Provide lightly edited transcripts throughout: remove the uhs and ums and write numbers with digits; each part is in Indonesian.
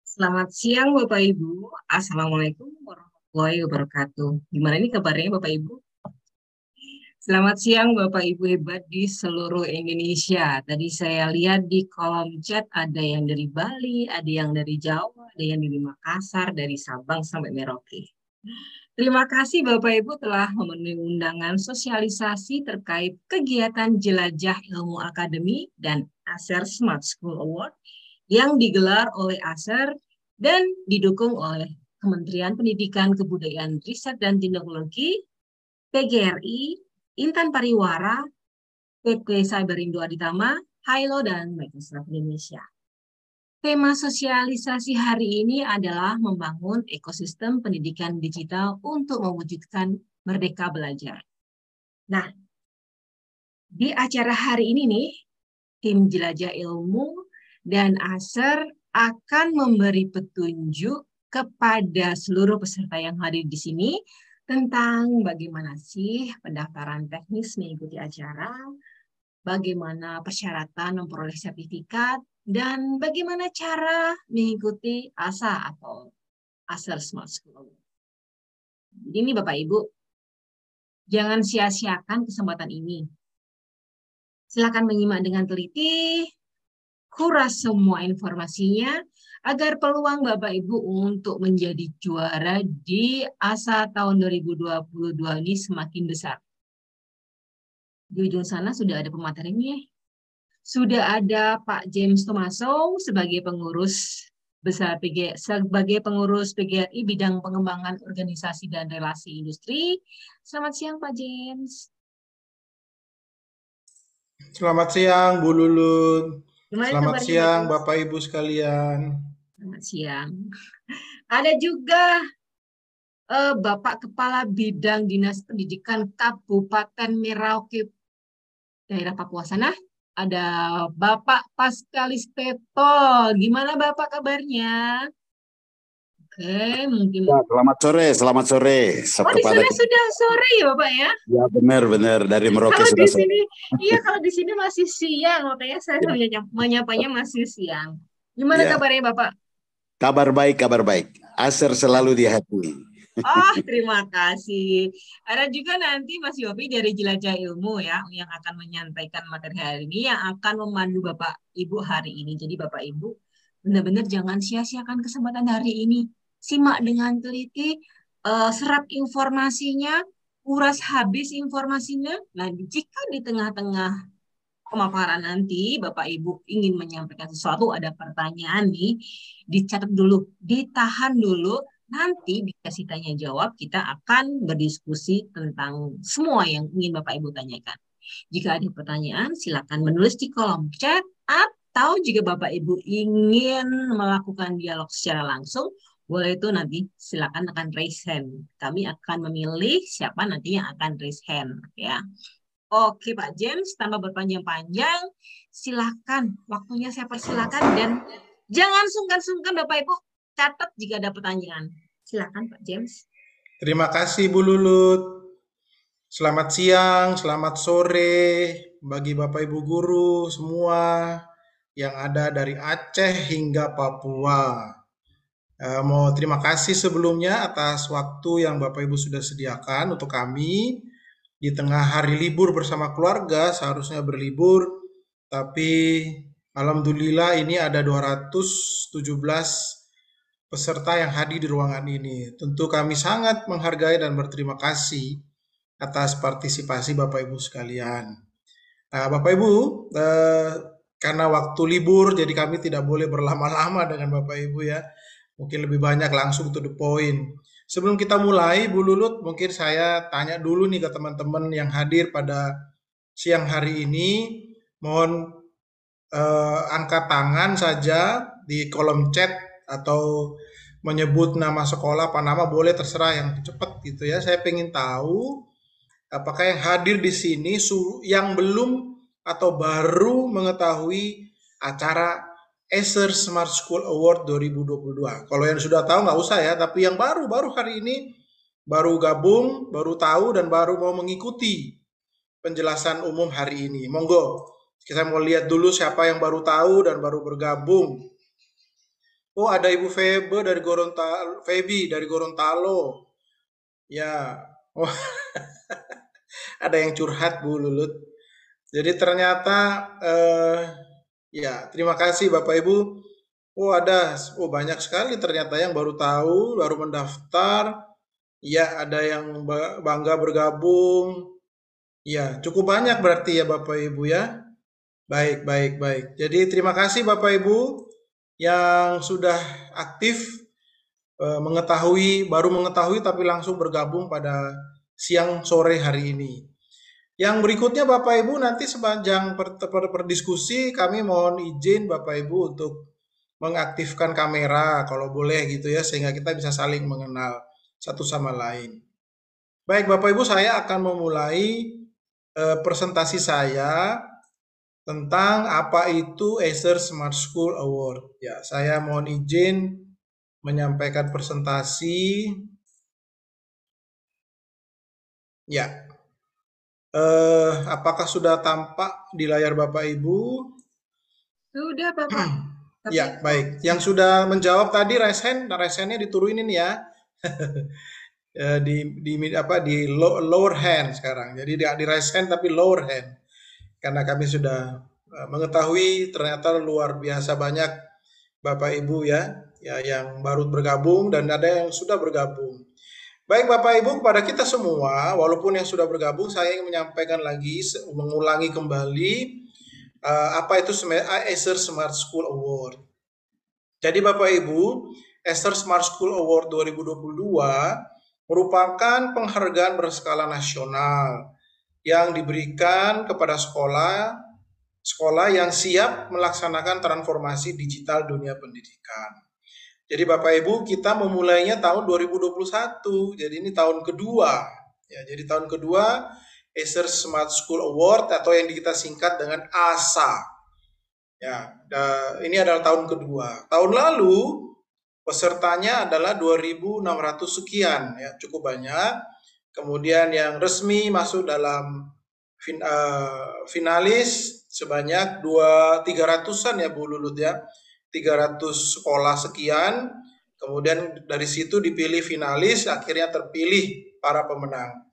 Selamat siang Bapak Ibu. Assalamualaikum warahmatullahi wabarakatuh. Gimana nih kabarnya Bapak Ibu? Selamat siang Bapak Ibu hebat di seluruh Indonesia. Tadi saya lihat di kolom chat ada yang dari Bali, ada yang dari Jawa, ada yang dari Makassar, dari Sabang sampai Merauke. Terima kasih Bapak Ibu telah memenuhi undangan sosialisasi terkait kegiatan Jelajah Ilmu Akademi dan Aser Smart School Award yang digelar oleh Aser dan didukung oleh Kementerian Pendidikan, Kebudayaan, Riset, dan Teknologi, PGRI, Intan Pariwara, PT Cyberindo Aditama, Hailo, dan Microsoft Indonesia. Tema sosialisasi hari ini adalah membangun ekosistem pendidikan digital untuk mewujudkan merdeka belajar. Nah, di acara hari ini nih, tim Jelajah Ilmu dan Aser akan memberi petunjuk kepada seluruh peserta yang hadir di sini tentang bagaimana sih pendaftaran teknis mengikuti acara, bagaimana persyaratan memperoleh sertifikat, dan bagaimana cara mengikuti ASA atau Aser Smart School. Ini Bapak Ibu, jangan sia-siakan kesempatan ini. Silakan menyimak dengan teliti, kuras semua informasinya, agar peluang Bapak Ibu untuk menjadi juara di ASA tahun 2022 ini semakin besar. Di ujung sana sudah ada pematerinya. Sudah ada Pak James Tomaso sebagai pengurus besar PGRI bidang pengembangan organisasi dan relasi industri. Selamat siang Pak James. Selamat siang Bu Lulun. Gimana Selamat kabarnya Pak siang James? Bapak Ibu sekalian. Selamat siang. Ada juga Bapak Kepala Bidang Dinas Pendidikan Kabupaten Merauke, daerah Papua sana. Ada Bapak Paskalisteto. Gimana Bapak kabarnya? Oke, mungkin. Ya, selamat sore, selamat sore. Oh, di sana sudah sore ya Bapak ya? Ya benar dari Merauke Kalau sudah di sore. sini, iya kalau di sini masih siang, makanya saya menyapanya masih siang. Gimana Ya, kabarnya Bapak? kabar baik. Aser selalu di hati. Oh, terima kasih. Ada juga nanti Mas Yofi dari Jelajah Ilmu ya, yang akan menyampaikan materi hari ini, yang akan memandu Bapak Ibu hari ini. Jadi Bapak Ibu, benar-benar jangan sia-siakan kesempatan hari ini. Simak dengan teliti, serap informasinya, kuras habis informasinya. Nah, jika di tengah-tengah pemaparan nanti Bapak Ibu ingin menyampaikan sesuatu, ada pertanyaan nih, dicatat dulu, ditahan dulu, nanti dikasih tanya jawab, kita akan berdiskusi tentang semua yang ingin Bapak Ibu tanyakan. Jika ada pertanyaan, silakan menulis di kolom chat, atau jika Bapak Ibu ingin melakukan dialog secara langsung, boleh itu nanti silakan tekan raise hand. Kami akan memilih siapa nanti yang akan raise hand, ya. Oke Pak James, tanpa berpanjang-panjang, silakan waktunya saya persilakan dan jangan sungkan-sungkan Bapak Ibu catat jika ada pertanyaan. Silakan Pak James. Terima kasih Bu Lulut. Selamat siang, selamat sore bagi Bapak Ibu guru semua yang ada dari Aceh hingga Papua. Mau terima kasih sebelumnya atas waktu yang Bapak Ibu sudah sediakan untuk kami di tengah hari libur bersama keluarga, seharusnya berlibur, tapi alhamdulillah ini ada 217 peserta yang hadir di ruangan ini. Tentu kami sangat menghargai dan berterima kasih atas partisipasi Bapak Ibu sekalian. Nah, Bapak Ibu, karena waktu libur, jadi kami tidak boleh berlama-lama dengan Bapak Ibu ya. Mungkin lebih banyak langsung to the point. Sebelum kita mulai, Bu Lulut, mungkin saya tanya dulu nih ke teman-teman yang hadir pada siang hari ini. Mohon angkat tangan saja di kolom chat atau menyebut nama sekolah, apa nama boleh terserah yang cepat gitu ya. Saya pengen tahu apakah yang hadir di sini yang belum atau baru mengetahui acara Acer Smart School Award 2022. Kalau yang sudah tahu nggak usah ya, tapi yang baru hari ini baru gabung, baru tahu dan baru mau mengikuti penjelasan umum hari ini. Monggo, kita mau lihat dulu siapa yang baru tahu dan baru bergabung Oh, ada Ibu Febe dari Gorontalo, Febi dari Gorontalo. Ya, oh, ada yang curhat Bu Lulut. Jadi ternyata ya, terima kasih Bapak Ibu. Oh, banyak sekali ternyata yang baru tahu, baru mendaftar. Ya, ada yang bangga bergabung. Ya, cukup banyak berarti ya Bapak Ibu ya. Baik, baik, baik. Jadi terima kasih Bapak Ibu yang sudah aktif baru mengetahui tapi langsung bergabung pada siang sore hari ini. Yang berikutnya Bapak Ibu nanti sepanjang perdiskusi kami mohon izin Bapak Ibu untuk mengaktifkan kamera kalau boleh gitu ya sehingga kita bisa saling mengenal satu sama lain. Baik Bapak Ibu, saya akan memulai presentasi saya tentang apa itu Acer Smart School Award. Ya, saya mohon izin menyampaikan presentasi. Ya, apakah sudah tampak di layar Bapak Ibu? Sudah, Bapak. Ya, baik. Yang sudah menjawab tadi raise hand-nya diturunin ya. di lower hand sekarang. Jadi di raise hand tapi lower hand. Karena kami sudah mengetahui ternyata luar biasa banyak Bapak Ibu ya yang baru bergabung dan ada yang sudah bergabung. Baik Bapak Ibu, kepada kita semua, walaupun yang sudah bergabung, saya ingin menyampaikan lagi, mengulangi kembali apa itu Acer Smart School Award. Jadi Bapak Ibu, Acer Smart School Award 2022 merupakan penghargaan berskala nasional yang diberikan kepada sekolah yang siap melaksanakan transformasi digital dunia pendidikan. Jadi Bapak Ibu, kita memulainya tahun 2021. Jadi ini tahun kedua. Ya, jadi tahun kedua Acer Smart School Award atau yang kita singkat dengan ASA. Ya, ini adalah tahun kedua. Tahun lalu pesertanya adalah 2.600 sekian, ya, cukup banyak. Kemudian yang resmi masuk dalam finalis sebanyak 300-an ya Bu Lulut ya. 300 sekolah sekian, kemudian dari situ dipilih finalis, akhirnya terpilih para pemenang.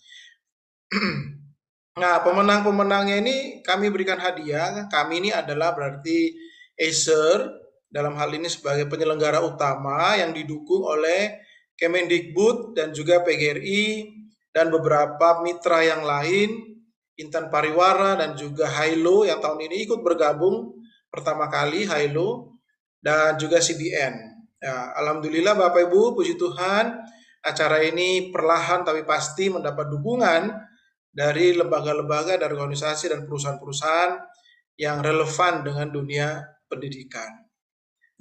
Nah, pemenang-pemenangnya ini kami berikan hadiah. Kami ini adalah berarti Acer, dalam hal ini sebagai penyelenggara utama yang didukung oleh Kemendikbud dan juga PGRI dan beberapa mitra yang lain, Intan Pariwara dan juga Hailo yang tahun ini ikut bergabung pertama kali Hailo dan juga CBN. Ya, alhamdulillah Bapak Ibu, puji Tuhan, acara ini perlahan tapi pasti mendapat dukungan dari lembaga-lembaga, dari organisasi dan perusahaan-perusahaan yang relevan dengan dunia pendidikan.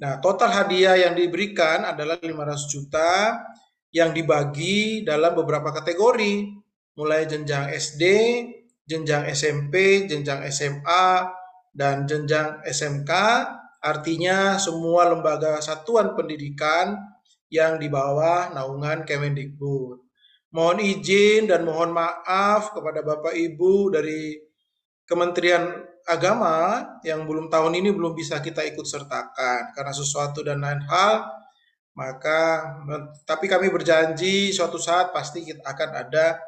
Nah, total hadiah yang diberikan adalah 500 juta yang dibagi dalam beberapa kategori, mulai jenjang SD, jenjang SMP, jenjang SMA, dan jenjang SMK. Artinya semua lembaga satuan pendidikan yang di bawah naungan Kemendikbud. Mohon izin dan mohon maaf kepada Bapak Ibu dari Kementerian Agama yang tahun ini belum bisa kita ikut sertakan karena sesuatu dan lain hal. Tapi kami berjanji suatu saat pasti kita akan ada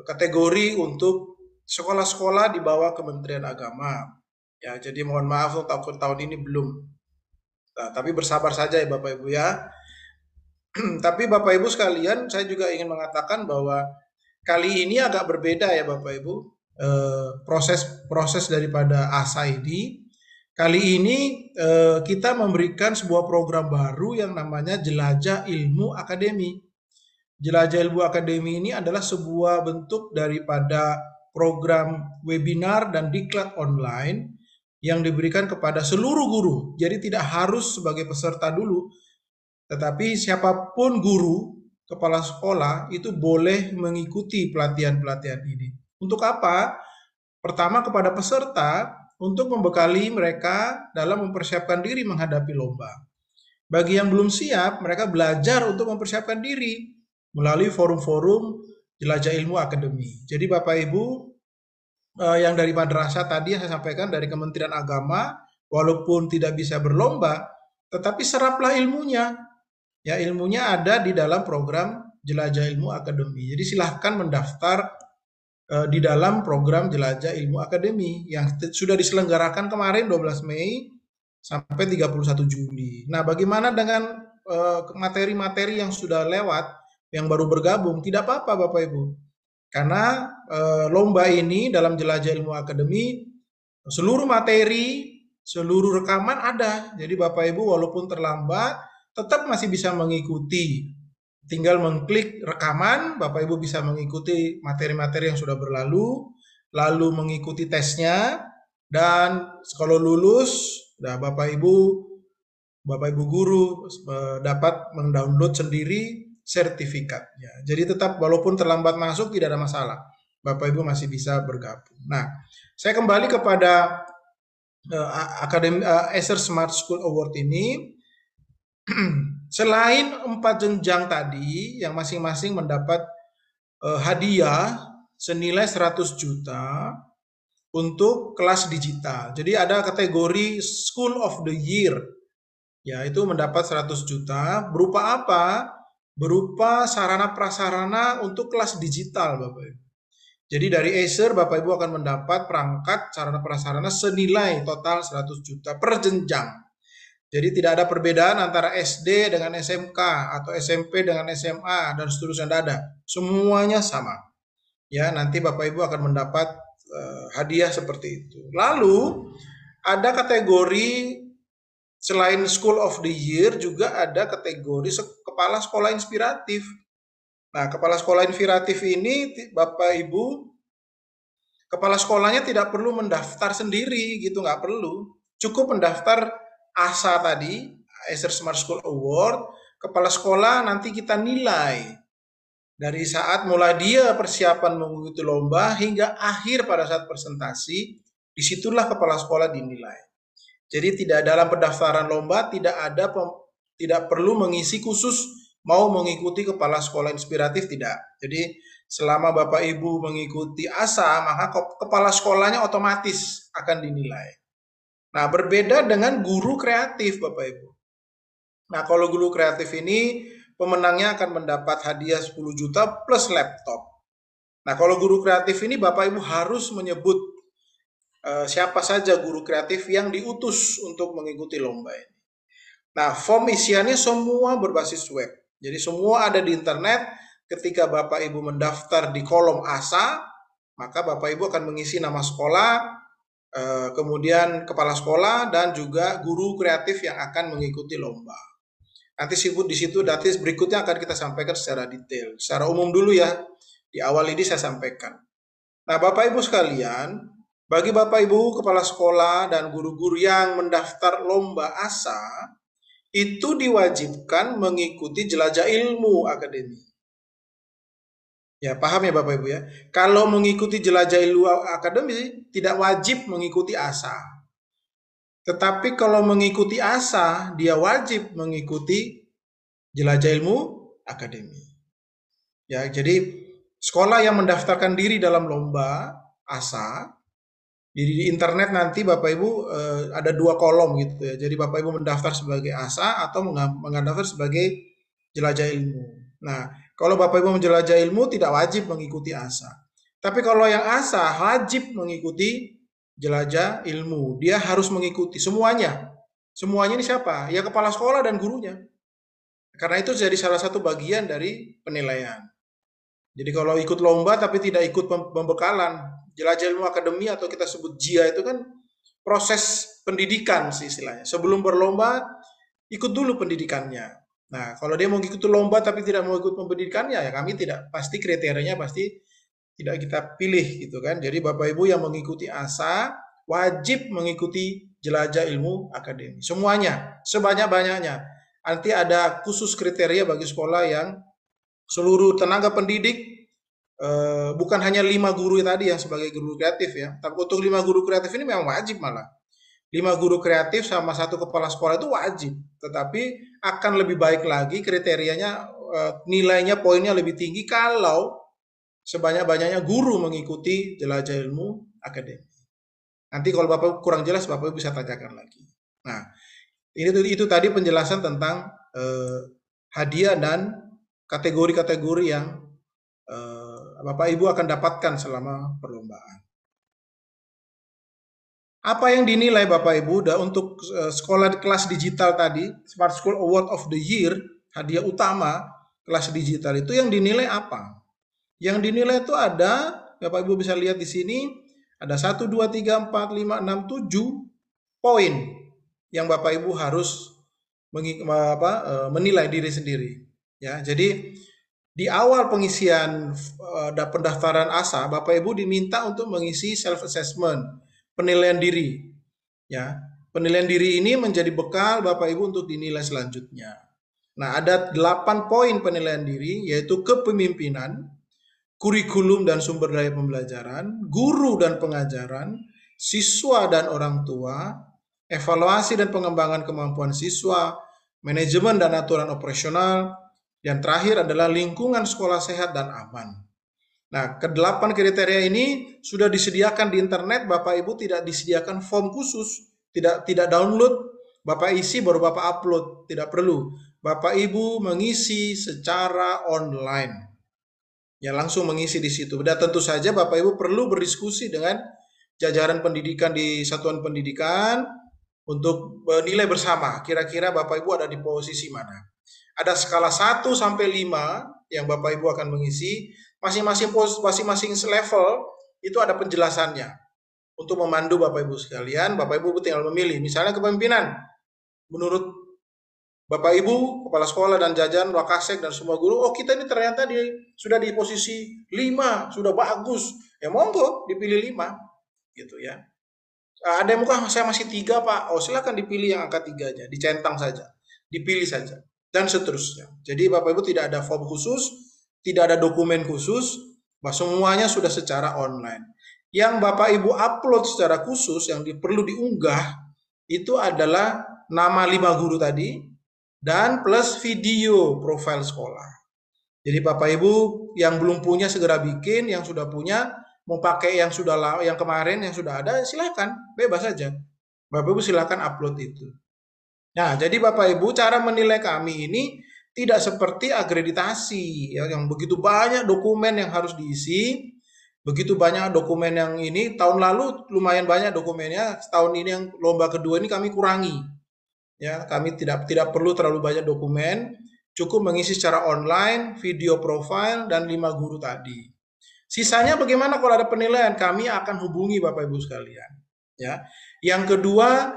kategori untuk sekolah-sekolah di bawah Kementerian Agama. Ya, jadi mohon maaf untuk tahun ini belum. Nah, tapi bersabar saja ya Bapak Ibu ya. Tapi Bapak Ibu sekalian, saya juga ingin mengatakan bahwa kali ini agak berbeda ya Bapak Ibu. Proses daripada ASA ini. Kali ini kita memberikan sebuah program baru yang namanya Jelajah Ilmu Akademi. Jelajah Ilmu Akademi ini adalah sebuah bentuk daripada program webinar dan diklat online yang diberikan kepada seluruh guru. Jadi tidak harus sebagai peserta dulu, tetapi siapapun guru, kepala sekolah itu boleh mengikuti pelatihan-pelatihan ini. Untuk apa? Pertama kepada peserta untuk membekali mereka dalam mempersiapkan diri menghadapi lomba. Bagi yang belum siap, mereka belajar untuk mempersiapkan diri melalui forum-forum Jelajah Ilmu Akademi. Jadi Bapak Ibu, yang dari madrasah tadi yang saya sampaikan dari Kementerian Agama, walaupun tidak bisa berlomba, tetapi seraplah ilmunya. Ya, ilmunya ada di dalam program Jelajah Ilmu Akademi. Jadi silahkan mendaftar di dalam program Jelajah Ilmu Akademi yang sudah diselenggarakan kemarin 12 Mei sampai 31 Juli. Nah, bagaimana dengan materi-materi yang sudah lewat, yang baru bergabung? Tidak apa-apa Bapak Ibu. Karena lomba ini dalam Jelajah Ilmu Akademi, seluruh materi, seluruh rekaman ada. Jadi Bapak Ibu walaupun terlambat, tetap masih bisa mengikuti. Tinggal mengklik rekaman, Bapak Ibu bisa mengikuti materi-materi yang sudah berlalu, lalu mengikuti tesnya, dan kalau lulus, nah Bapak Ibu guru dapat mendownload sendiri sertifikatnya. Jadi tetap walaupun terlambat masuk tidak ada masalah. Bapak Ibu masih bisa bergabung. Nah, saya kembali kepada Acer Smart School Award ini. Selain 4 jenjang tadi yang masing-masing mendapat hadiah senilai 100 juta untuk kelas digital. Jadi ada kategori School of the Year. Ya, itu mendapat 100 juta. Berupa apa? Berupa sarana prasarana untuk kelas digital, Bapak Ibu. Jadi dari Acer, Bapak Ibu akan mendapat perangkat sarana prasarana senilai total 100 juta per jenjang. Jadi tidak ada perbedaan antara SD dengan SMK atau SMP dengan SMA dan seterusnya, tidak ada. Semuanya sama. Ya, nanti Bapak Ibu akan mendapat hadiah seperti itu. Lalu ada kategori selain School of the Year juga ada kategori kepala sekolah inspiratif. Nah, kepala sekolah inspiratif ini Bapak Ibu, kepala sekolahnya tidak perlu mendaftar sendiri gitu, nggak perlu. Cukup mendaftar ASA tadi, Acer Smart School Award, kepala sekolah nanti kita nilai dari saat mulai dia persiapan mengikuti lomba hingga akhir pada saat presentasi, disitulah kepala sekolah dinilai. Jadi tidak dalam pendaftaran lomba tidak perlu mengisi khusus mau mengikuti kepala sekolah inspiratif, tidak. Jadi selama Bapak Ibu mengikuti ASA, maka kepala sekolahnya otomatis akan dinilai. Nah, berbeda dengan guru kreatif, Bapak Ibu. Nah, kalau guru kreatif ini, pemenangnya akan mendapat hadiah 10 juta plus laptop. Nah, kalau guru kreatif ini, Bapak Ibu harus menyebut siapa saja guru kreatif yang diutus untuk mengikuti lomba ini. Nah, form isiannya semua berbasis web. Jadi semua ada di internet. Ketika Bapak Ibu mendaftar di kolom ASA, maka Bapak Ibu akan mengisi nama sekolah, kemudian kepala sekolah dan juga guru kreatif yang akan mengikuti lomba. Nanti di situ data berikutnya akan kita sampaikan secara detail. Secara umum dulu ya, di awal ini saya sampaikan. Nah, Bapak Ibu sekalian, bagi Bapak Ibu kepala sekolah dan guru-guru yang mendaftar lomba ASA, itu diwajibkan mengikuti Jelajah Ilmu Akademi. Ya, paham ya Bapak Ibu ya. Kalau mengikuti Jelajah Ilmu Akademi tidak wajib mengikuti ASA. Tetapi kalau mengikuti ASA, dia wajib mengikuti Jelajah Ilmu Akademi. Ya, jadi sekolah yang mendaftarkan diri dalam lomba ASA, di internet nanti Bapak Ibu ada 2 kolom gitu ya. Jadi Bapak Ibu mendaftar sebagai ASA atau mendaftar sebagai Jelajah Ilmu. Nah, kalau Bapak Ibu menjelajah ilmu tidak wajib mengikuti ASA. Tapi kalau yang ASA wajib mengikuti jelajah ilmu. Dia harus mengikuti semuanya. Semuanya ini siapa? Ya kepala sekolah dan gurunya. Karena itu jadi salah satu bagian dari penilaian. Jadi kalau ikut lomba tapi tidak ikut pembekalan, Jelajah Ilmu Akademi atau kita sebut JIA itu kan proses pendidikan sih istilahnya. Sebelum berlomba ikut dulu pendidikannya. Nah, kalau dia mau ikut lomba tapi tidak mau ikut pendidikannya, ya kami tidak, pasti kriterianya pasti tidak kita pilih gitu kan. Jadi Bapak Ibu yang mengikuti ASA wajib mengikuti Jelajah Ilmu Akademi. Semuanya, sebanyak-banyaknya. Nanti ada khusus kriteria bagi sekolah yang seluruh tenaga pendidik, bukan hanya 5 guru tadi yang sebagai guru kreatif ya, tapi untuk 5 guru kreatif ini memang wajib malah. 5 guru kreatif sama 1 kepala sekolah itu wajib, tetapi akan lebih baik lagi kriterianya, nilainya, poinnya lebih tinggi kalau sebanyak-banyaknya guru mengikuti Jelajah Ilmu Akademi. Nanti kalau Bapak kurang jelas, Bapak bisa tanyakan lagi. Nah, Itu tadi penjelasan tentang hadiah dan kategori-kategori yang Bapak Ibu akan dapatkan selama perlombaan. Apa yang dinilai Bapak Ibu untuk sekolah kelas digital tadi, Smart School Award of the Year, hadiah utama kelas digital itu yang dinilai apa? Yang dinilai itu ada, Bapak Ibu bisa lihat di sini, ada 1, 2, 3, 4, 5, 6, 7 poin yang Bapak Ibu harus menilai diri sendiri. Ya, jadi di awal pengisian pendaftaran ASA, Bapak Ibu diminta untuk mengisi self assessment, penilaian diri. Ya, penilaian diri ini menjadi bekal Bapak Ibu untuk dinilai selanjutnya. Nah, ada 8 poin penilaian diri, yaitu kepemimpinan, kurikulum dan sumber daya pembelajaran, guru dan pengajaran, siswa dan orang tua, evaluasi dan pengembangan kemampuan siswa, manajemen dan aturan operasional, yang terakhir adalah lingkungan sekolah sehat dan aman. Nah, ke-8 kriteria ini sudah disediakan di internet, Bapak Ibu tidak disediakan form khusus, tidak download, Bapak isi baru Bapak upload, tidak perlu. Bapak Ibu mengisi secara online. Ya, langsung mengisi di situ. Dan tentu saja Bapak Ibu perlu berdiskusi dengan jajaran pendidikan di satuan pendidikan untuk menilai bersama kira-kira Bapak Ibu ada di posisi mana. Ada skala 1 sampai 5 yang Bapak Ibu akan mengisi, masing-masing level itu ada penjelasannya. Untuk memandu Bapak Ibu sekalian, Bapak Ibu tinggal memilih. Misalnya kepemimpinan, menurut Bapak Ibu, kepala sekolah dan jajaran, wakasek dan semua guru, oh kita ini ternyata sudah di posisi 5, sudah bagus. Ya monggo dipilih 5, gitu ya. Ada yang muka saya masih 3 Pak, oh silakan dipilih yang angka 3-nya, dicentang saja, dipilih saja, dan seterusnya. Jadi Bapak Ibu tidak ada form khusus, tidak ada dokumen khusus, semuanya sudah secara online. Yang Bapak Ibu upload secara khusus, yang perlu diunggah, itu adalah nama 5 guru tadi, dan plus video profil sekolah. Jadi Bapak Ibu yang belum punya segera bikin, yang sudah punya mau pakai yang kemarin yang sudah ada, silakan, bebas saja. Bapak Ibu silakan upload itu. Nah, jadi Bapak Ibu cara menilai kami ini tidak seperti akreditasi ya, yang begitu banyak dokumen yang harus diisi, begitu banyak dokumen yang ini. Tahun lalu lumayan banyak dokumennya, tahun ini yang lomba kedua ini kami kurangi. Ya, kami tidak perlu terlalu banyak dokumen, cukup mengisi secara online, video profile dan 5 guru tadi. Sisanya bagaimana kalau ada penilaian? Kami akan hubungi Bapak Ibu sekalian. Ya. Yang kedua,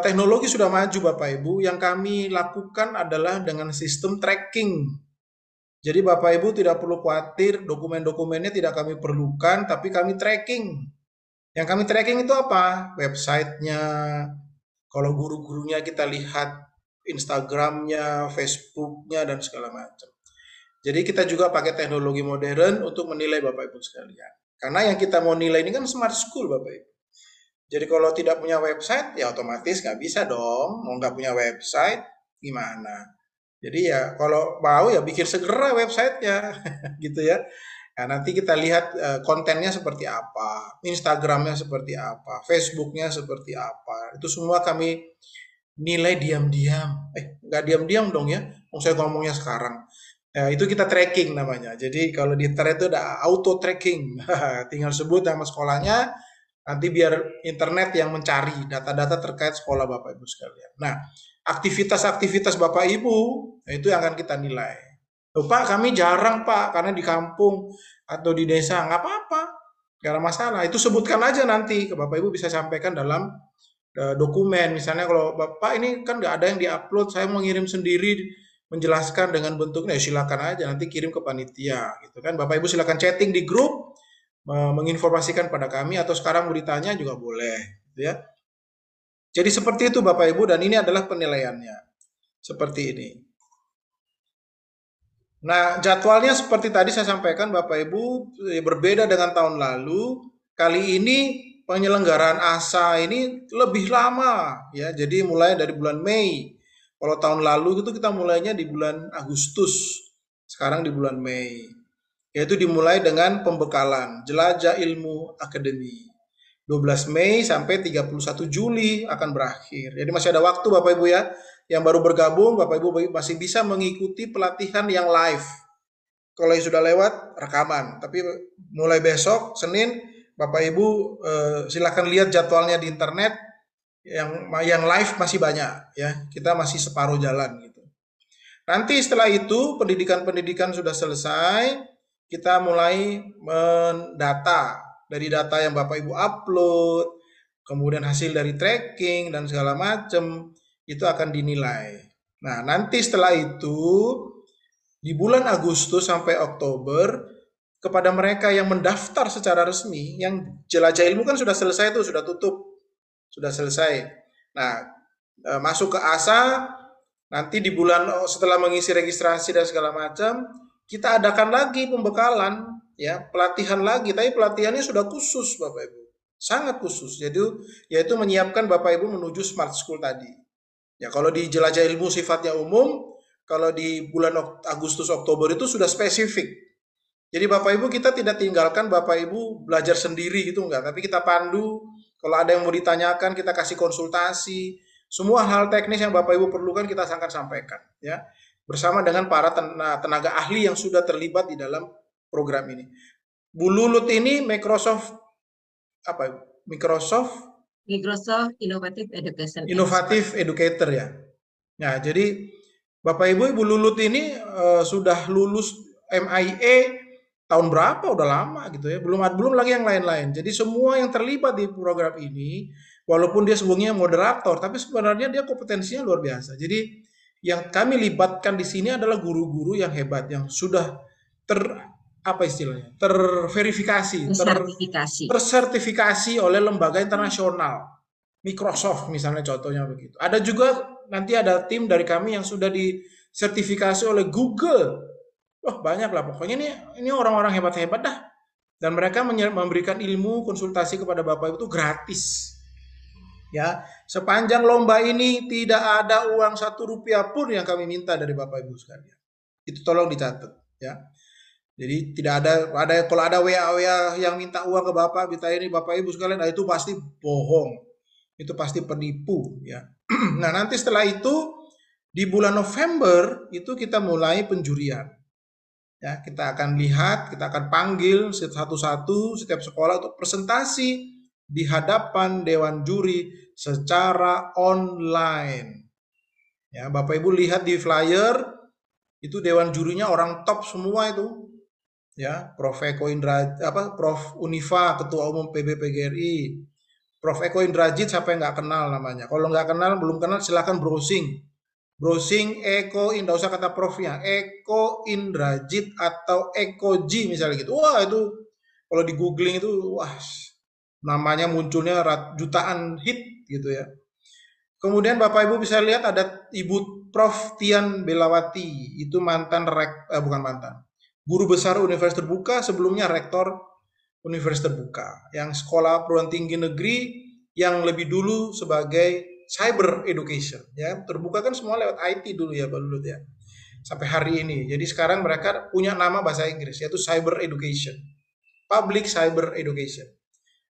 teknologi sudah maju Bapak Ibu. Yang kami lakukan adalah dengan sistem tracking. Jadi Bapak Ibu tidak perlu khawatir, dokumen-dokumennya tidak kami perlukan, tapi kami tracking. Yang kami tracking itu apa? Websitenya, kalau guru-gurunya kita lihat Instagramnya, Facebooknya, dan segala macam. Jadi kita juga pakai teknologi modern untuk menilai Bapak Ibu sekalian. Karena yang kita mau nilai ini kan smart school Bapak Ibu. Jadi kalau tidak punya website ya otomatis nggak bisa dong. Mau nggak punya website gimana? Jadi ya kalau mau ya bikin segera websitenya gitu ya. Nah, nanti kita lihat kontennya seperti apa, Instagramnya seperti apa, Facebooknya seperti apa. Itu semua kami nilai diam-diam. Nggak diam-diam dong ya. Saya ngomongnya sekarang. Ya, itu kita tracking namanya. Jadi kalau di internet itu ada auto tracking. Tinggal sebut nama sekolahnya, nanti biar internet yang mencari data-data terkait sekolah Bapak Ibu sekalian. Nah, aktivitas-aktivitas Bapak Ibu itu yang akan kita nilai. Pak, kami jarang Pak, karena di kampung atau di desa nggak apa-apa, nggak ada masalah. Itu sebutkan aja nanti, Bapak Ibu bisa sampaikan dalam dokumen. Misalnya kalau Bapak ini kan nggak ada yang diupload, saya mau ngirim sendiri menjelaskan dengan bentuknya, silakan aja nanti kirim ke panitia gitu kan. Bapak Ibu silakan chatting di grup menginformasikan pada kami atau sekarang mau ditanya juga boleh gitu ya. Jadi seperti itu Bapak Ibu, dan ini adalah penilaiannya. Seperti ini. Nah, jadwalnya seperti tadi saya sampaikan Bapak Ibu, berbeda dengan tahun lalu. Kali ini penyelenggaraan ASA ini lebih lama ya. Jadi mulai dari bulan Mei. Kalau tahun lalu itu kita mulainya di bulan Agustus, sekarang di bulan Mei. Yaitu dimulai dengan pembekalan, jelajah ilmu akademi. 12 Mei sampai 31 Juli akan berakhir. Jadi masih ada waktu Bapak Ibu ya. Yang baru bergabung, Bapak Ibu masih bisa mengikuti pelatihan yang live. Kalau yang sudah lewat, rekaman. Tapi mulai besok, Senin, Bapak Ibu silakan lihat jadwalnya di internet. Yang live masih banyak ya. Kita masih separuh jalan gitu. Nanti setelah itu pendidikan-pendidikan sudah selesai, kita mulai mendata. Dari data yang Bapak Ibu upload, kemudian hasil dari tracking dan segala macam, itu akan dinilai. Nah, nanti setelah itu, di bulan Agustus sampai Oktober, kepada mereka yang mendaftar secara resmi, yang jelajah ilmu kan sudah selesai tuh, sudah tutup, sudah selesai. Nah, masuk ke ASA, nanti di bulan setelah mengisi registrasi dan segala macam, kita adakan lagi pembekalan, ya pelatihan lagi. Tapi pelatihannya sudah khusus, Bapak Ibu, sangat khusus. Jadi yaitu menyiapkan Bapak Ibu menuju smart school tadi. Ya kalau di jelajah ilmu sifatnya umum, kalau di bulan Agustus Oktober itu sudah spesifik. Jadi Bapak Ibu kita tidak tinggalkan Bapak Ibu belajar sendiri gitu enggak, tapi kita pandu. Kalau ada yang mau ditanyakan kita kasih konsultasi. Semua hal teknis yang Bapak Ibu perlukan kita akan sampaikan ya. Bersama dengan para tenaga ahli yang sudah terlibat di dalam program ini. Bu Lulut ini Microsoft apa? Microsoft Innovative Education Innovative Educator ya. Nah, jadi Bapak Ibu Ibu Lulut ini sudah lulus MIA tahun berapa? Udah lama gitu ya. Belum lagi yang lain-lain. Jadi semua yang terlibat di program ini, walaupun dia sebelumnya moderator, tapi sebenarnya dia kompetensinya luar biasa. Jadi yang kami libatkan di sini adalah guru-guru yang hebat, yang sudah apa istilahnya? Tersertifikasi oleh lembaga internasional. Microsoft misalnya contohnya begitu. Ada juga nanti ada tim dari kami yang sudah disertifikasi oleh Google. Wah banyak lah pokoknya ini orang-orang hebat-hebat dah. Dan mereka memberikan ilmu konsultasi kepada Bapak Ibu itu gratis. Ya, sepanjang lomba ini tidak ada uang 1 rupiah pun yang kami minta dari Bapak Ibu sekalian. Itu tolong dicatat ya. Jadi tidak ada kalau ada WA yang minta uang ke Bapak, minta ini Bapak Ibu sekalian, nah itu pasti bohong. Itu pasti penipu ya. Nah, nanti setelah itu di bulan November itu kita mulai penjurian. Ya, kita akan lihat, kita akan panggil satu-satu setiap sekolah untuk presentasi di hadapan dewan juri secara online. Ya, Bapak Ibu lihat di flyer itu dewan jurinya orang top semua itu. Ya, Prof Eko Indrajit, Prof Unifa, Ketua Umum PBPGRI. Prof Eko Indrajit siapa yang nggak kenal namanya? Kalau nggak kenal, belum kenal silahkan browsing. Browsing Eko, nggak usah kata profnya, Eko Indrajit atau Eko Ji misalnya gitu. Wah itu kalau di googling itu wah namanya munculnya jutaan hit gitu ya. Kemudian Bapak Ibu bisa lihat ada Ibu Prof Tian Belawati, itu bukan mantan, guru besar Universitas Terbuka, sebelumnya rektor Universitas Terbuka, yang sekolah perguruan tinggi negeri yang lebih dulu sebagai cyber education ya. Terbuka kan semua lewat IT dulu ya Pak Lulut ya. Sampai hari ini. Jadi sekarang mereka punya nama bahasa Inggris yaitu cyber education. Public cyber education.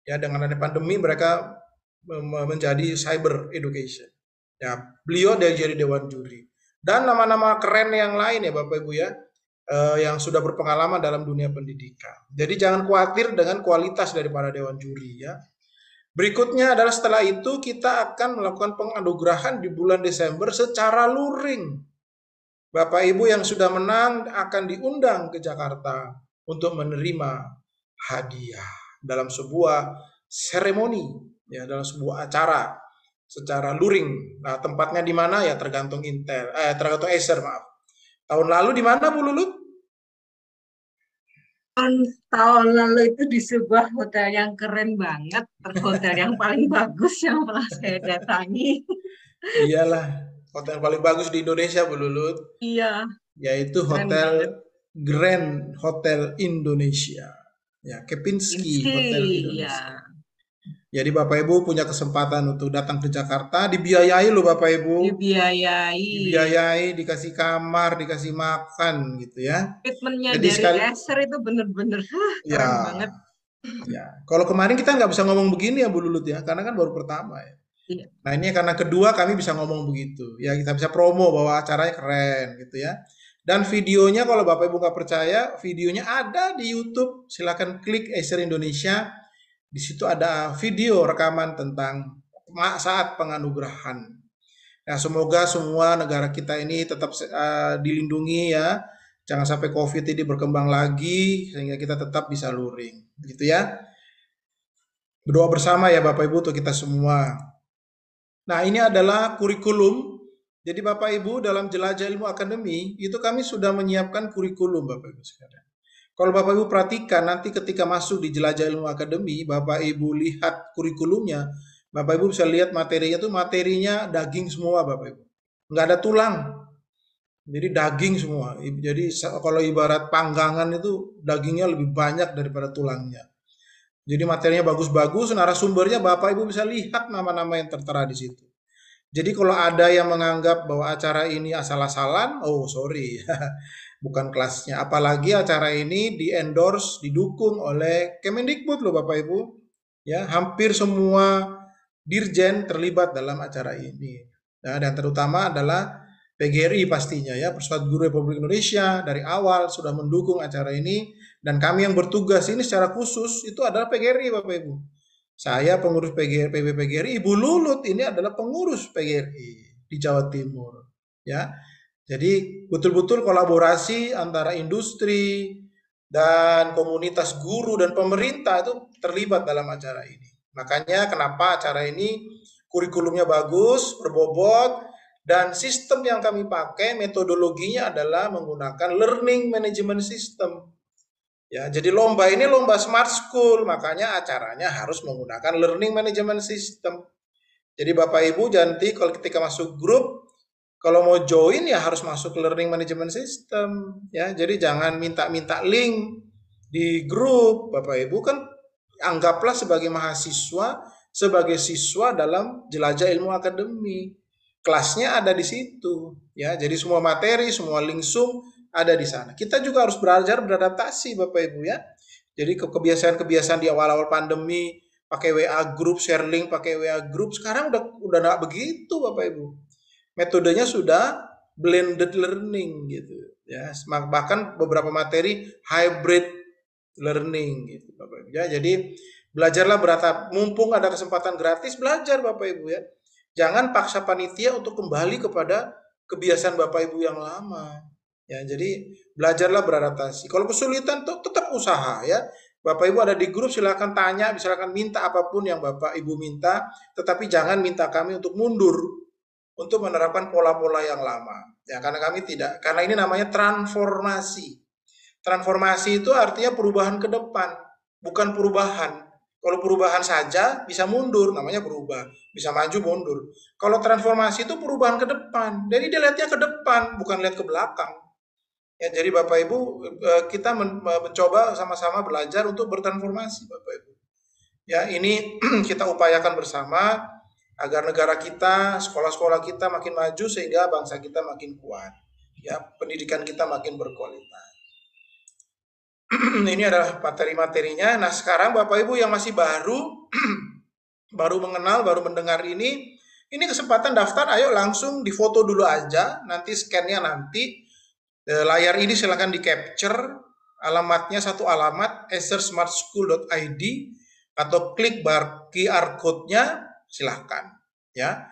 Ya, dengan ada pandemi mereka menjadi cyber education. Ya, beliau jadi dewan juri. Dan nama-nama keren yang lain ya Bapak Ibu ya. Yang sudah berpengalaman dalam dunia pendidikan. Jadi jangan khawatir dengan kualitas dari para dewan juri ya. Berikutnya adalah setelah itu kita akan melakukan penganugerahan di bulan Desember secara luring. Bapak Ibu yang sudah menang akan diundang ke Jakarta untuk menerima hadiah dalam sebuah seremoni ya, dalam sebuah acara secara luring. Nah, tempatnya di mana ya tergantung tergantung Acer, maaf. Tahun lalu di mana Bu Lulut? Tahun lalu itu di sebuah hotel yang keren banget, hotel yang paling bagus yang pernah saya datangi. Iyalah, hotel yang paling bagus di Indonesia Bu Lulut. Iya. Yaitu Hotel Grand Hotel Indonesia. Ya, Kempinski Hotel Indonesia. Ya. Jadi Bapak Ibu punya kesempatan untuk datang ke Jakarta, dibiayai loh Bapak Ibu. Dibiayai, dikasih kamar, dikasih makan gitu ya. Treatmentnya dari Acer itu bener-bener keren banget. Ya, kalau kemarin kita nggak bisa ngomong begini ya Bu Lulut ya, karena kan baru pertama ya. Iya. Nah ini karena kedua kami bisa ngomong begitu. Ya kita bisa promo bahwa acaranya keren gitu ya. Dan videonya kalau Bapak Ibu nggak percaya, videonya ada di YouTube. Silakan klik Acer Indonesia. Di situ ada video rekaman tentang saat penganugerahan. Nah, semoga semua negara kita ini tetap dilindungi ya. Jangan sampai COVID ini berkembang lagi sehingga kita tetap bisa luring. Gitu ya. Berdoa bersama ya Bapak Ibu untuk kita semua. Nah, ini adalah kurikulum. Jadi Bapak Ibu dalam Jelajah Ilmu Akademi itu kami sudah menyiapkan kurikulum Bapak Ibu sekalian. Kalau Bapak Ibu perhatikan nanti ketika masuk di Jelajah Ilmu Akademi, Bapak Ibu lihat kurikulumnya, Bapak Ibu bisa lihat materinya tuh materinya daging semua Bapak Ibu. Nggak ada tulang. Jadi daging semua. Jadi kalau ibarat panggangan itu dagingnya lebih banyak daripada tulangnya. Jadi materinya bagus-bagus, narasumbernya Bapak Ibu bisa lihat nama-nama yang tertera di situ. Jadi kalau ada yang menganggap bahwa acara ini asal-asalan, oh sorry, bukan kelasnya. Apalagi acara ini di-endorse, didukung oleh Kemendikbud loh Bapak Ibu. Ya, hampir semua dirjen terlibat dalam acara ini. Nah, dan terutama adalah PGRI pastinya ya, Persatuan Guru Republik Indonesia dari awal sudah mendukung acara ini dan kami yang bertugas ini secara khusus itu adalah PGRI Bapak Ibu. Saya pengurus PGRI, Ibu Lulut ini adalah pengurus PGRI di Jawa Timur. Ya, jadi betul-betul kolaborasi antara industri dan komunitas guru dan pemerintah itu terlibat dalam acara ini. Makanya kenapa acara ini kurikulumnya bagus, berbobot, dan sistem yang kami pakai metodologinya adalah menggunakan learning management system. Ya, jadi lomba ini lomba smart school, makanya acaranya harus menggunakan learning management system. Jadi Bapak Ibu nanti kalau ketika masuk grup, kalau mau join ya harus masuk learning management system. Ya, jadi jangan minta-minta link di grup. Bapak Ibu kan anggaplah sebagai mahasiswa, sebagai siswa dalam Jelajah Ilmu Akademi. Kelasnya ada di situ. Ya, jadi semua materi, semua link Zoom ada di sana. Kita juga harus belajar beradaptasi Bapak Ibu ya. Jadi kebiasaan-kebiasaan di awal-awal pandemi pakai WA group, share link pakai WA group, sekarang udah enggak begitu Bapak Ibu. Metodenya sudah blended learning gitu ya. Bahkan beberapa materi hybrid learning gitu Bapak Ibu ya. Jadi belajarlah beratap, mumpung ada kesempatan gratis belajar Bapak Ibu ya. Jangan paksa panitia untuk kembali kepada kebiasaan Bapak Ibu yang lama. Ya, jadi belajarlah beradaptasi. Kalau kesulitan tuh tetap usaha ya. Bapak Ibu ada di grup silakan tanya, silakan minta apapun yang Bapak Ibu minta, tetapi jangan minta kami untuk mundur untuk menerapkan pola-pola yang lama. Ya, karena kami tidak, karena ini namanya transformasi. Transformasi itu artinya perubahan ke depan, bukan perubahan. Kalau perubahan saja bisa mundur, namanya berubah. Bisa maju, mundur. Kalau transformasi itu perubahan ke depan. Jadi dia lihatnya ke depan, bukan lihat ke belakang. Ya, jadi Bapak Ibu, kita mencoba sama-sama belajar untuk bertransformasi Bapak Ibu. Ya, ini kita upayakan bersama agar negara kita, sekolah-sekolah kita makin maju sehingga bangsa kita makin kuat. Ya, pendidikan kita makin berkualitas. Ini adalah materi-materinya. Nah, sekarang Bapak Ibu yang masih baru baru mengenal, baru mendengar ini kesempatan daftar, ayo langsung difoto dulu aja, nanti scan-nya nanti. Layar ini silahkan di capture, alamatnya satu alamat acersmartschool.id atau klik bar QR code-nya silahkan ya.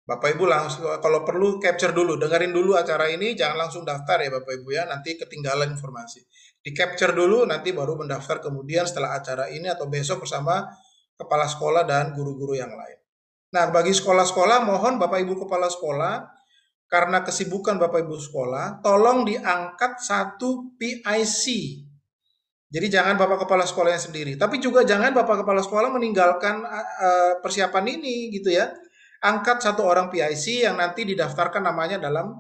Bapak Ibu langsung kalau perlu capture dulu, dengerin dulu acara ini, jangan langsung daftar ya Bapak Ibu ya, nanti ketinggalan informasi. Di capture dulu, nanti baru mendaftar kemudian setelah acara ini atau besok bersama kepala sekolah dan guru-guru yang lain. Nah, bagi sekolah-sekolah mohon Bapak Ibu kepala sekolah, karena kesibukan Bapak Ibu sekolah, tolong diangkat satu PIC. Jadi jangan Bapak Kepala Sekolahnya sendiri. Tapi juga jangan Bapak Kepala Sekolah meninggalkan persiapan ini gitu ya. Angkat satu orang PIC yang nanti didaftarkan namanya dalam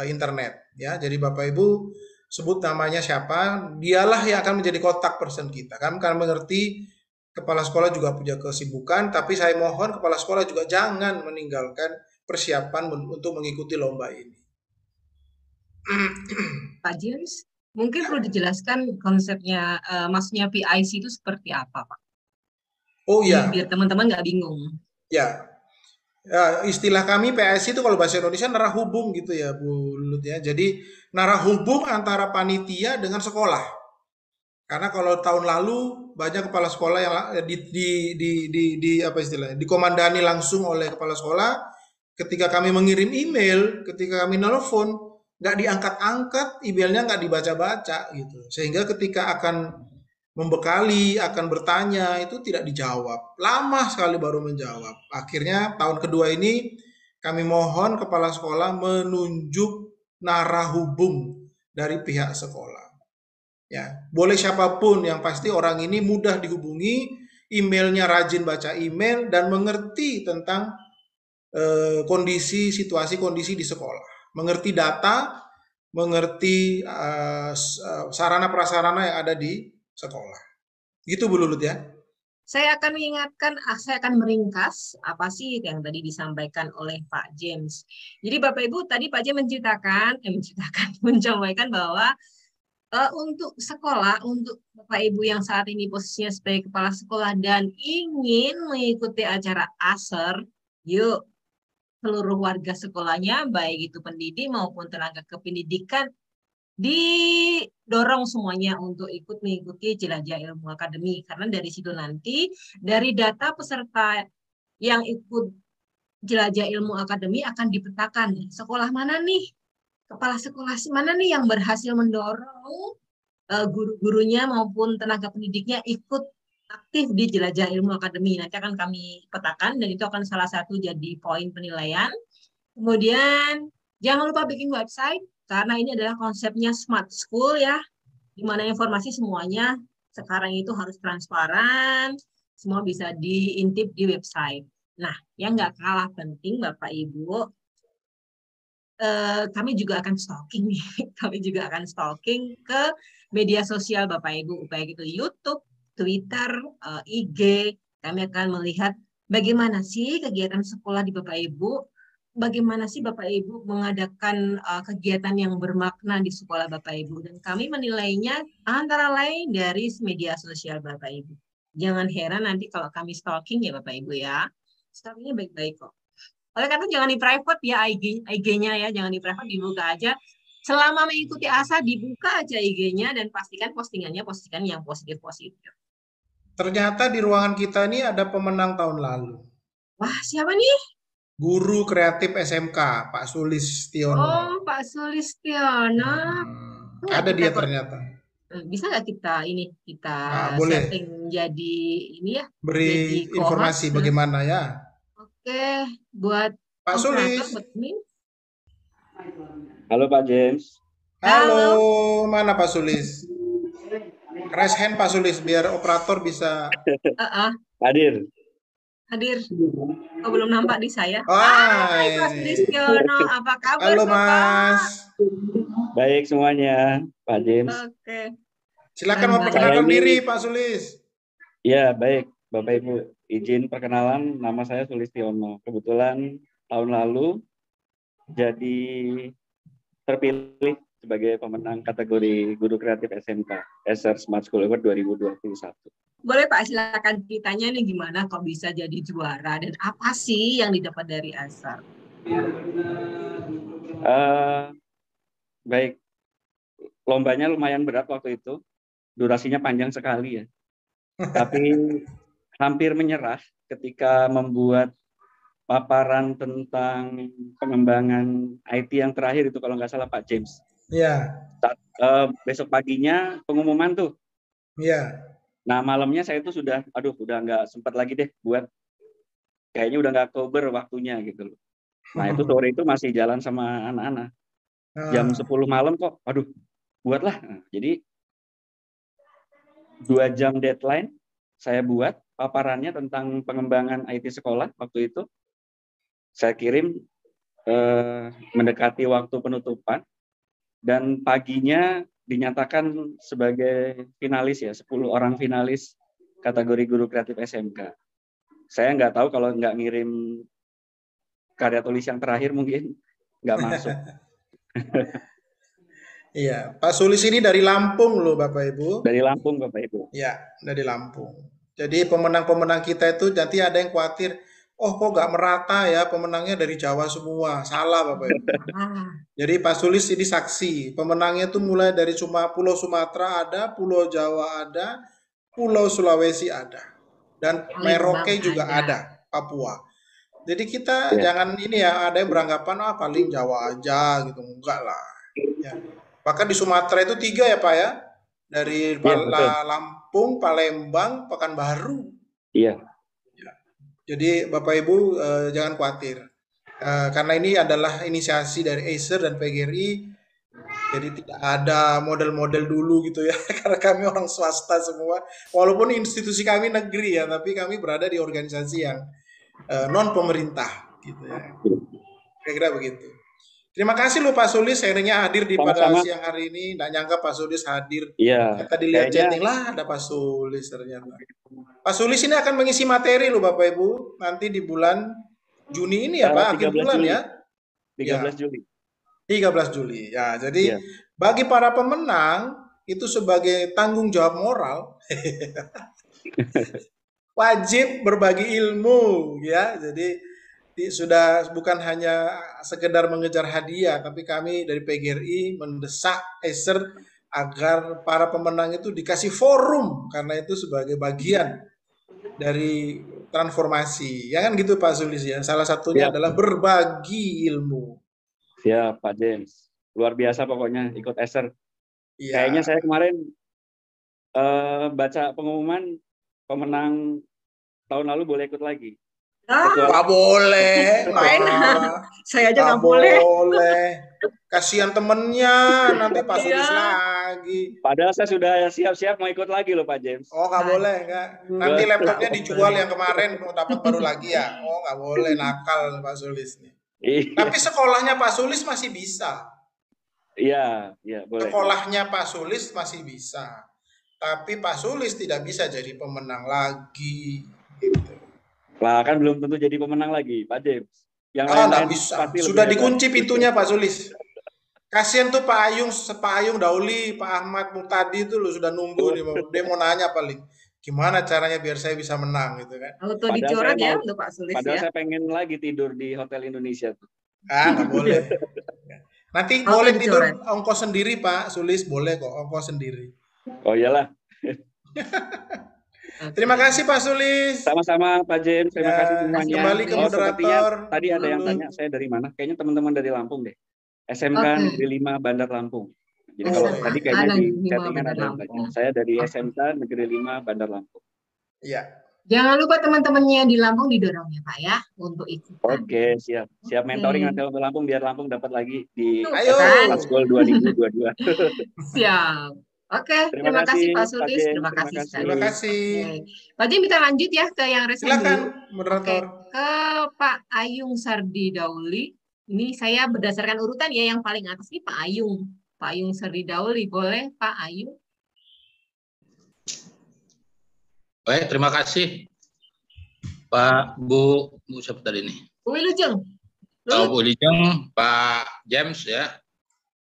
internet. Ya, jadi Bapak Ibu sebut namanya siapa, dialah yang akan menjadi kontak person kita. Kami akan mengerti kepala sekolah juga punya kesibukan, tapi saya mohon kepala sekolah juga jangan meninggalkan persiapan untuk mengikuti lomba ini. Pak James, Mungkin perlu dijelaskan konsepnya, maksudnya PIC itu seperti apa, Pak? Oh Biar ya, teman-teman nggak bingung. ya. Ya, istilah kami PSI itu kalau bahasa Indonesia narah hubung gitu ya Bu Lulut ya. Jadi narah hubung antara panitia dengan sekolah. Karena kalau tahun lalu banyak kepala sekolah yang di apa istilahnya dikomandani langsung oleh kepala sekolah. Ketika kami mengirim email, ketika kami nelfon, nggak diangkat-angkat, emailnya nggak dibaca-baca gitu. Sehingga ketika akan membekali, akan bertanya, itu tidak dijawab. Lama sekali baru menjawab. Akhirnya tahun kedua ini kami mohon kepala sekolah menunjuk narah hubung dari pihak sekolah. Ya, boleh siapapun, yang pasti orang ini mudah dihubungi, emailnya rajin baca email dan mengerti tentang kondisi situasi kondisi di sekolah, mengerti data, mengerti sarana prasarana yang ada di sekolah. Gitu Bu Lulut ya. Saya akan mengingatkan, saya akan meringkas apa sih yang tadi disampaikan oleh Pak James. Jadi Bapak Ibu tadi Pak James menyampaikan bahwa untuk sekolah, untuk Bapak Ibu yang saat ini posisinya sebagai kepala sekolah dan ingin mengikuti acara ASER, yuk seluruh warga sekolahnya, baik itu pendidik maupun tenaga kependidikan, didorong semuanya untuk ikut mengikuti jelajah ilmu akademi. Karena dari situ nanti, dari data peserta yang ikut jelajah ilmu akademi akan dipetakan. Sekolah mana nih? Kepala sekolah mana nih yang berhasil mendorong guru-gurunya maupun tenaga pendidiknya ikut aktif di jelajah ilmu akademi. Nanti akan kami petakan dan itu akan salah satu jadi poin penilaian. Kemudian jangan lupa bikin website karena ini adalah konsepnya smart school ya, di mana informasi semuanya sekarang itu harus transparan, semua bisa diintip di website. Nah, yang nggak kalah penting Bapak Ibu, kami juga akan stalking nih, kami juga akan stalking ke media sosial Bapak Ibu, baik itu YouTube, Twitter, IG. Kami akan melihat bagaimana sih kegiatan sekolah di Bapak Ibu, bagaimana sih Bapak Ibu mengadakan kegiatan yang bermakna di sekolah Bapak Ibu. Dan kami menilainya antara lain dari media sosial Bapak Ibu. Jangan heran nanti kalau kami stalking ya Bapak Ibu ya. Stalkingnya baik-baik kok. Oleh karena jangan di private ya IG-nya ya, jangan di private, dibuka aja. Selama mengikuti ASA dibuka aja IG-nya dan pastikan postingannya postingan yang positif-positif. Ternyata di ruangan kita ini ada pemenang tahun lalu. Wah, siapa nih? Guru kreatif SMK, Pak Sulistiono. Oh, Pak Sulistiono. Nggak Ada kita dia ternyata. bisa nggak kita Ah, boleh setting jadi ini ya, beri jadi co-host. informasi bagaimana ya. Oke, buat Pak operator, Sulis. buat ini. Halo Pak James. Halo, Halo. mana Pak Sulis? Raise hand Pak Sulis biar operator bisa. Hadir. Hadir. Oh, belum nampak di saya. Hai. Mas Sulistiono, apa kabar Halo Bapak? Mas. Baik semuanya, Pak James. Oke. Silakan memperkenalkan diri Pak Sulis. Ya, baik. Bapak Ibu, izin perkenalan, nama saya Sulistiono. Kebetulan tahun lalu jadi terpilih sebagai pemenang kategori Guru Kreatif SMK ASER Smart School Award 2021. Boleh Pak, silakan ditanya nih gimana kok bisa jadi juara dan apa sih yang didapat dari ASER? Baik, lombanya lumayan berat waktu itu, durasinya panjang sekali ya. Tapi hampir menyerah ketika membuat paparan tentang pengembangan IT yang terakhir itu kalau nggak salah Pak James. Iya. Besok paginya pengumuman tuh. Iya. Nah malamnya saya tuh udah nggak sempat lagi deh buat, kayaknya udah nggak cover waktunya gitu loh. Nah itu sore itu masih jalan sama anak-anak. Jam 10 malam kok, aduh buatlah. Nah, jadi 2 jam deadline saya buat paparannya tentang pengembangan IT sekolah waktu itu. Saya kirim mendekati waktu penutupan dan paginya dinyatakan sebagai finalis ya, 10 orang finalis kategori Guru Kreatif SMK. Saya nggak tahu kalau nggak ngirim karya tulis yang terakhir mungkin nggak masuk. Iya, Pak Sulis ini dari Lampung loh Bapak Ibu. Dari Lampung, Bapak Ibu. Ya, dari Lampung. Jadi pemenang-pemenang kita itu nanti ada yang khawatir, oh kok nggak merata ya pemenangnya dari Jawa semua. Salah Bapak Ibu. Jadi Pak Sulis ini saksi. Pemenangnya itu mulai dari cuma Pulau Sumatera ada, Pulau Jawa ada, Pulau Sulawesi ada. Dan Merauke juga ada, Papua. Jadi kita jangan ini ya, ada yang beranggapan paling Jawa aja gitu. Enggak lah. Ya. Bahkan di Sumatera itu 3 ya Pak ya? Dari Lampung, Palembang, Pekanbaru. Iya. Ya. Jadi Bapak Ibu jangan khawatir. Karena ini adalah inisiasi dari Acer dan PGRI. Jadi tidak ada model-model dulu gitu ya. Karena kami orang swasta semua. Walaupun institusi kami negeri ya, tapi kami berada di organisasi yang non pemerintah gitu ya. Kira-kira begitu. Terima kasih loh Pak Sulis akhirnya hadir di pada siang hari ini. Nggak nyangka Pak Sulis hadir. Iya. Tadi lihat chatting lah ada Pak Sulis ternyata. Pak Sulis ini akan mengisi materi loh Bapak Ibu nanti di bulan Juni ini ya Pak, akhir bulan Juli. ya. 13 Juli. 13 Juli. Ya, jadi bagi para pemenang itu sebagai tanggung jawab moral wajib berbagi ilmu ya. Jadi sudah bukan hanya sekedar mengejar hadiah, tapi kami dari PGRI mendesak Acer agar para pemenang itu dikasih forum karena itu sebagai bagian dari transformasi. Ya kan gitu Pak Sulis ya. Salah satunya adalah berbagi ilmu. Siap Pak James. Luar biasa pokoknya ikut Acer. Ya. Kayaknya saya kemarin baca pengumuman pemenang tahun lalu boleh ikut lagi. Nggak boleh, main. Saya aja nggak boleh. Kasihan temennya, nanti Pak Sulis lagi. Padahal saya sudah siap-siap mau ikut lagi loh Pak James. Oh nggak boleh, nggak. Nanti laptopnya dijual yang kemarin mau dapat baru lagi ya. Oh nggak boleh, nakal Pak Sulis nih. Tapi sekolahnya Pak Sulis masih bisa. Iya, boleh. Sekolahnya Pak Sulis masih bisa. Tapi Pak Sulis tidak bisa jadi pemenang lagi. Gitu. Lah kan belum tentu jadi pemenang lagi, Pak James. Yang lain bisa. Sudah dikunci pintunya Pak Sulis. Kasian tuh Pak Ayung Dauli, Pak Ahmad Mutadi itu loh sudah nunggu dia mau nanya paling gimana caranya biar saya bisa menang gitu kan. Auto dicoret ya untuk Pak Sulis padahal saya pengen lagi tidur di Hotel Indonesia tuh. Nggak boleh. Nanti boleh tidur ongkos sendiri Pak Sulis, boleh kok ongkos sendiri. Oh iyalah. Terima kasih Pak Sulis. Sama-sama Pak James, terima kasih semuanya. Kembali ke moderator. Tadi ada yang tanya saya dari mana? Kayaknya teman-teman dari Lampung deh. SMK Negeri 5 Bandar Lampung. Jadi kalau tadi kayaknya di chattingan ada yang tanya. Saya dari SMK Negeri 5 Bandar Lampung. Iya. Jangan lupa teman-temannya di Lampung didorong ya Pak ya untuk ikut. Oke, siap. Siap mentoring nanti untuk Lampung biar Lampung dapat lagi di Paskol 2022. Siap. Oke, terima kasih Pak Sulis. Terima kasih. Terima kasih. Pak Jim kita lanjut ya ke yang resmi. Silakan, moderator. Ke Pak Ayung Sardi Dauli. Ini saya berdasarkan urutan ya, yang paling atas ini Pak Ayung. Pak Ayung Sardi Dauli, boleh Pak Ayung? Baik, terima kasih. Pak, Bu siapa tadi nih? Bu Wilujeng. Bu Wilujeng, Pak James ya.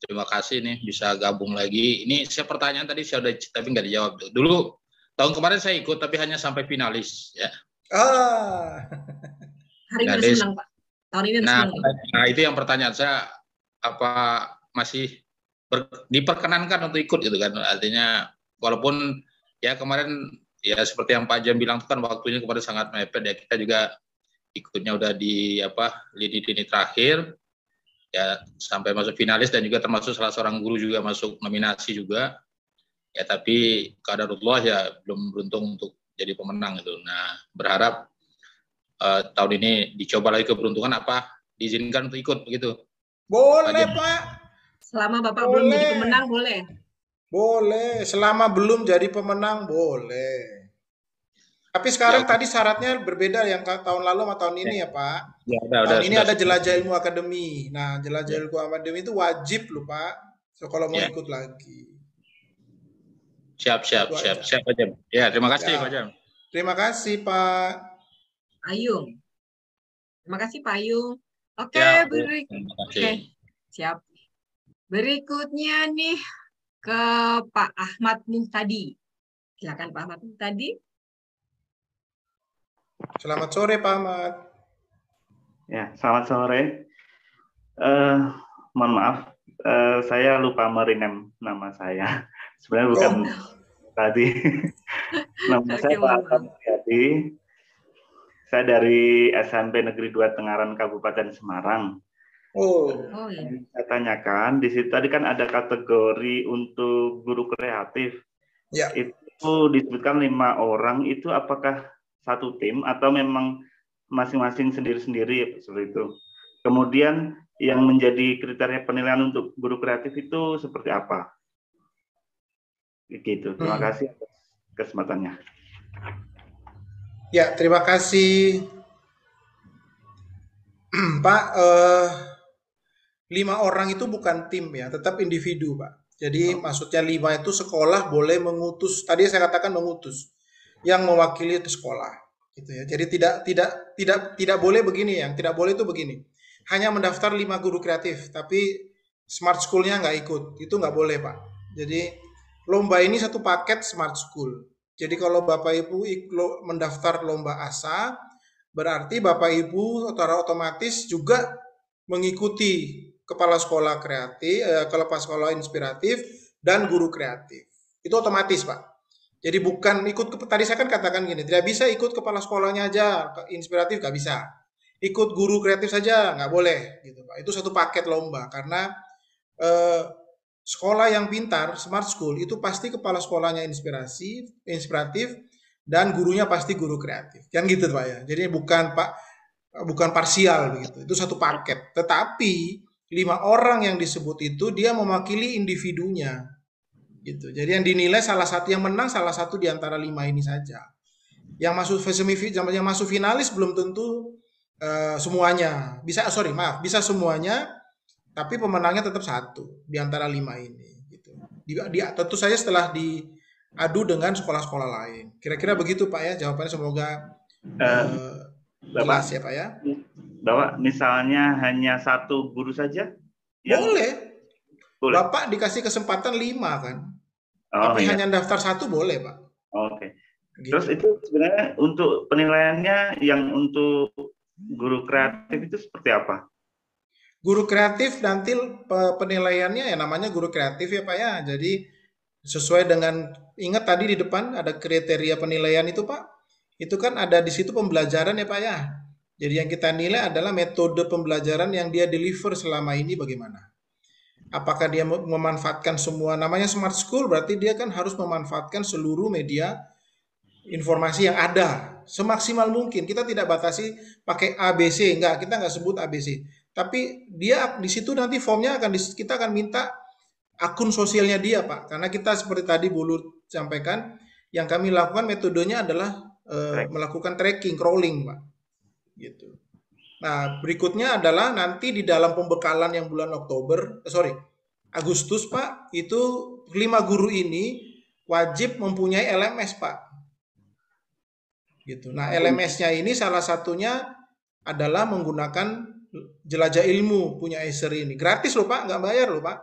Terima kasih nih bisa gabung lagi. Ini saya pertanyaan tadi saya udah tapi nggak dijawab. Dulu tahun kemarin saya ikut tapi hanya sampai finalis ya. Hari ini senang Pak. Tahun ini senang. Nah itu yang pertanyaan saya, apa masih diperkenankan untuk ikut gitu kan? Artinya walaupun ya kemarin ya seperti yang Pak Jam bilang itu kan waktunya kemarin sangat mepet ya, kita juga ikutnya udah di lini terakhir. Ya sampai masuk finalis dan juga termasuk salah seorang guru juga masuk nominasi juga ya, tapi qadarullah ya belum beruntung untuk jadi pemenang itu. Nah berharap tahun ini dicoba lagi keberuntungan, apa diizinkan untuk ikut begitu. Boleh Pak. Selama Bapak belum jadi pemenang boleh. Boleh, selama belum jadi pemenang boleh. Tapi sekarang tadi syaratnya berbeda yang tahun lalu sama tahun ini ya Pak. Ya, tahun ini ada Jelajah Ilmu Akademi. Nah, Jelajah Ilmu Akademi itu wajib loh Pak. So, kalau mau ikut lagi. Siap Pak Jam. Ya, terima kasih Pak Jam. Terima kasih Pak Ayung. Terima kasih Pak Ayung. Oke, ya, Oke, siap. Berikutnya nih ke Pak Ahmad nih tadi. Silakan Pak Ahmad nih tadi. Selamat sore Pak Ahmad. Ya, selamat sore. Mohon maaf, saya lupa merename nama saya. Sebenarnya bukan tadi. Nama saya Pak Ahmad Mulyadi. Saya dari SMP Negeri 2 Tengaran Kabupaten Semarang. Iya. Saya tanyakan, di situ tadi kan ada kategori untuk guru kreatif. Ya. Itu disebutkan 5 orang, itu apakah satu tim atau memang masing-masing sendiri-sendiri seperti itu? Kemudian yang menjadi kriteria penilaian untuk guru kreatif itu seperti apa? Gitu. Terima kasih atas kesempatannya. Ya, terima kasih Pak. 5 orang itu bukan tim ya, tetap individu Pak. Jadi maksudnya 5 itu sekolah boleh mengutus, tadi saya katakan mengutus, yang mewakili itu sekolah, gitu ya. Jadi tidak boleh begini, yang tidak boleh itu begini. Hanya mendaftar 5 guru kreatif, tapi smart school-nya nggak ikut, itu nggak boleh Pak. Jadi lomba ini satu paket smart school. Jadi kalau Bapak Ibu mendaftar lomba ASA, berarti Bapak Ibu secara otomatis juga mengikuti kepala sekolah kreatif, kepala sekolah inspiratif, dan guru kreatif. Itu otomatis Pak. Jadi bukan ikut, tadi saya kan katakan gini, tidak bisa ikut kepala sekolahnya aja, inspiratif nggak bisa. Ikut guru kreatif saja nggak boleh, gitu Pak. Itu satu paket lomba, karena sekolah yang pintar, smart school, itu pasti kepala sekolahnya inspiratif, dan gurunya pasti guru kreatif. Kan gitu Pak ya. Jadi bukan parsial begitu. Itu satu paket. Tetapi 5 orang yang disebut itu dia mewakili individunya. Gitu. Jadi yang dinilai salah satu, yang menang salah satu di antara 5 ini saja. Yang masuk finalis belum tentu semuanya. Bisa semuanya, tapi pemenangnya tetap satu di antara 5 ini. Gitu. Tentu saja setelah diadu dengan sekolah-sekolah lain. Kira-kira begitu Pak ya jawabannya, semoga jelas ya Pak ya. Bapak misalnya hanya satu guru saja? Boleh. Bapak dikasih kesempatan 5 kan. Tapi hanya daftar 1 boleh Pak. Oke. Gitu. Terus itu sebenarnya untuk penilaiannya yang untuk guru kreatif itu seperti apa? Guru kreatif nanti penilaiannya ya namanya guru kreatif ya Pak ya. Jadi sesuai dengan, ingat tadi di depan ada kriteria penilaian itu Pak. Itu kan ada di situ pembelajaran ya Pak ya. Jadi yang kita nilai adalah metode pembelajaran yang dia deliver selama ini bagaimana. Apakah dia memanfaatkan semua, namanya smart school berarti dia kan harus memanfaatkan seluruh media informasi yang ada semaksimal mungkin. Kita tidak batasi pakai ABC, enggak, kita nggak sebut ABC. Tapi dia di situ nanti formnya kita akan minta akun sosialnya dia Pak. Karena kita seperti tadi Bu Lut sampaikan, yang kami lakukan metodenya adalah melakukan tracking, crawling Pak. Gitu. Nah, berikutnya adalah nanti di dalam pembekalan yang bulan Agustus Pak, itu 5 guru ini wajib mempunyai LMS Pak. Gitu. Nah, LMS-nya ini salah satunya adalah menggunakan Jelajah Ilmu punya Acer ini. Gratis loh Pak, nggak bayar loh Pak.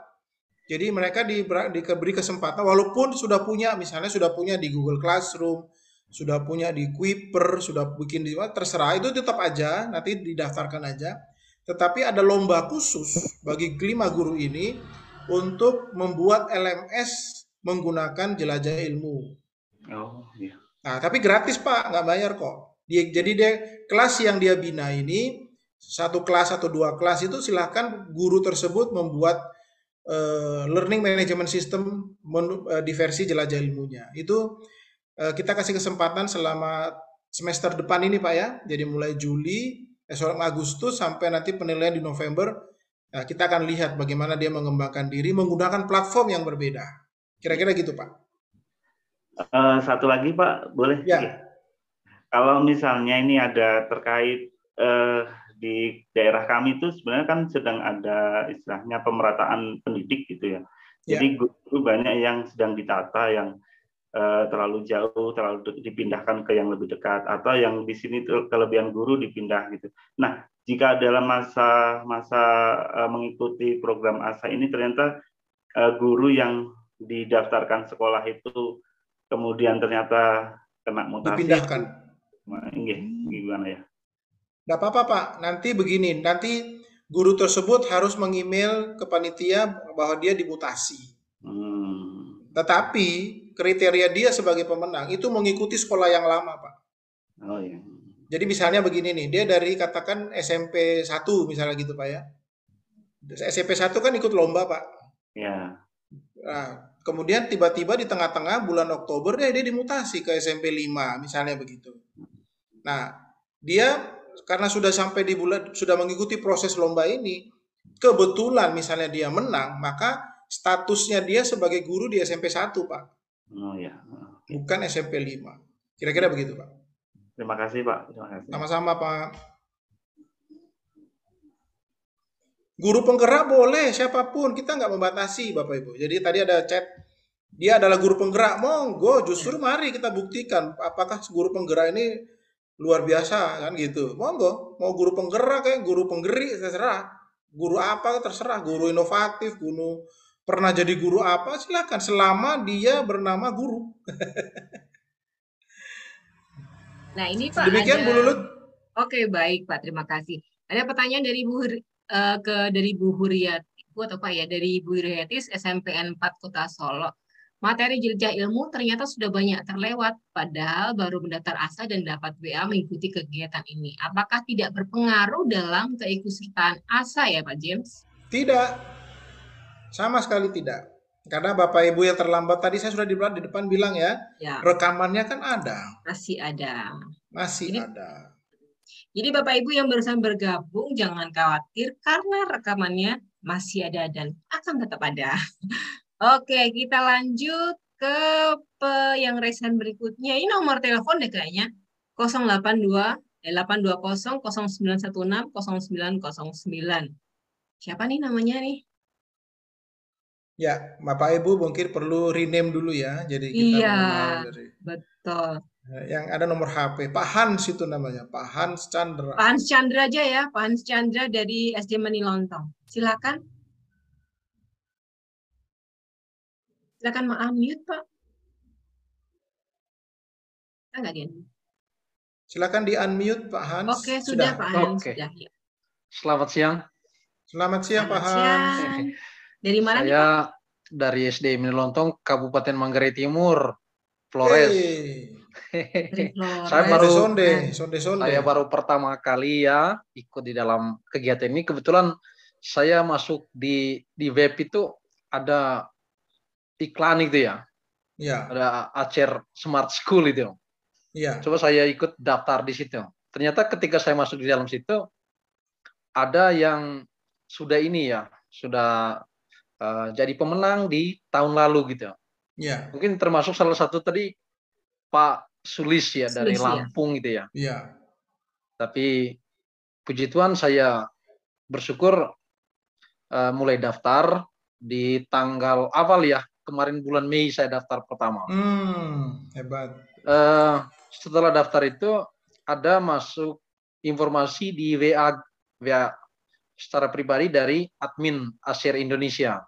Jadi mereka diberi kesempatan, walaupun sudah punya, misalnya sudah punya di Google Classroom, sudah punya di Kuiper, sudah bikin di mana, terserah, itu tetap aja nanti didaftarkan aja. Tetapi ada lomba khusus bagi 5 guru ini untuk membuat LMS menggunakan Jelajah Ilmu. Oh iya. Nah, tapi gratis Pak, nggak bayar kok. Jadi kelas yang dia bina ini, 1 kelas atau 2 kelas itu silahkan guru tersebut membuat learning management system di versi Jelajah Ilmunya. Itu kita kasih kesempatan selama semester depan ini Pak ya. Jadi mulai Agustus sampai nanti penilaian di November. Nah, kita akan lihat bagaimana dia mengembangkan diri menggunakan platform yang berbeda. Kira-kira gitu Pak. Satu lagi Pak, boleh? Ya. Kalau misalnya ini ada terkait di daerah kami itu sebenarnya kan sedang ada istilahnya pemerataan pendidik gitu ya. Jadi guru banyak yang sedang ditata, yang terlalu jauh, dipindahkan ke yang lebih dekat, atau yang di sini kelebihan guru dipindah gitu. Nah, jika dalam masa mengikuti program ASA ini ternyata guru yang didaftarkan sekolah itu kemudian ternyata kena mutasi, Dipindahkan. Gimana ya? Nggak apa-apa Pak, nanti begini, nanti guru tersebut harus mengemail ke panitia bahwa dia dimutasi. Tetapi kriteria dia sebagai pemenang itu mengikuti sekolah yang lama Pak. Oh iya. Jadi misalnya begini nih, dia dari katakan SMP 1 misalnya gitu Pak ya. SMP 1 kan ikut lomba Pak. Ya. Nah, kemudian tiba-tiba di tengah-tengah bulan Oktober dia dimutasi ke SMP 5 misalnya begitu. Nah, dia karena sudah sampai di bulan, sudah mengikuti proses lomba ini, kebetulan misalnya dia menang, maka statusnya dia sebagai guru di SMP 1 Pak. Oh ya. Bukan SMP 5. Kira-kira begitu Pak. Terima kasih Pak. Terima kasih. Sama-sama Pak. Guru penggerak boleh siapapun, kita nggak membatasi Bapak Ibu. Jadi tadi ada chat, dia adalah guru penggerak, monggo, justru mari kita buktikan apakah guru penggerak ini luar biasa kan gitu. Monggo, mau guru penggerak kayak guru penggeri terserah, guru apa terserah, guru inovatif, guru pernah jadi guru apa silakan, selama dia bernama guru. Nah ini Pak, demikian Bu Lulut. Oke baik Pak, terima kasih. Ada pertanyaan dari dari Bu Huriati, atau Pak ya, dari Bu Huriatis SMPN 4 Kota Solo. Materi jelajah ilmu ternyata sudah banyak terlewat, padahal baru mendaftar ASA dan dapat WA mengikuti kegiatan ini. Apakah tidak berpengaruh dalam keikutsertaan ASA ya Pak James? Tidak, sama sekali tidak. Karena Bapak Ibu yang terlambat tadi saya sudah di depan bilang ya, rekamannya kan ada. Masih ada. Masih ada. Jadi Bapak Ibu yang barusan bergabung jangan khawatir karena rekamannya masih ada dan akan tetap ada. Oke, kita lanjut ke yang resen berikutnya. Ini nomor telepon deh kayaknya. 820 0916 0909. Siapa nih namanya nih? Ya, Bapak Ibu mungkin perlu rename dulu ya. Jadi kita mengenal dari. Betul. Yang ada nomor HP, Pak Hans itu namanya, Pak Hans Chandra. Pak Hans Chandra aja ya, Pak Hans Chandra dari SD Manilontong. Silakan. Silakan unmute Pak. Enggak dia. Silakan di unmute Pak Hans. Oke, sudah Pak Hans. Oke. Sudah, ya. Selamat siang. Selamat siang Pak Hans. Dari mana nih, Saya Pak? dari SD Manilontong, Kabupaten Manggarai Timur, Flores. Saya baru pertama kali ya ikut di dalam kegiatan ini. Kebetulan saya masuk di web itu ada iklan itu ya. Ada Acer Smart School itu. Coba saya ikut daftar di situ. Ternyata ketika saya masuk di dalam situ ada yang sudah ini ya, sudah jadi pemenang di tahun lalu gitu. Mungkin termasuk salah satu tadi Pak Sulis ya dari Lampung gitu ya. Tapi puji Tuhan saya bersyukur mulai daftar di tanggal awal ya, kemarin bulan Mei saya daftar pertama. Hebat. Setelah daftar itu ada masuk informasi di WA secara pribadi dari admin ASER Indonesia.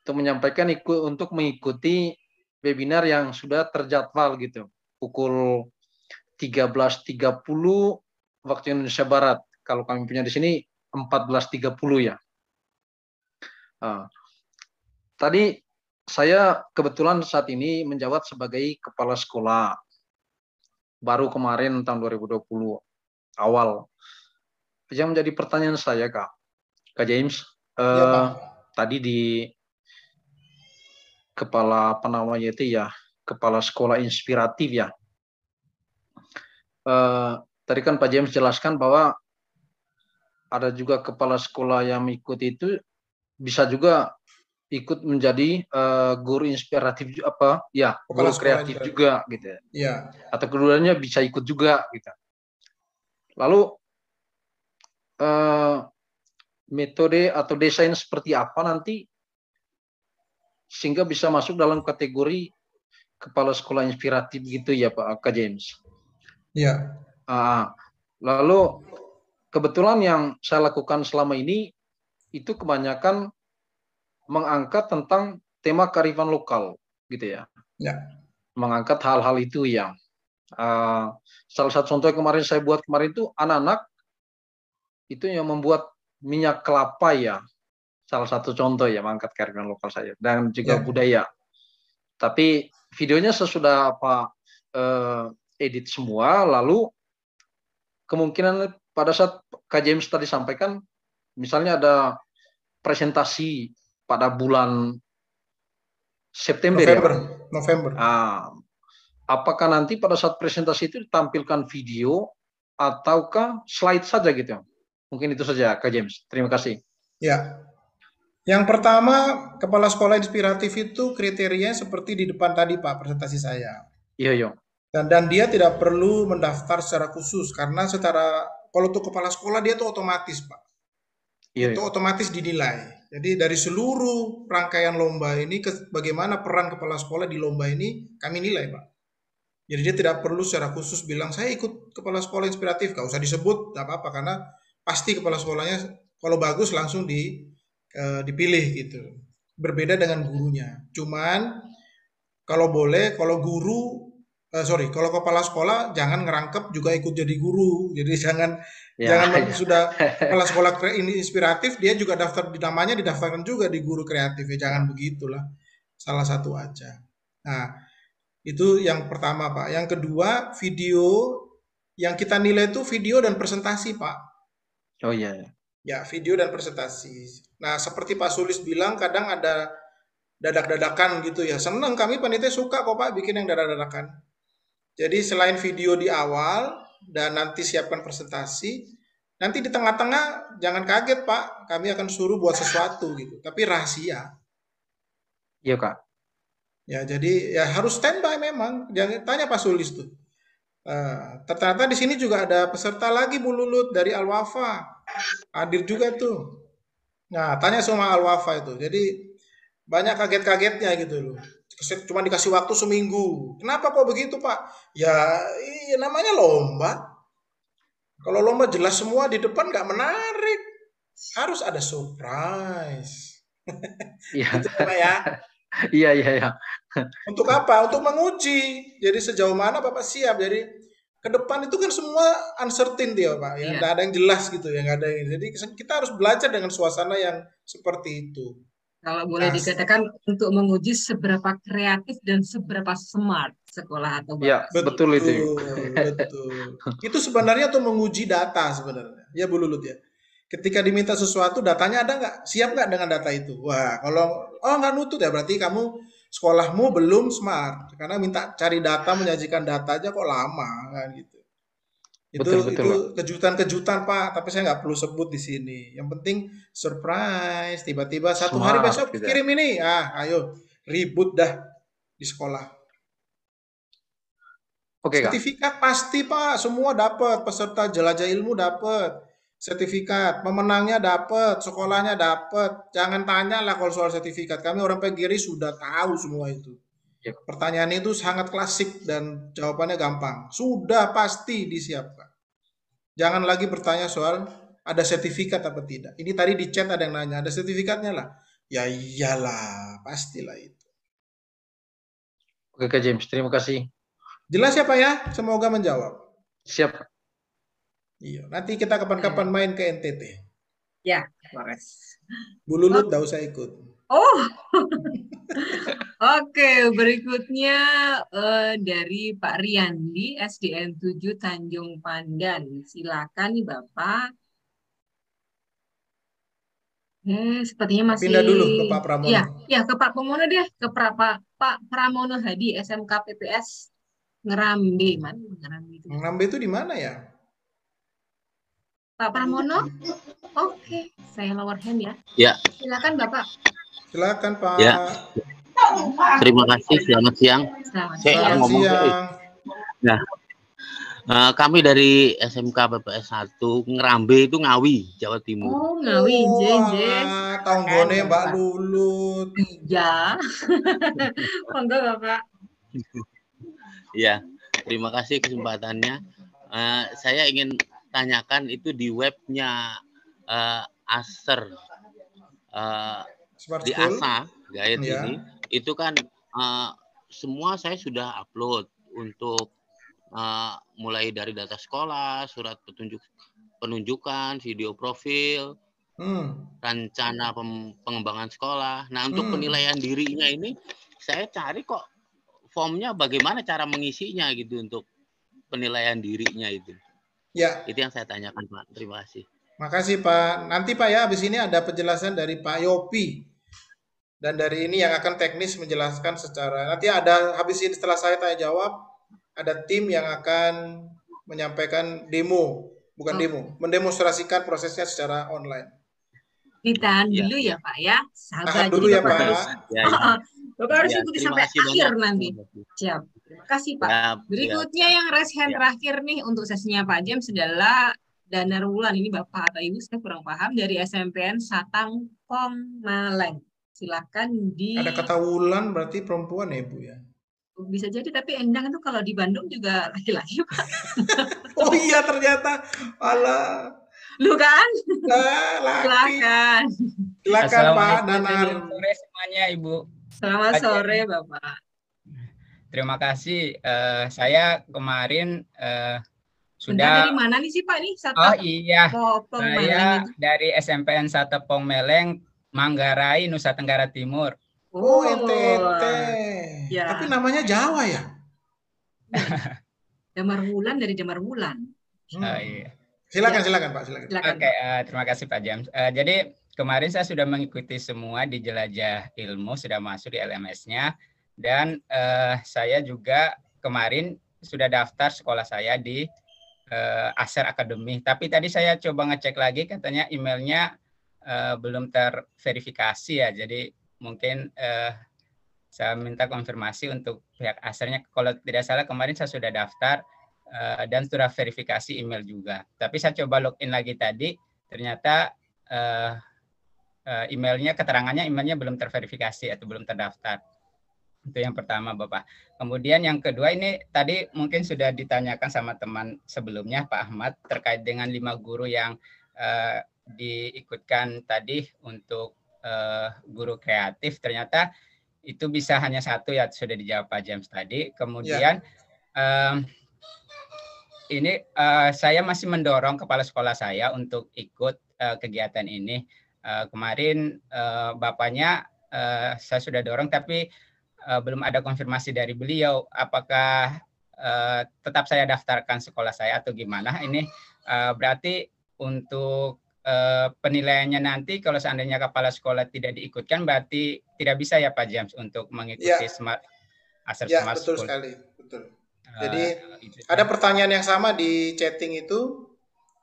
Itu menyampaikan untuk mengikuti webinar yang sudah terjadwal gitu. Pukul 13.30 waktu Indonesia Barat. Kalau kami punya di sini 14.30 ya. Tadi saya kebetulan saat ini menjabat sebagai kepala sekolah. Baru kemarin tahun 2020 awal. Yang menjadi pertanyaan saya Kak James, tadi di kepala apa namanya itu ya, kepala sekolah inspiratif ya. Tadi kan Pak James jelaskan bahwa ada juga kepala sekolah yang mengikuti itu bisa juga ikut menjadi guru inspiratif apa ya, guru kreatif juga gitu ya. Atau keduanya bisa ikut juga gitu. Lalu metode atau desain seperti apa nanti sehingga bisa masuk dalam kategori kepala sekolah inspiratif gitu ya Pak Kak James. Ya. Lalu kebetulan yang saya lakukan selama ini itu kebanyakan mengangkat tentang tema kearifan lokal gitu ya. Ya. Mengangkat hal-hal itu yang salah satu contoh yang kemarin saya buat kemarin itu anak-anak itu yang membuat minyak kelapa ya. Salah satu contoh ya mengangkat kearifan lokal saya dan juga budaya. Tapi videonya sesudah edit semua, lalu kemungkinan pada saat Kak James tadi sampaikan, misalnya ada presentasi pada bulan September November. Apakah nanti pada saat presentasi itu ditampilkan video ataukah slide saja gitu? Mungkin itu saja Kak James. Terima kasih. Ya. Yang pertama, kepala sekolah inspiratif itu kriterianya seperti di depan tadi Pak, presentasi saya. Iya. Dan dia tidak perlu mendaftar secara khusus, karena kalau untuk kepala sekolah dia tuh otomatis Pak. Itu otomatis dinilai. Jadi dari seluruh rangkaian lomba ini, bagaimana peran kepala sekolah di lomba ini, kami nilai Pak. Jadi dia tidak perlu secara khusus bilang, saya ikut kepala sekolah inspiratif, gak usah disebut, gak apa-apa, karena pasti kepala sekolahnya, kalau bagus langsung dipilih gitu. Berbeda dengan gurunya. Cuman kalau boleh, kalau kepala sekolah jangan ngerangkep juga ikut jadi guru. Jadi jangan sudah kepala sekolah ini inspiratif, dia juga namanya didaftarkan juga di guru kreatif ya. Jangan begitulah. Salah satu aja. Nah, itu yang pertama Pak. Yang kedua, video yang kita nilai itu video dan presentasi Pak. Oh iya. Ya, video dan presentasi. Nah, seperti Pak Sulis bilang, kadang ada dadak-dadakan gitu ya. Senang, kami panitia suka kok Pak bikin yang dadak-dadakan. Jadi selain video di awal dan nanti siapkan presentasi, nanti di tengah-tengah jangan kaget Pak, kami akan suruh buat sesuatu gitu, tapi rahasia. Iya Kak. Ya, jadi ya harus standby memang. Jangan tanya Pak Sulis tuh. Ternyata di sini juga ada peserta lagi Bu Lulut dari Al-Wafa. Hadir juga tuh. Nah, tanya sama Al-Wafa itu. Jadi banyak kaget-kagetnya gitu loh. Cuma dikasih waktu seminggu. Kenapa kok begitu Pak? Ya namanya lomba. Kalau lomba jelas semua di depan nggak menarik. Harus ada surprise. Iya. Gitu Pak ya. Iya. Untuk apa? Untuk menguji. Jadi sejauh mana Bapak siap. Jadi ke depan itu kan semua uncertain dia Pak. Ya, nggak ada yang jelas gitu ya. Nggak ada yang. Jadi kita harus belajar dengan suasana yang seperti itu. Kalau boleh dikatakan untuk menguji seberapa kreatif dan seberapa smart sekolah atau ya, betul itu. Betul. Itu sebenarnya untuk menguji data sebenarnya. Ya Bu Lulut ya. Ketika diminta sesuatu, datanya ada nggak? Siap nggak dengan data itu? Wah, kalau nggak nutut ya berarti kamu sekolahmu belum smart. Karena minta cari data, menyajikan data aja kok lama kan gitu. Itu kejutan-kejutan Pak, tapi saya nggak perlu sebut di sini. Yang penting surprise, tiba-tiba satu hari besok gitu. Kirim ini, ayo ribut dah di sekolah. Sertifikat pasti Pak, semua dapat, peserta jelajah ilmu dapat sertifikat, pemenangnya dapat, sekolahnya dapat. Jangan tanya lah kalau soal sertifikat. Kami orang PGRI sudah tahu semua itu. Pertanyaan itu sangat klasik dan jawabannya gampang. Sudah pasti disiapkan. Jangan lagi bertanya soal ada sertifikat apa tidak. Ini tadi di chat ada yang nanya, ada sertifikatnya lah. Ya iyalah, pastilah itu. Oke Kak James, terima kasih. Jelas ya Pak ya? Semoga menjawab. Siap. Iya, nanti kita kapan-kapan main ke NTT. Ya, Flores. Bu Lulut nggak usah ikut. Oh, oke. Berikutnya dari Pak Riyandi, SDN 7 Tanjung Pandan. Silakan nih Bapak. Sepertinya masih. Pindah dulu ke Pak Pramono. Ya, ke Pak Pramono deh, ke Pak Pramono Hadi, SMK PPS Ngerambe. Mana Ngerambe itu? Ngerambe itu di mana ya? Pak Pramono? Oke, saya lower hand ya. Ya. Silakan Bapak. Silakan Pak. Ya. Terima kasih. Selamat siang. Selamat siang. Nah, kami dari SMK PPS 1 Ngerambe itu Ngawi, Jawa Timur. Oh, Ngawi, Jejes. Tanggone Mbak Lulut. Iya. Monggo Bapak. Ya, terima kasih kesempatannya. Saya ingin tanyakan itu di webnya Aser Smart di School. ASA Guide Ya. ini, itu kan semua saya sudah upload untuk mulai dari data sekolah, surat penunjukan, video profil, rencana pengembangan sekolah. Nah, untuk penilaian dirinya ini saya cari kok formnya bagaimana cara mengisinya gitu untuk penilaian dirinya itu. Ya. Itu yang saya tanyakan, Pak. Terima kasih. Makasih Pak. Nanti Pak ya, habis ini ada penjelasan dari Pak Yopi. Dan dari ini yang akan teknis menjelaskan secara, nanti ada habis ini setelah saya tanya jawab, ada tim yang akan menyampaikan demo, bukan demo, mendemonstrasikan prosesnya secara online. Ditahan dulu ya Pak ya. Tahan dulu ya Pak. Bapak harus ikuti sampai akhir nanti. Siap. Terima kasih Pak. Berikutnya yang raise hand terakhir nih untuk sesinya Pak James adalah Danar Wulan. Ini Bapak atau Ibu saya kurang paham, dari SMPN Satang Pongmeleng. Silakan di. Ada kata Wulan berarti perempuan ya Bu ya? Bisa jadi, tapi Endang itu kalau di Bandung juga laki-laki Pak. Oh iya ternyata. Alah. Lu kan? Silakan. Silakan Pak Danar. Selamat sore semuanya Ibu. Selamat sore Bapak. Terima kasih. Saya kemarin sudah. Dari mana nih sih Pak nih? Oh iya. Saya dari SMPN 1 Pongmeleng, Manggarai, Nusa Tenggara Timur. Oh, NTT. Ya. Tapi namanya Jawa ya? Damar Wulan dari Damar Wulan. Iya. Silakan Pak. Silakan. Oke, terima kasih Pak James. Jadi kemarin saya sudah mengikuti semua di Jelajah Ilmu, sudah masuk di LMS-nya, dan saya juga kemarin sudah daftar sekolah saya di Aser Academy. Tapi tadi saya coba ngecek lagi, katanya emailnya belum terverifikasi ya. Jadi mungkin saya minta konfirmasi untuk pihak Asernya. Kalau tidak salah kemarin saya sudah daftar dan sudah verifikasi email juga. Tapi saya coba login lagi tadi, ternyata keterangannya emailnya belum terverifikasi atau belum terdaftar. Itu yang pertama Bapak. Kemudian yang kedua, ini tadi mungkin sudah ditanyakan sama teman sebelumnya Pak Ahmad terkait dengan 5 guru yang diikutkan tadi untuk guru kreatif. Ternyata itu bisa hanya 1 ya, sudah dijawab Pak James tadi. Kemudian ini saya masih mendorong kepala sekolah saya untuk ikut kegiatan ini. Kemarin Bapaknya saya sudah dorong, tapi belum ada konfirmasi dari beliau apakah tetap saya daftarkan sekolah saya atau gimana. Ini berarti untuk penilaiannya nanti kalau seandainya kepala sekolah tidak diikutkan, berarti tidak bisa ya Pak James untuk mengikuti Aser Smart betul School. Sekali, betul. Jadi ada pertanyaan yang sama di chatting itu,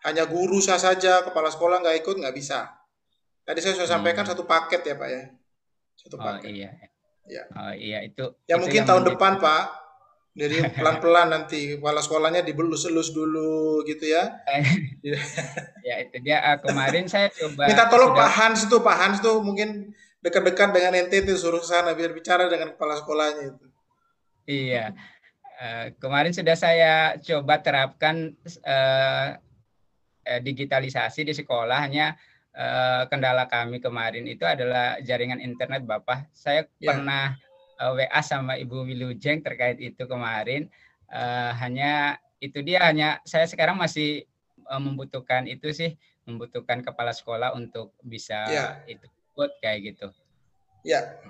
hanya guru saya saja, kepala sekolah nggak ikut, nggak bisa. Tadi saya sudah sampaikan 1 paket ya Pak ya. 1 paket. Iya. Ya. Iya itu. Ya itu mungkin tahun depan Pak. Jadi pelan-pelan nanti kepala sekolahnya dibelus-elus dulu gitu ya. Ya itu dia. Kemarin saya coba. Minta tolong Pak Hans tuh mungkin dekat-dekat dengan NTT, suruh sana biar bicara dengan kepala sekolahnya itu. Iya. Kemarin sudah saya coba terapkan digitalisasi di sekolahnya. Kendala kami kemarin itu adalah jaringan internet Bapak. Saya pernah WA sama Ibu Wilujeng terkait itu kemarin. Hanya saya sekarang masih membutuhkan kepala sekolah untuk bisa ikut kayak gitu. Ya.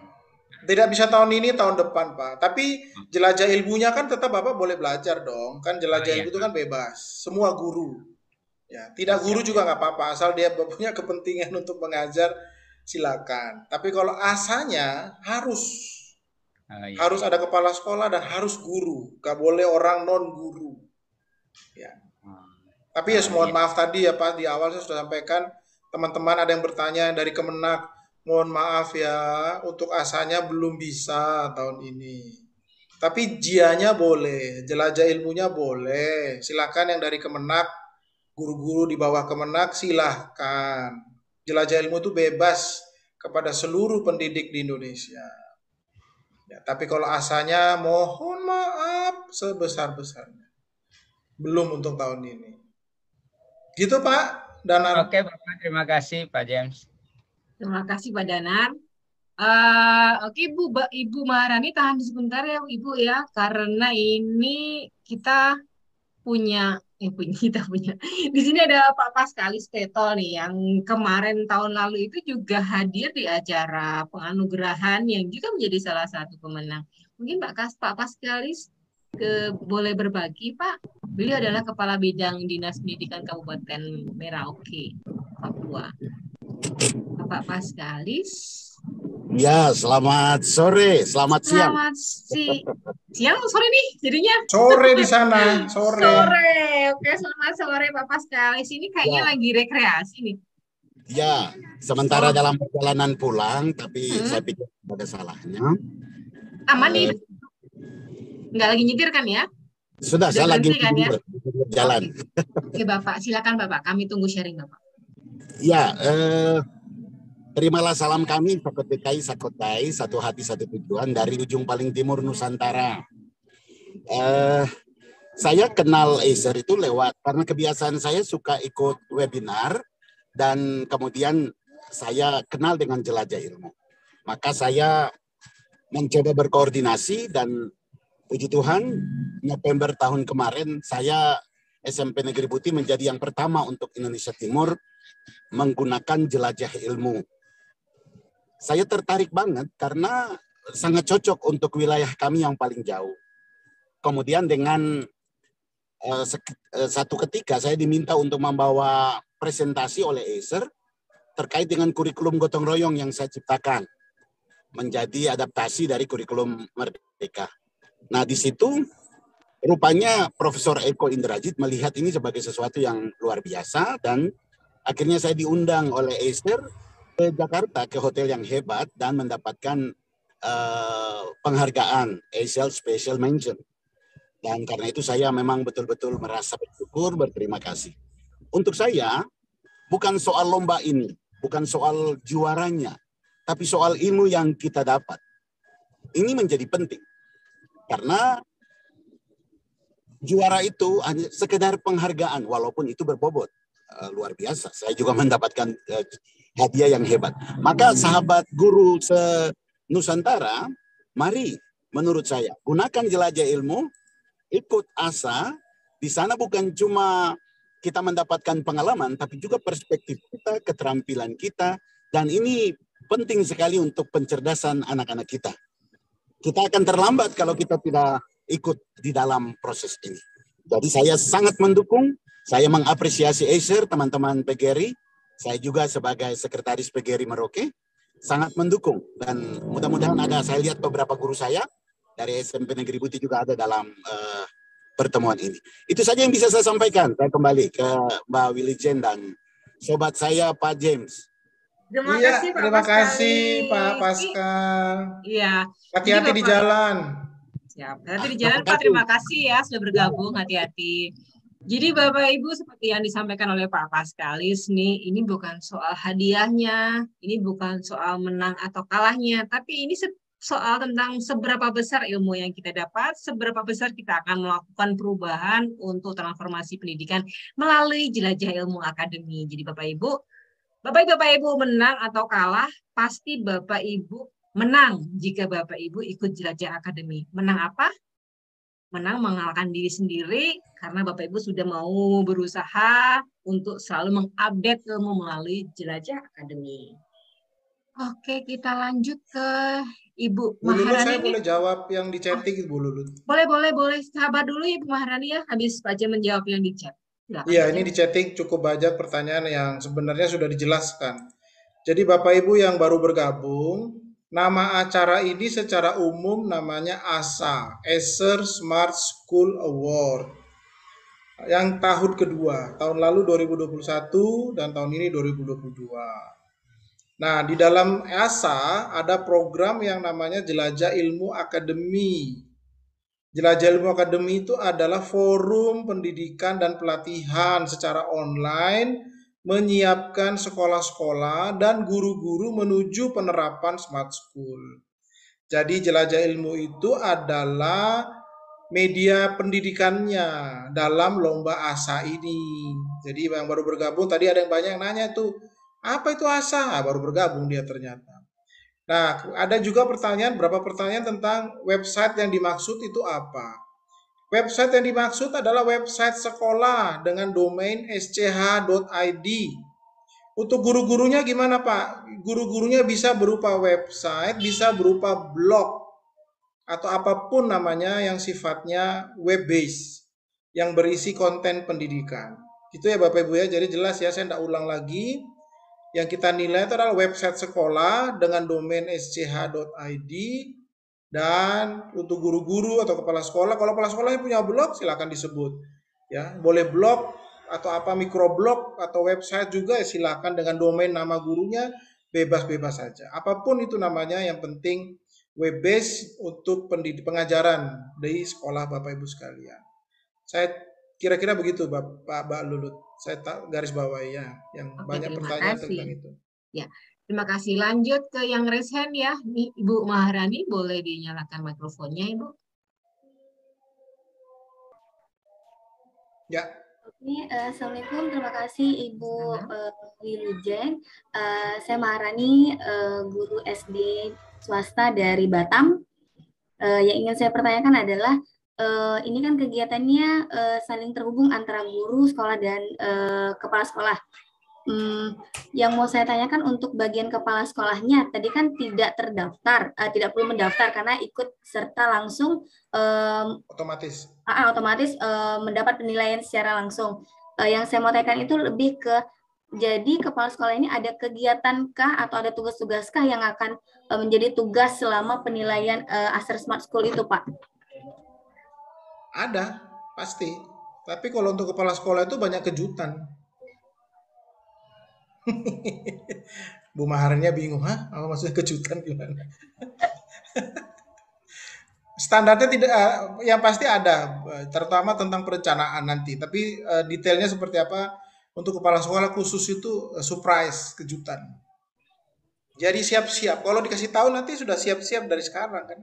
Tidak bisa tahun ini, tahun depan Pak. Tapi jelajah ilmunya kan tetap Bapak boleh belajar dong. Kan jelajah ilmu itu kan bebas. Semua guru. Ya, tidak guru juga nggak apa-apa. Asal dia punya kepentingan untuk mengajar, silakan. Tapi kalau asanya harus ada kepala sekolah dan harus guru. Nggak boleh orang non guru. Ya. Tapi ya mohon maaf tadi ya Pak, di awal saya sudah sampaikan, teman-teman ada yang bertanya dari Kemenak. Mohon maaf ya, untuk asanya belum bisa tahun ini. Tapi jianya boleh, jelajah ilmunya boleh. Silakan yang dari Kemenak, guru-guru di bawah Kemenak silahkan. Jelajah ilmu itu bebas kepada seluruh pendidik di Indonesia. Ya, tapi kalau asanya mohon maaf sebesar-besarnya. Belum untuk tahun ini. Gitu Pak Danar. Oke Bapak, terima kasih Pak James. Terima kasih Pak Danar. Oke Ibu Maharani tahan sebentar ya Ibu ya, karena ini kita punya di sini ada Pak Paskalis Tetol nih yang kemarin tahun lalu itu juga hadir di acara penganugerahan yang juga menjadi salah satu pemenang. Mungkin Pak Paskalis boleh berbagi Pak. Beliau adalah Kepala Bidang Dinas Pendidikan Kabupaten Merauke, Papua. Pak Paskalis. Ya, selamat sore, selamat siang. Selamat siang, sore nih jadinya. Sore di sana, sore. Oke, selamat sore Pak Paskalis. Ini kayaknya lagi rekreasi nih. Ya, sementara dalam perjalanan pulang, tapi saya pikir ada salahnya. Aman nih? Nggak lagi nyetir kan ya? Sudah saya lagi kan, ya? jalan. Oke Bapak, silakan Bapak. Kami tunggu sharing Bapak. Ya, terimalah salam kami Sakot DKI, Sakotai, satu hati satu tujuan dari ujung paling timur Nusantara. Saya kenal Acer itu karena kebiasaan saya suka ikut webinar dan kemudian saya kenal dengan jelajah ilmu. Maka saya mencoba berkoordinasi dan puji Tuhan November tahun kemarin saya SMP Negeri Putih menjadi yang pertama untuk Indonesia Timur menggunakan jelajah ilmu. Saya tertarik banget karena sangat cocok untuk wilayah kami yang paling jauh. Kemudian dengan satu ketika saya diminta untuk membawa presentasi oleh Acer terkait dengan kurikulum gotong royong yang saya ciptakan menjadi adaptasi dari kurikulum Merdeka. Nah di situ rupanya Profesor Eko Indrajit melihat ini sebagai sesuatu yang luar biasa dan akhirnya saya diundang oleh Acer ke Jakarta, ke hotel yang hebat dan mendapatkan penghargaan ACL Special Mention. Dan karena itu saya memang betul-betul merasa bersyukur, berterima kasih. Untuk saya, bukan soal lomba ini, bukan soal juaranya, tapi soal ilmu yang kita dapat. Ini menjadi penting. Karena juara itu hanya sekedar penghargaan, walaupun itu berbobot. Luar biasa. Saya juga mendapatkan hadiah yang hebat. Maka sahabat guru se-Nusantara, mari menurut saya gunakan jelajah ilmu, ikut ASA. Di sana bukan cuma kita mendapatkan pengalaman, tapi juga perspektif kita, keterampilan kita, dan ini penting sekali untuk pencerdasan anak-anak kita. Kita akan terlambat kalau kita tidak ikut di dalam proses ini. Jadi saya sangat mendukung. Saya mengapresiasi Acer, teman-teman PGRI. Saya juga sebagai sekretaris PGRI Merauke sangat mendukung. Dan mudah-mudahan saya lihat beberapa guru saya dari SMP Negeri Putih juga ada dalam pertemuan ini. Itu saja yang bisa saya sampaikan. Saya kembali ke Mbak Willijen dan sobat saya Pak James. Terima kasih Pak Pascal. Iya. Hati-hati di jalan. Siap. Hati di jalan Pak. Terima kasih ya sudah bergabung. Hati-hati. Jadi Bapak Ibu seperti yang disampaikan oleh Pak Paskalis nih, ini bukan soal hadiahnya, ini bukan soal menang atau kalahnya, tapi ini soal tentang seberapa besar ilmu yang kita dapat, seberapa besar kita akan melakukan perubahan untuk transformasi pendidikan melalui jelajah ilmu akademi. Jadi Bapak Ibu menang atau kalah, pasti Bapak Ibu menang jika Bapak Ibu ikut jelajah akademi. Menang apa? Menang mengalahkan diri sendiri karena Bapak Ibu sudah mau berusaha untuk selalu mengupdate ilmu melalui jelajah akademi. Oke, kita lanjut ke Ibu Maharani. Saya boleh jawab yang di chatting, Bu Lulut? Boleh. Sabar dulu Ibu Maharani ya, habis Pak Jem menjawab yang di chat. Iya, ini di chatting cukup banyak pertanyaan yang sebenarnya sudah dijelaskan. Jadi Bapak Ibu yang baru bergabung, nama acara ini secara umum namanya ASA, Acer Smart School Award. Yang tahun kedua, tahun lalu 2021 dan tahun ini 2022. Nah, di dalam ASA ada program yang namanya Jelajah Ilmu Akademi. Jelajah Ilmu Akademi itu adalah forum pendidikan dan pelatihan secara online menyiapkan sekolah-sekolah dan guru-guru menuju penerapan smart school. Jadi Jelajah Ilmu itu adalah media pendidikannya dalam lomba ASA ini. Jadi yang baru bergabung tadi ada yang banyak yang nanya tuh, apa itu ASA? Baru bergabung dia ternyata. Nah, ada juga pertanyaan, berapa pertanyaan tentang website yang dimaksud itu apa? Website yang dimaksud adalah website sekolah dengan domain sch.id. Untuk guru-gurunya gimana Pak? Guru-gurunya bisa berupa website, bisa berupa blog, atau apapun namanya yang sifatnya web based yang berisi konten pendidikan. Itu ya Bapak Ibu ya, jadi jelas ya, saya tidak ulang lagi. Yang kita nilai itu adalah website sekolah dengan domain sch.id, dan untuk guru-guru atau kepala sekolah, kalau kepala sekolahnya punya blog silakan disebut ya, boleh blog atau apa mikroblog atau website juga ya, silakan dengan domain nama gurunya, bebas-bebas saja. Apapun itu namanya, yang penting web based untuk pengajaran di sekolah Bapak Ibu sekalian. Saya kira-kira begitu Mbak Lulut. Saya garis bawahi ya, yang banyak pertanyaan tentang itu. Ya, terima kasih. Lanjut ke yang raise hand ya. Nih, Ibu Maharani, boleh dinyalakan mikrofonnya, Ibu. Ya. Assalamualaikum, terima kasih Ibu Wilujeng. Saya Maharani, guru SD swasta dari Batam. Yang ingin saya pertanyakan adalah, ini kan kegiatannya saling terhubung antara guru sekolah dan kepala sekolah. Yang mau saya tanyakan untuk bagian kepala sekolahnya, tadi kan tidak terdaftar, tidak perlu mendaftar karena ikut serta langsung otomatis mendapat penilaian secara langsung. Yang saya mau tanyakan itu lebih ke, jadi kepala sekolah ini ada kegiatankah atau ada tugas-tugaskah yang akan menjadi tugas selama penilaian Aser Smart School itu, Pak? Ada, pasti. Tapi kalau untuk kepala sekolah itu banyak kejutan. Bu Maharanya bingung, apa maksudnya kejutan gimana? Standarnya tidak, yang pasti ada, terutama tentang perencanaan nanti. Tapi detailnya seperti apa untuk kepala sekolah khusus itu surprise, kejutan. Jadi siap-siap. Kalau dikasih tahu nanti sudah siap-siap dari sekarang kan.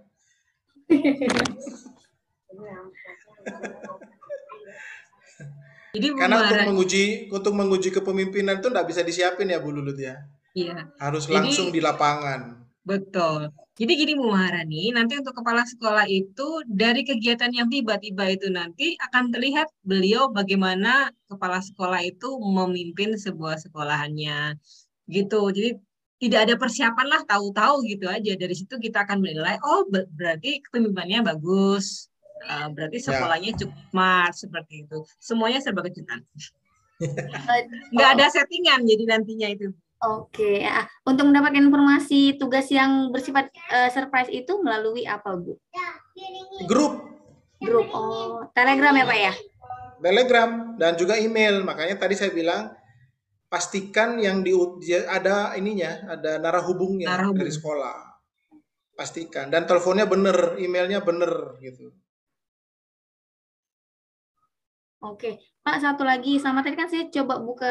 Jadi karena untuk menguji kepemimpinan itu tidak bisa disiapin ya Bu Lulut ya. Iya. Harus langsung di lapangan. Betul. Jadi gini Bu Maharani, nanti untuk kepala sekolah itu dari kegiatan yang tiba-tiba itu nanti akan terlihat beliau bagaimana kepala sekolah itu memimpin sebuah sekolahannya gitu. Jadi tidak ada persiapan lah, tahu-tahu gitu aja. Dari situ kita akan menilai, oh berarti kepemimpinannya bagus. Berarti sekolahnya cukup smart, seperti itu. Semuanya serba kejutan. Nggak ada settingan jadi nantinya itu. Oke, untuk mendapatkan informasi tugas yang bersifat surprise itu melalui apa, Bu? Grup. Oh, Telegram ya, Pak ya? Telegram dan juga email. Makanya tadi saya bilang pastikan yang ada ininya, ada narah hubungnya dari sekolah. Pastikan, dan teleponnya bener, emailnya bener gitu. Oke, Pak, satu lagi, sama tadi kan saya coba buka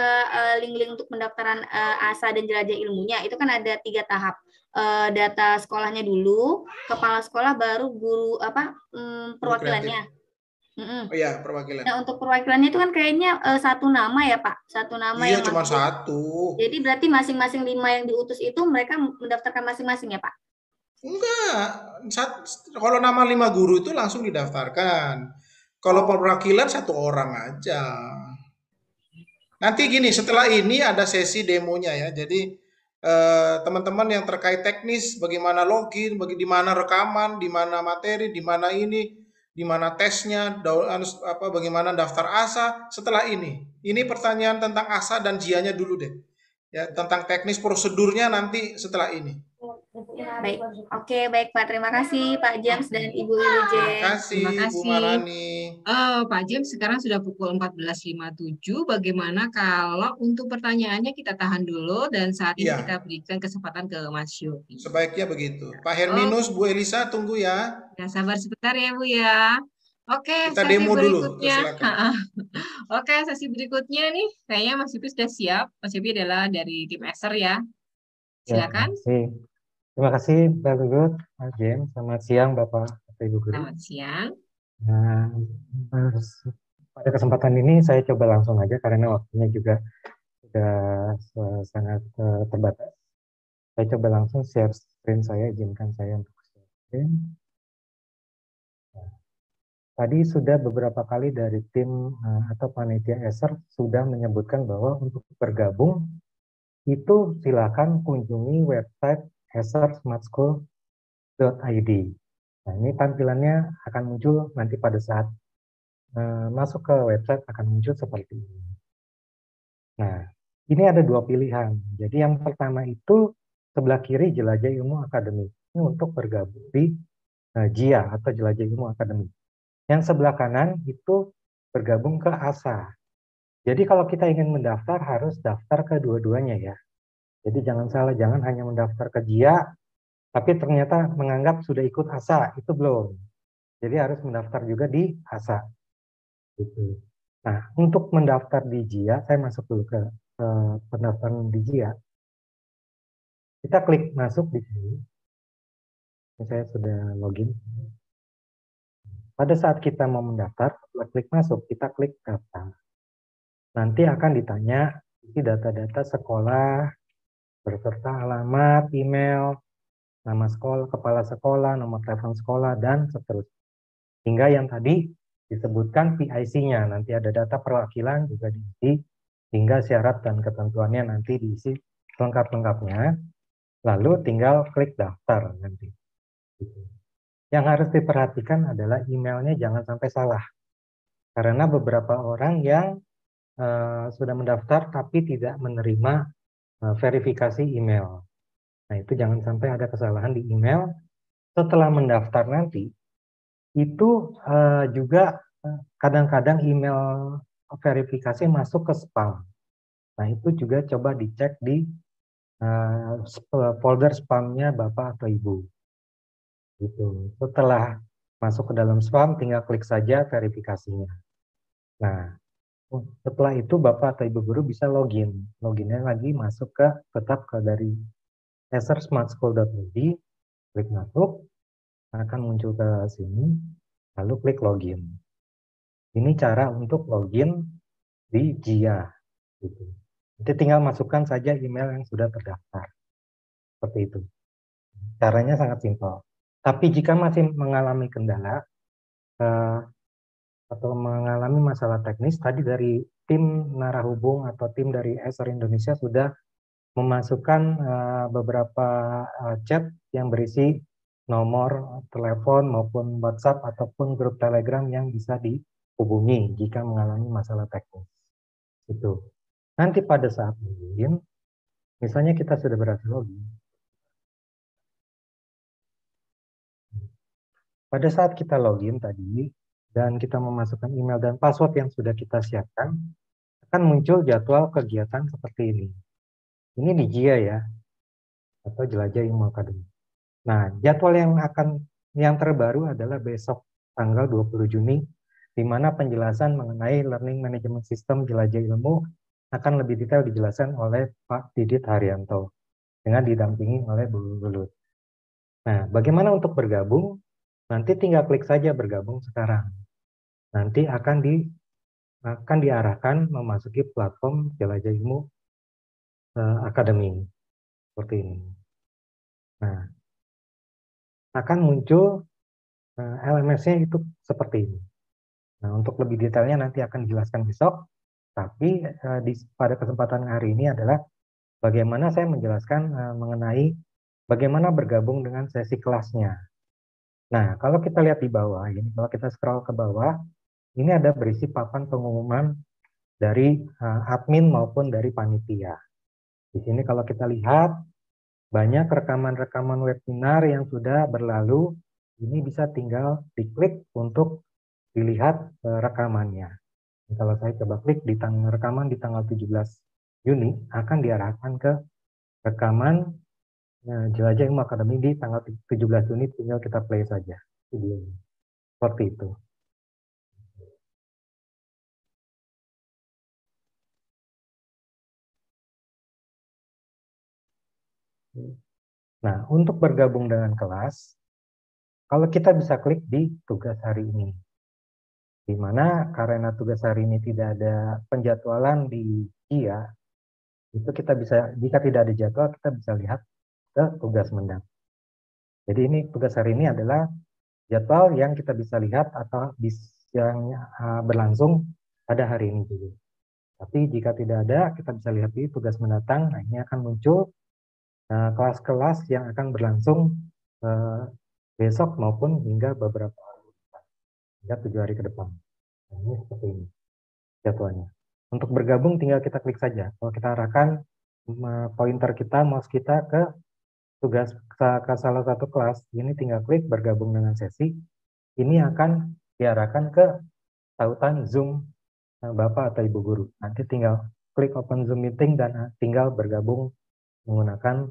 link-link untuk pendaftaran ASA dan Jelajah Ilmunya. Itu kan ada 3 tahap. Data sekolahnya dulu, kepala sekolah, baru guru perwakilannya. Oh iya, perwakilan. Nah, untuk perwakilannya itu kan kayaknya 1 nama ya, Pak? 1 nama iya, yang cuma 1. Jadi berarti masing-masing 5 yang diutus itu mereka mendaftarkan masing-masing ya, Pak? Enggak. Kalau nama 5 guru itu langsung didaftarkan. Kalau perwakilan 1 orang aja. Nanti gini, setelah ini ada sesi demonya ya. Jadi teman-teman yang terkait teknis, bagaimana login, di mana rekaman, di mana materi, di mana ini, di mana tesnya, bagaimana daftar ASA. Setelah ini pertanyaan tentang ASA dan JIA-nya dulu deh. Ya, tentang teknis prosedurnya nanti setelah ini. Baik, oke, baik Pak. Terima kasih Pak James dan Ibu Wilujeng. Terima kasih, Bu Marani. Pak James, sekarang sudah pukul 14.57. Bagaimana kalau untuk pertanyaannya kita tahan dulu dan saat ini kita berikan kesempatan ke Mas Yofi. Sebaiknya begitu. Pak Herminus, Bu Elisa, tunggu ya. Ya, sabar sebentar ya Bu ya. Oke, kita sesi demo berikutnya. Dulu. Oke, sesi berikutnya nih, kayaknya Mas Yofi sudah siap. Mas Yofi adalah dari tim Acer ya. Silakan. Terima kasih Pak Gugut, Pak James. Selamat siang Bapak Ibu Guru. Selamat siang. Nah, pada kesempatan ini saya coba langsung aja karena waktunya juga sudah sangat terbatas. Saya coba langsung share screen saya, izinkan saya untuk share screen. Nah, tadi sudah beberapa kali dari tim atau panitia ESER sudah menyebutkan bahwa untuk bergabung itu silakan kunjungi website esersmartschool.id. Nah, ini tampilannya akan muncul nanti pada saat masuk ke website akan muncul seperti ini. Nah, ini ada dua pilihan. Jadi yang pertama itu sebelah kiri Jelajah Ilmu Akademik. Ini untuk bergabung di JIA atau Jelajah Ilmu Akademik. Yang sebelah kanan itu bergabung ke ASA. Jadi kalau kita ingin mendaftar harus daftar ke dua-duanya ya. Jadi jangan salah, jangan hanya mendaftar ke JIA, tapi ternyata menganggap sudah ikut ASA, itu belum. Jadi harus mendaftar juga di ASA. Gitu. Nah, untuk mendaftar di JIA, saya masuk dulu ke pendaftaran di JIA. Kita klik masuk di sini. Ini saya sudah login. Pada saat kita mau mendaftar, setelah klik masuk, kita klik daftar. Nanti akan ditanya isi data-data sekolah, beserta alamat, email, nama sekolah, kepala sekolah, nomor telepon sekolah, dan seterusnya. Hingga yang tadi disebutkan PIC-nya, nanti ada data perwakilan juga diisi, hingga syarat dan ketentuannya nanti diisi lengkap-lengkapnya, lalu tinggal klik daftar nanti. Yang harus diperhatikan adalah emailnya jangan sampai salah, karena beberapa orang yang sudah mendaftar tapi tidak menerima verifikasi email. Nah, itu jangan sampai ada kesalahan di email. Setelah mendaftar nanti, itu juga kadang-kadang email verifikasi masuk ke spam. Nah, itu juga coba dicek di folder spamnya Bapak atau Ibu. Gitu. Setelah masuk ke dalam spam, tinggal klik saja verifikasinya. Nah, setelah itu Bapak atau Ibu Guru bisa login. Loginnya lagi masuk ke tetap ke dari esersmartschool.id, klik masuk, akan muncul ke sini, lalu klik login. Ini cara untuk login di JIA. Gitu. Nanti tinggal masukkan saja email yang sudah terdaftar. Seperti itu. Caranya sangat simpel. Tapi jika masih mengalami kendala atau mengalami masalah teknis, tadi dari tim narahubung atau tim dari ESER Indonesia sudah memasukkan beberapa chat yang berisi nomor telepon maupun WhatsApp ataupun grup Telegram yang bisa dihubungi jika mengalami masalah teknis. Itu. Nanti pada saat login, misalnya kita sudah berhasil login. Pada saat kita login tadi, dan kita memasukkan email dan password yang sudah kita siapkan, akan muncul jadwal kegiatan seperti ini. Ini di JIA ya, atau Jelajah Ilmu Akademik. Nah, jadwal yang terbaru adalah besok tanggal 20 Juni, di mana penjelasan mengenai Learning Management System Jelajah Ilmu akan lebih detail dijelaskan oleh Pak Didit Haryanto, dengan didampingi oleh Bu Lulut. Nah, bagaimana untuk bergabung? Nanti tinggal klik saja bergabung sekarang. Nanti akan diarahkan memasuki platform Jelajah Ilmu Academy seperti ini. Nah, akan muncul LMS-nya itu seperti ini. Nah, untuk lebih detailnya nanti akan dijelaskan besok. Tapi pada kesempatan hari ini adalah bagaimana saya menjelaskan mengenai bagaimana bergabung dengan sesi kelasnya. Nah, kalau kita lihat di bawah ini, kalau kita scroll ke bawah, ini ada berisi papan pengumuman dari admin maupun dari panitia. Di sini kalau kita lihat, banyak rekaman-rekaman webinar yang sudah berlalu, ini bisa tinggal diklik untuk dilihat rekamannya. Kalau saya coba klik di rekaman di tanggal 17 Juni, akan diarahkan ke rekaman Jelajah Ilmu Akademi di tanggal 17 Juni, tinggal kita play saja videonya. Seperti itu. Nah, untuk bergabung dengan kelas, kalau kita bisa klik di tugas hari ini, di mana karena tugas hari ini tidak ada penjadwalan di GIA, itu kita bisa, jika tidak ada jadwal, kita bisa lihat ke tugas mendatang. Jadi ini tugas hari ini adalah jadwal yang kita bisa lihat atau yang berlangsung pada hari ini juga. Tapi jika tidak ada, kita bisa lihat di tugas mendatang. Nah, ini akan muncul kelas-kelas yang akan berlangsung besok maupun hingga beberapa hari, hingga 7 hari ke depan. Nah, ini seperti ini jadwalnya. Untuk bergabung tinggal kita klik saja. Kalau kita arahkan pointer kita, mouse kita ke tugas ke salah satu kelas, ini tinggal klik bergabung dengan sesi. Ini akan diarahkan ke tautan Zoom Bapak atau Ibu Guru. Nanti tinggal klik open Zoom meeting dan tinggal bergabung menggunakan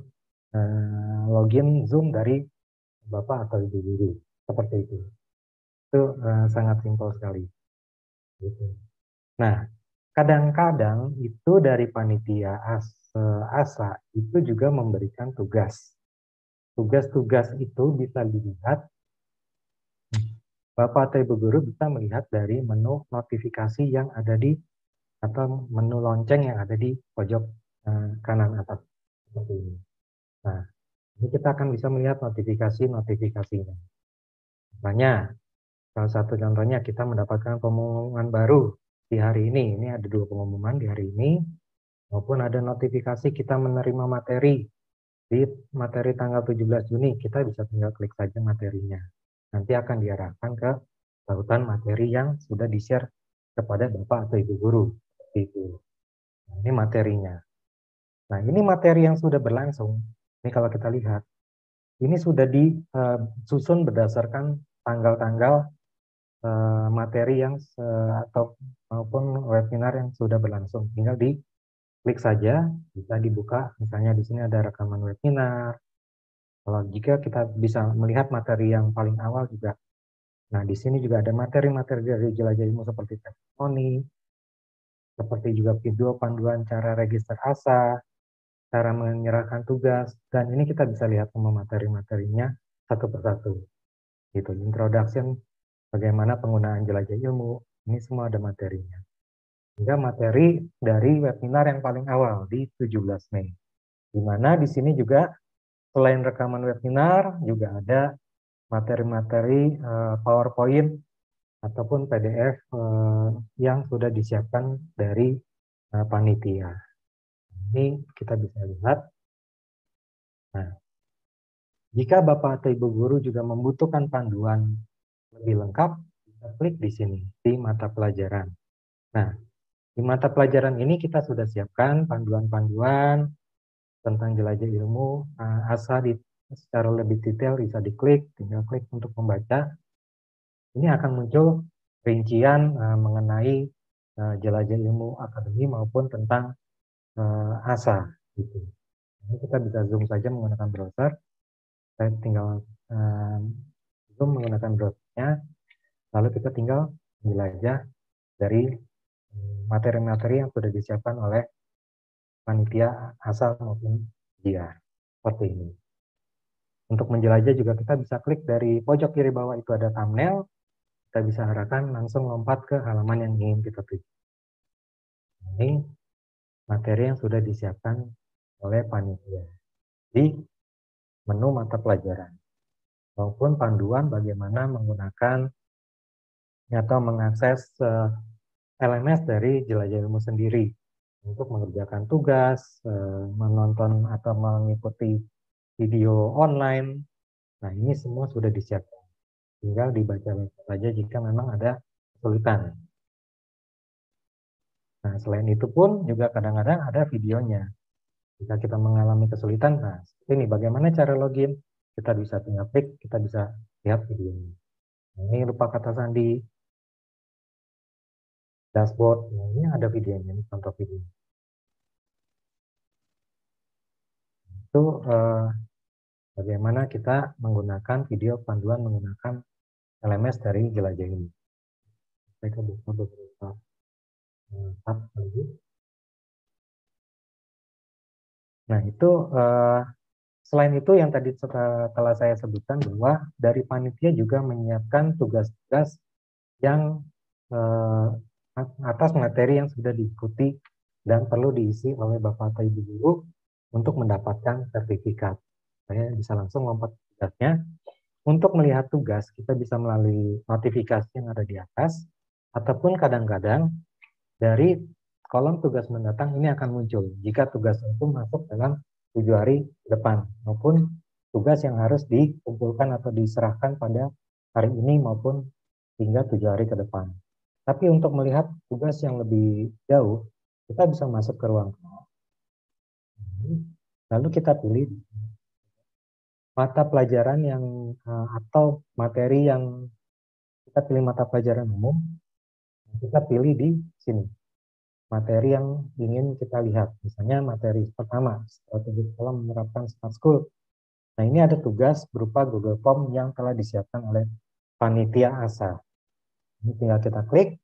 login Zoom dari Bapak atau Ibu Guru. Seperti itu. Itu sangat simpel sekali. Gitu. Nah, kadang-kadang itu dari panitia ASA itu juga memberikan tugas. Tugas-tugas itu bisa dilihat, Bapak atau Ibu Guru bisa melihat dari menu notifikasi yang ada di, atau menu lonceng yang ada di pojok kanan atas. Seperti ini. Nah, ini kita akan bisa melihat notifikasinya. Misalnya, salah satu contohnya kita mendapatkan pengumuman baru di hari ini. Ini ada 2 pengumuman di hari ini, maupun ada notifikasi kita menerima materi di materi tanggal 17 Juni. Kita bisa tinggal klik saja materinya. Nanti akan diarahkan ke tautan materi yang sudah di-share kepada Bapak atau Ibu Guru. Seperti itu. Nah, ini materinya. Nah, ini materi yang sudah berlangsung. Ini kalau kita lihat, ini sudah disusun berdasarkan tanggal-tanggal materi yang atau maupun webinar yang sudah berlangsung. Tinggal diklik saja, bisa dibuka. Misalnya di sini ada rekaman webinar. Kalau jika kita bisa melihat materi yang paling awal juga. Nah, di sini juga ada materi-materi dari Jelajah Ilmu seperti testimoni, seperti juga video panduan cara register ASA, cara menyerahkan tugas, dan ini kita bisa lihat semua materi-materinya satu persatu. Gitu, introduction, bagaimana penggunaan Jelajah Ilmu, ini semua ada materinya. Hingga materi dari webinar yang paling awal di 17 Mei. Di mana di sini juga selain rekaman webinar juga ada materi-materi PowerPoint ataupun PDF yang sudah disiapkan dari panitia. Ini kita bisa lihat. Nah, jika Bapak atau Ibu Guru juga membutuhkan panduan lebih lengkap, bisa klik di sini, di mata pelajaran. Nah, di mata pelajaran ini kita sudah siapkan panduan-panduan tentang Jelajah Ilmu, ASA secara lebih detail bisa diklik, tinggal klik untuk membaca. Ini akan muncul rincian mengenai Jelajah Ilmu Akademi maupun tentang ASA. Gitu. Ini kita bisa zoom saja menggunakan browser. Saya tinggal zoom menggunakan browsernya, lalu kita tinggal menjelajah dari materi-materi yang sudah disiapkan oleh panitia ASA maupun GIA. Seperti ini. Untuk menjelajah juga kita bisa klik dari pojok kiri bawah itu ada thumbnail, kita bisa arahkan langsung lompat ke halaman yang ingin kita tuju. Ini materi yang sudah disiapkan oleh panitia di menu mata pelajaran, maupun panduan bagaimana menggunakan atau mengakses LMS dari Jelajah Ilmu sendiri untuk mengerjakan tugas, menonton atau mengikuti video online. Nah, ini semua sudah disiapkan. Tinggal dibaca saja jika memang ada kesulitan. Nah, selain itu pun juga kadang-kadang ada videonya. Jika kita mengalami kesulitan, nah ini bagaimana cara login, kita bisa tinggal klik, kita bisa lihat videonya. Nah, ini lupa kata sandi, dashboard, nah, ini ada videonya, ini contoh video. Itu bagaimana kita menggunakan video panduan menggunakan LMS dari Jelajah ini. Saya buka beberapa tab lagi. Nah, itu Selain itu yang tadi telah saya sebutkan bahwa dari panitia juga menyiapkan tugas-tugas yang atas materi yang sudah diikuti dan perlu diisi oleh Bapak atau Ibu guru untuk mendapatkan sertifikat. Saya bisa langsung lompat ke tugasnya. Untuk melihat tugas, kita bisa melalui notifikasi yang ada di atas, ataupun kadang-kadang dari kolom tugas mendatang ini akan muncul jika tugas itu masuk dalam 7 hari ke depan, maupun tugas yang harus dikumpulkan atau diserahkan pada hari ini maupun hingga 7 hari ke depan. Tapi untuk melihat tugas yang lebih jauh, kita bisa masuk ke ruang kelas. Lalu kita pilih mata pelajaran yang atau materi yang kita pilih mata pelajaran umum, kita pilih di sini materi yang ingin kita lihat. Misalnya materi pertama, strategi sekolah menerapkan Smart School. Nah, ini ada tugas berupa Google Form yang telah disiapkan oleh panitia ASA. Ini tinggal kita klik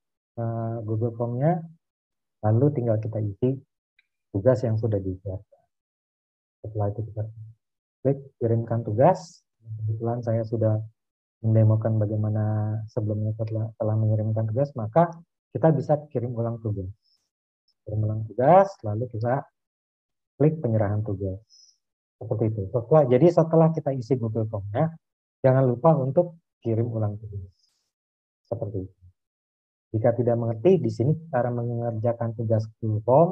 Google Form-nya, lalu tinggal kita isi tugas yang sudah disiapkan. Setelah itu kita klik kirimkan tugas. Kebetulan saya sudah mendemokan bagaimana sebelumnya telah mengirimkan tugas, maka kita bisa kirim ulang tugas. Kirim ulang tugas, lalu kita klik penyerahan tugas. Seperti itu. Jadi setelah kita isi Google Form-nya, jangan lupa untuk kirim ulang tugas. Seperti itu. Jika tidak mengerti, di sini cara mengerjakan tugas Google Form.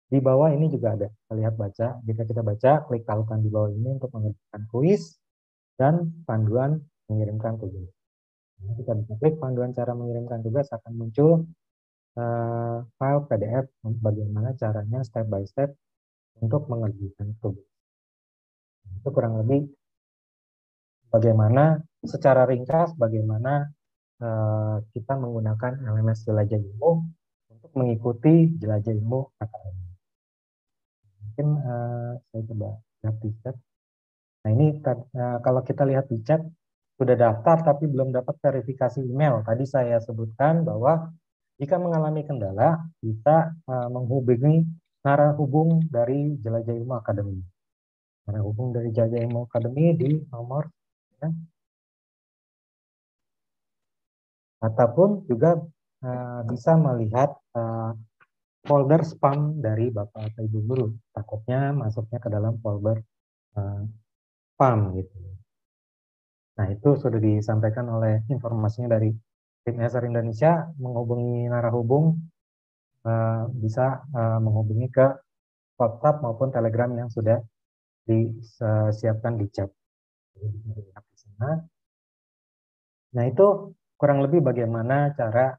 Di bawah ini juga ada, kita lihat baca. Jika kita baca, klik tahukan di bawah ini untuk mengerjakan kuis dan panduan mengirimkan tugas. Nah, kita bisa klik panduan cara mengirimkan tugas, akan muncul file PDF bagaimana caranya step by step untuk mengerjakan tugas. Itu kurang lebih bagaimana secara ringkas bagaimana kita menggunakan LMS Jelajah Ilmu untuk mengikuti Jelajah Ilmu Akademi. Mungkin saya coba lihat di chat. Nah, ini kalau kita lihat di chat sudah daftar tapi belum dapat verifikasi email. Tadi saya sebutkan bahwa jika mengalami kendala bisa menghubungi narahubung dari Jelajah Ilmu Akademi. Narahubung dari Jelajah Ilmu Akademi di nomor ya. Ataupun juga bisa melihat folder spam dari Bapak atau Ibu guru. Takutnya masuknya ke dalam folder spam gitu. Nah, itu sudah disampaikan oleh informasinya dari tim ESR Indonesia. Menghubungi narahubung bisa menghubungi ke WhatsApp maupun Telegram yang sudah disiapkan di chat. Nah, itu kurang lebih bagaimana cara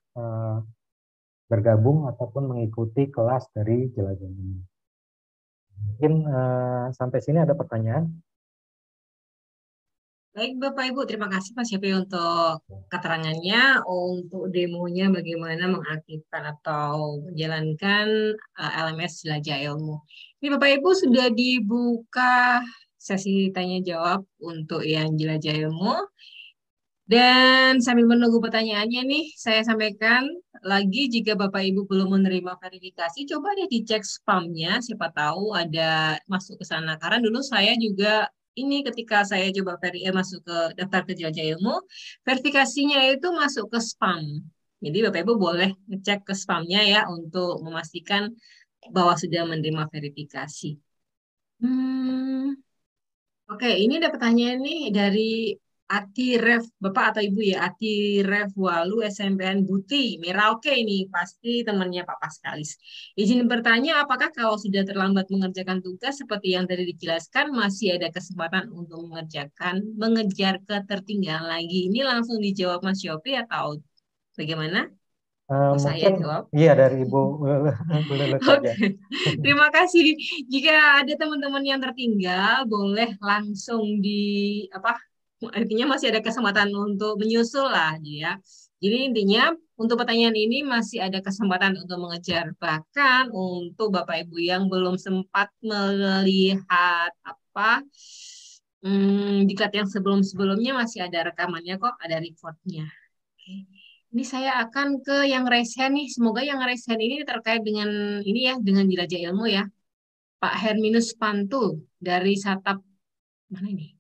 bergabung ataupun mengikuti kelas dari Jelajah Ilmu. Mungkin sampai sini ada pertanyaan? Baik Bapak Ibu, terima kasih Mas Syafi untuk keterangannya, untuk demonya bagaimana mengaktifkan atau menjalankan LMS Jelajah Ilmu. Ini Bapak Ibu sudah dibuka sesi tanya jawab untuk yang Jelajah Ilmu. Dan sambil menunggu pertanyaannya nih, saya sampaikan lagi jika Bapak Ibu belum menerima verifikasi, coba deh dicek spamnya, siapa tahu ada masuk ke sana. Karena dulu saya juga ini ketika saya coba masuk ke daftar ke Jelajah Ilmu, verifikasinya itu masuk ke spam. Jadi Bapak Ibu boleh ngecek ke spamnya ya untuk memastikan bahwa sudah menerima verifikasi. Oke, ini ada pertanyaan nih dari Ati Ref, Bapak atau Ibu ya, Ati Ref Walu SMPN Buti, Merauke ini pasti temannya Pak Paskalis. Izin bertanya, apakah kalau sudah terlambat mengerjakan tugas seperti yang tadi dijelaskan, masih ada kesempatan untuk mengejar ketertinggalan lagi? Ini langsung dijawab Mas Yopi atau bagaimana? Saya jawab. Iya, dari Ibu Lulu saja. Terima kasih. Jika ada teman-teman yang tertinggal, boleh langsung artinya masih ada kesempatan untuk menyusul lah ya. Jadi intinya untuk pertanyaan ini masih ada kesempatan untuk mengejar. Bahkan untuk Bapak Ibu yang belum sempat melihat diklat yang sebelum-sebelumnya masih ada rekamannya kok, ada recordnya. Oke. Ini saya akan ke yang raise hand nih. Semoga yang raise hand ini terkait dengan ini ya, dengan Jelajah Ilmu ya. Pak Herminus Pantu dari Satap Mana ini?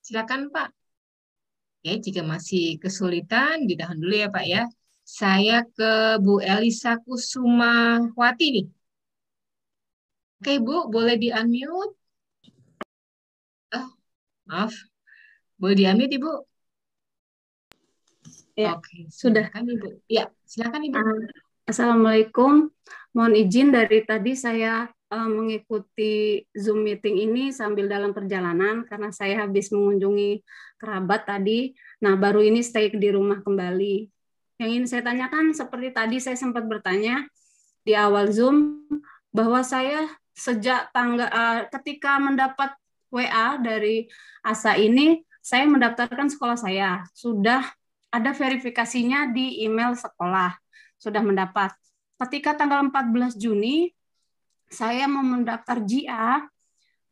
Silakan Pak. Oke, jika masih kesulitan, ditahan dulu ya Pak ya. Saya ke Bu Elisa Kusumawati nih. Oke Bu, boleh di-unmute? Maaf, boleh di-unmute Ibu? Ya, Oke, sudah. silakan Ibu. Ya, silakan Ibu. Assalamualaikum. Mohon izin dari tadi saya mengikuti Zoom meeting ini sambil dalam perjalanan karena saya habis mengunjungi kerabat tadi. Nah, baru ini stay di rumah kembali. Yang ingin saya tanyakan seperti tadi saya sempat bertanya di awal Zoom bahwa saya sejak ketika mendapat WA dari ASA ini, saya mendaftarkan sekolah saya. Sudah ada verifikasinya di email sekolah. Sudah mendapat. Ketika tanggal 14 Juni, saya mau mendaftar JIA,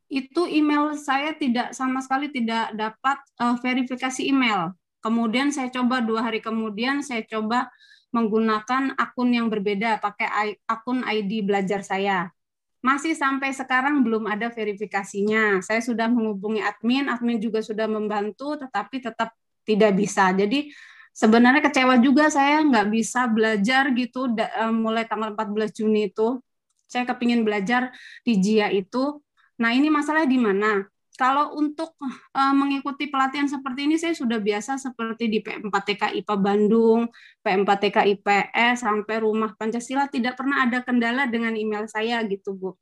itu email saya sama sekali tidak dapat verifikasi email. Kemudian saya coba 2 hari kemudian, saya coba menggunakan akun yang berbeda, pakai akun ID belajar saya. Masih sampai sekarang belum ada verifikasinya. Saya sudah menghubungi admin juga sudah membantu, tetapi tetap tidak bisa. Jadi sebenarnya kecewa juga saya nggak bisa belajar gitu mulai tanggal 14 Juni itu. Saya kepingin belajar di JIA itu. Nah ini masalahnya di mana? Kalau untuk mengikuti pelatihan seperti ini, saya sudah biasa seperti di PM4TK IPA Bandung, PM4TK IPS, sampai Rumah Pancasila, tidak pernah ada kendala dengan email saya gitu, Bu.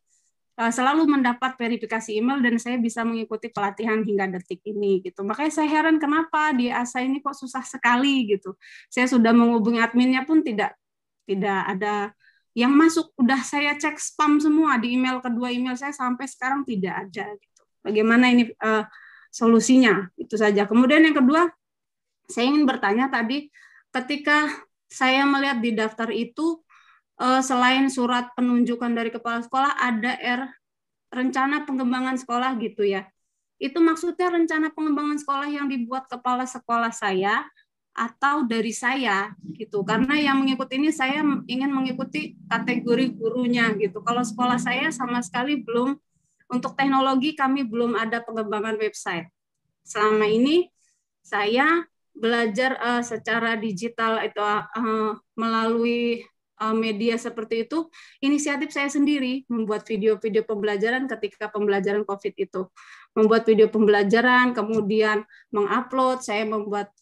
Selalu mendapat verifikasi email dan saya bisa mengikuti pelatihan hingga detik ini gitu. Makanya saya heran kenapa di ASA ini kok susah sekali gitu. Saya sudah menghubungi adminnya pun tidak ada yang masuk. Udah saya cek spam semua di email, kedua email saya sampai sekarang tidak ada gitu. Bagaimana ini solusinya? Itu saja. Kemudian yang kedua, saya ingin bertanya tadi ketika saya melihat di daftar itu selain surat penunjukan dari kepala sekolah ada rencana pengembangan sekolah gitu ya. Itu maksudnya rencana pengembangan sekolah yang dibuat kepala sekolah saya atau dari saya gitu. Karena yang mengikuti ini saya ingin mengikuti kategori gurunya gitu. Kalau sekolah saya sama sekali belum, untuk teknologi kami belum ada pengembangan website. Selama ini saya belajar secara digital itu melalui media seperti itu, inisiatif saya sendiri membuat video-video pembelajaran ketika pembelajaran COVID itu. Membuat video pembelajaran, kemudian mengupload, saya membuat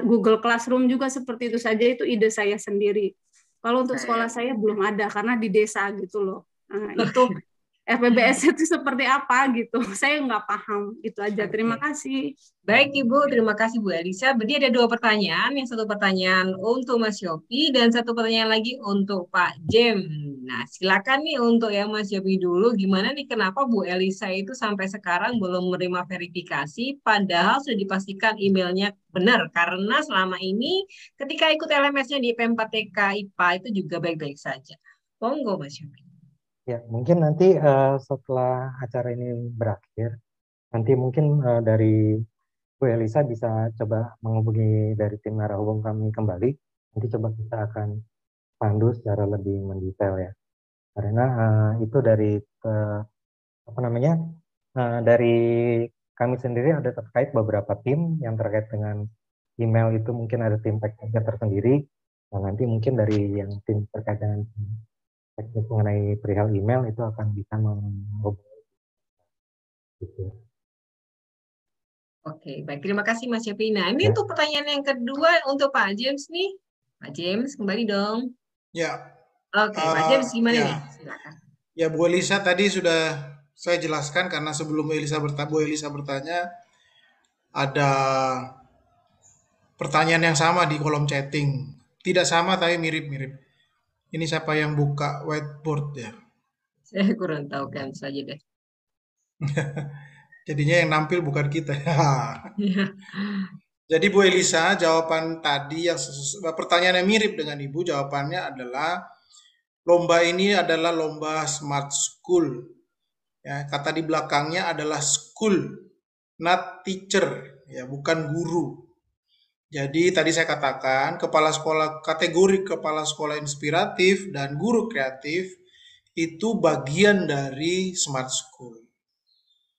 Google Classroom juga seperti itu saja, itu ide saya sendiri. Kalau untuk sekolah saya belum ada, karena di desa gitu loh. Nah, itu FPBS itu seperti apa gitu, saya nggak paham. Itu aja, terima kasih. Baik Ibu, terima kasih Bu Elisa. Berarti ada 2 pertanyaan, yang satu pertanyaan untuk Mas Yopi dan satu pertanyaan lagi untuk Pak Jem. Nah silakan nih untuk yang Mas Yopi dulu, gimana nih kenapa Bu Elisa itu sampai sekarang belum menerima verifikasi padahal sudah dipastikan emailnya benar, karena selama ini ketika ikut LMS-nya di PM4TK IPA itu juga baik-baik saja. Monggo Mas Yopi. Ya, mungkin nanti setelah acara ini berakhir, nanti mungkin dari Bu Elisa bisa coba menghubungi dari tim arah hubung kami kembali. Nanti coba kita akan pandu secara lebih mendetail ya. Karena itu dari dari kami sendiri ada terkait beberapa tim yang terkait dengan email itu, mungkin ada tim tekniknya tersendiri. Nah, nanti mungkin dari yang tim terkait dengan teknis mengenai perihal email itu akan bisa menghubungi. Gitu. Oke, baik. Terima kasih Mas Yopi. Nah, ini untuk pertanyaan yang kedua untuk Pak James nih. Pak James, kembali dong. Ya. Oke, Pak James gimana nih? Silakan. Ya, Bu Elisa tadi sudah saya jelaskan karena sebelum Bu Elisa bertanya, ada pertanyaan yang sama di kolom chatting. Tidak sama tapi mirip-mirip. Ini siapa yang buka whiteboard ya? Saya kurang tahu kan saja deh. Jadinya yang nampil bukan kita. Jadi Bu Elisa, jawaban tadi yang pertanyaan yang mirip dengan Ibu, jawabannya adalah lomba ini adalah lomba Smart School. Ya, kata di belakangnya adalah school, not teacher, ya, bukan guru. Jadi tadi saya katakan kategori kepala sekolah inspiratif dan guru kreatif itu bagian dari Smart School.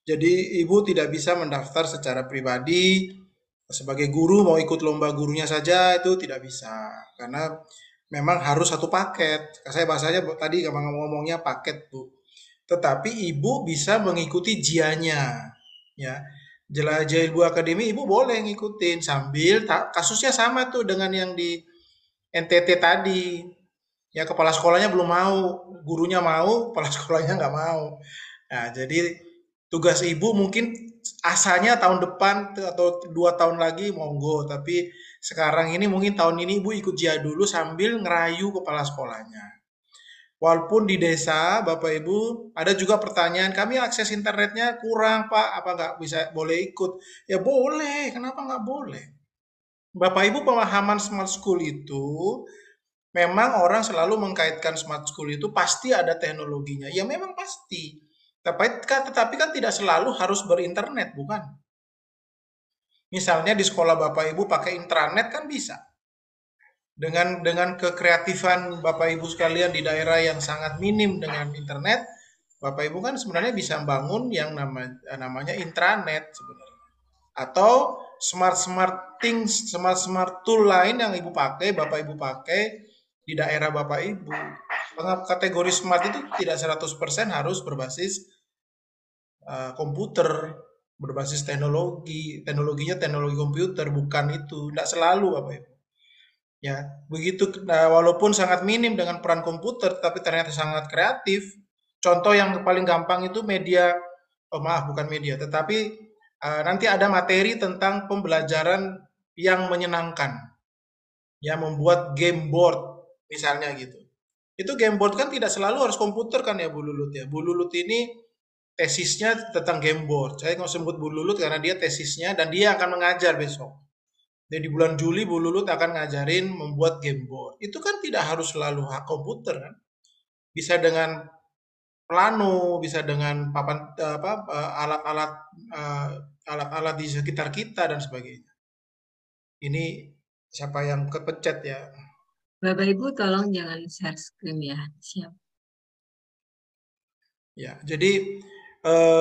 Jadi Ibu tidak bisa mendaftar secara pribadi sebagai guru, mau ikut lomba gurunya saja itu tidak bisa, karena memang harus satu paket. Saya bahasanya tadi ngomongnya paket, Bu. Tetapi Ibu bisa mengikuti JIA-nya, ya. Jelajah Ilmu Akademi Ibu boleh ngikutin sambil kasusnya sama tuh dengan yang di NTT tadi. Ya, kepala sekolahnya belum mau, gurunya mau, kepala sekolahnya nggak mau. Nah, jadi tugas Ibu mungkin asalnya tahun depan atau 2 tahun lagi monggo, tapi sekarang ini mungkin tahun ini Ibu ikut JIA dulu sambil ngerayu kepala sekolahnya. Walaupun di desa, Bapak Ibu, ada juga pertanyaan, kami akses internetnya kurang Pak, apa nggak bisa boleh ikut? Ya boleh, kenapa nggak boleh? Bapak Ibu, pemahaman smart school itu memang orang selalu mengkaitkan smart school itu pasti ada teknologinya. Ya memang pasti. Tetapi kan tidak selalu harus berinternet, bukan? Misalnya di sekolah Bapak Ibu pakai intranet kan bisa. Dengan kekreatifan Bapak Ibu sekalian di daerah yang sangat minim dengan internet, Bapak Ibu kan sebenarnya bisa bangun yang namanya intranet sebenarnya. Atau smart things, smart tool lain yang Ibu pakai, Bapak Ibu pakai di daerah Bapak Ibu. Kategori smart itu tidak 100% harus berbasis komputer, berbasis teknologinya teknologi komputer, bukan itu, tidak selalu Bapak Ibu. Ya, begitu. Walaupun sangat minim dengan peran komputer, tapi ternyata sangat kreatif. Contoh yang paling gampang itu media, bukan media, tetapi nanti ada materi tentang pembelajaran yang menyenangkan. Ya, membuat game board misalnya gitu. Itu game board kan tidak selalu harus komputer kan ya Bu Lulut ya. Bu Lulut ini tesisnya tentang game board. Saya nggak sebut Bu Lulut karena dia tesisnya dan dia akan mengajar besok. Jadi di bulan Juli Bu Lulut akan ngajarin membuat game board. Itu kan tidak harus selalu komputer kan. Bisa dengan plano, bisa dengan papan alat-alat di sekitar kita dan sebagainya. Ini siapa yang kepencet ya? Bapak Ibu tolong jangan share screen ya. Siap. Ya, jadi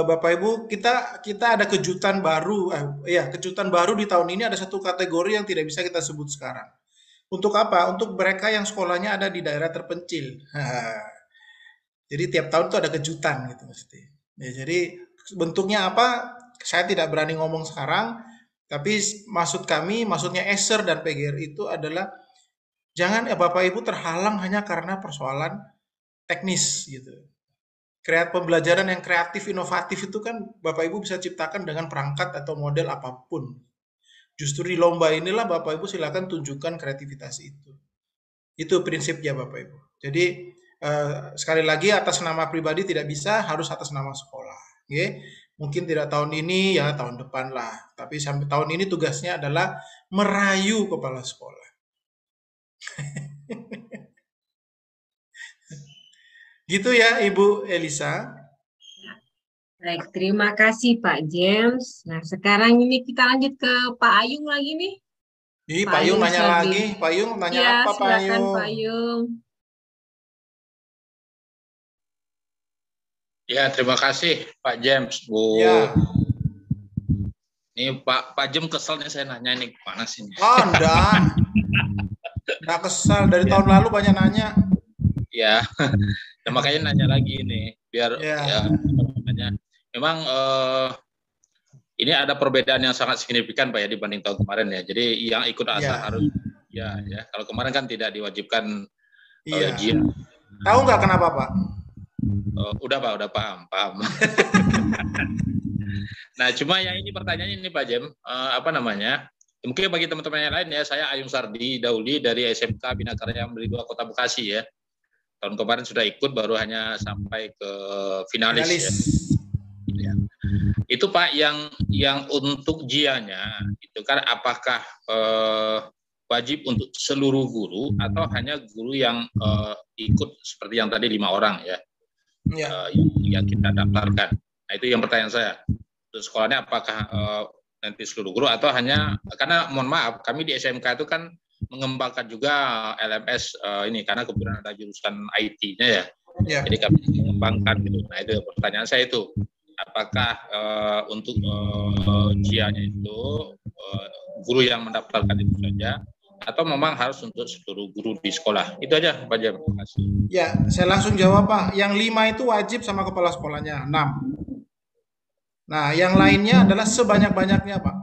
Bapak Ibu, kita ada kejutan baru. Kejutan baru di tahun ini ada satu kategori yang tidak bisa kita sebut sekarang. Untuk apa? Untuk mereka yang sekolahnya ada di daerah terpencil. Jadi tiap tahun itu ada kejutan gitu mesti. Ya, jadi bentuknya apa? Saya tidak berani ngomong sekarang, tapi maksudnya ESER dan PGRI itu adalah jangan Bapak Ibu terhalang hanya karena persoalan teknis gitu. Pembelajaran yang kreatif, inovatif itu kan Bapak Ibu bisa ciptakan dengan perangkat atau model apapun. Justru di lomba inilah Bapak Ibu silakan tunjukkan kreativitas itu. Itu prinsipnya Bapak Ibu. Jadi sekali lagi atas nama pribadi tidak bisa, harus atas nama sekolah. Okay? Mungkin tidak tahun ini, ya tahun depan lah. Tapi sampai tahun ini tugasnya adalah merayu kepala sekolah. Gitu ya Ibu Elisa. Baik, terima kasih Pak James. Nah, sekarang ini kita lanjut ke Pak Ayung lagi nih. Pak Ayung nanya lagi. Pak Ayung nanya ya, apa Pak Ayung? Pak Ayung. Ya, terima kasih Pak James, Bu. Ya. Ini Pak Jem kesel nih saya nanya ini panas ini. Oh, enggak. Enggak kesal, dari tahun lalu banyak nanya. Ya, nah, makanya nanya lagi ini biar ya namanya. Memang ini ada perbedaan yang sangat signifikan Pak ya dibanding tahun kemarin ya. Jadi yang ikut asal harus ya. Kalau kemarin kan tidak diwajibkan JIA. Tahu nggak kenapa Pak? Udah Pak, udah paham. Nah, cuma yang ini pertanyaannya ini Pak Jem, apa namanya? Mungkin bagi teman-teman yang lain ya, saya Ayung Sardi Dauli dari SMK Bina Karya Negeri 2 Kota Bekasi ya. Tahun kemarin sudah ikut, baru hanya sampai ke finalis. Ya. Itu Pak yang untuk JIA-nya itu kan apakah wajib untuk seluruh guru atau hanya guru yang ikut seperti yang tadi 5 orang ya, yang kita daftarkan. Nah itu yang pertanyaan saya. Terus sekolahnya apakah nanti seluruh guru atau hanya, karena mohon maaf kami di SMK itu kan mengembangkan juga LMS ini karena kebetulan ada jurusan IT-nya ya. Jadi kami mengembangkan gitu. Nah itu pertanyaan saya itu. apakah untuk JIA-nya itu guru yang mendaftarkan itu saja, atau memang harus untuk seluruh guru di sekolah? Itu aja Pak Jem. Terima kasih. Ya, saya langsung jawab Pak. Yang 5 itu wajib sama kepala sekolahnya, 6. Nah, yang lainnya adalah sebanyak-banyaknya Pak.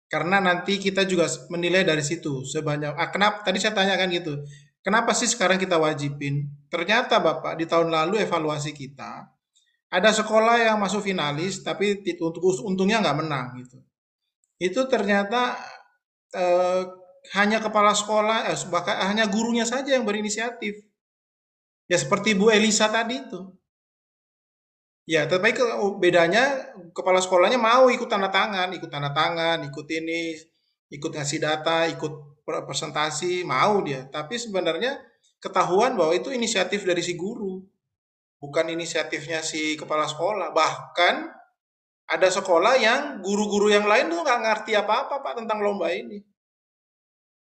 Karena nanti kita juga menilai dari situ sebanyak. Kenapa? Tadi saya tanyakan gitu. Kenapa sih sekarang kita wajibin? Ternyata Bapak, di tahun lalu evaluasi kita ada sekolah yang masuk finalis, tapi untungnya nggak menang gitu. Itu ternyata hanya kepala sekolah, bahkan hanya gurunya saja yang berinisiatif. Ya seperti Bu Elisa tadi itu. Ya, tapi bedanya kepala sekolahnya mau ikut tanda tangan, ikut ini, ikut ngasih data, ikut presentasi, mau dia. Tapi sebenarnya ketahuan bahwa itu inisiatif dari si guru, bukan inisiatifnya si kepala sekolah. Bahkan ada sekolah yang guru-guru yang lain tuh nggak ngerti apa-apa Pak tentang lomba ini.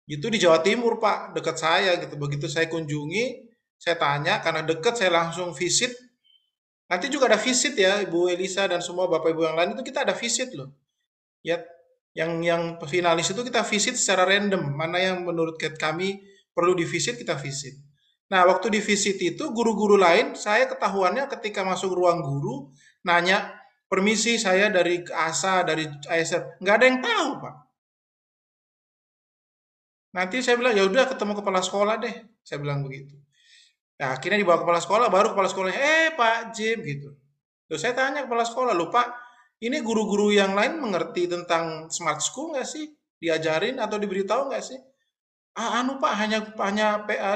Itu di Jawa Timur Pak, dekat saya gitu. Begitu saya kunjungi, saya tanya, karena dekat saya langsung visit. Nanti juga ada visit ya, Ibu Elisa dan semua Bapak Ibu yang lain itu kita ada visit loh. Ya, yang finalis itu kita visit secara random, mana yang menurut kami perlu divisit kita visit. Nah, waktu di visit itu guru-guru lain, saya ketahuannya ketika masuk ruang guru, nanya, permisi saya dari ASA, dari ASR, nggak ada yang tahu Pak. Nanti saya bilang, ya udah ketemu kepala sekolah deh, saya bilang begitu. Nah, akhirnya dibawa kepala sekolah, baru kepala sekolahnya, Pak Jim gitu. Terus saya tanya kepala sekolah, loh Pak, ini guru-guru yang lain mengerti tentang smart school nggak sih? Diajarin atau diberitahu nggak sih? Pak, hanya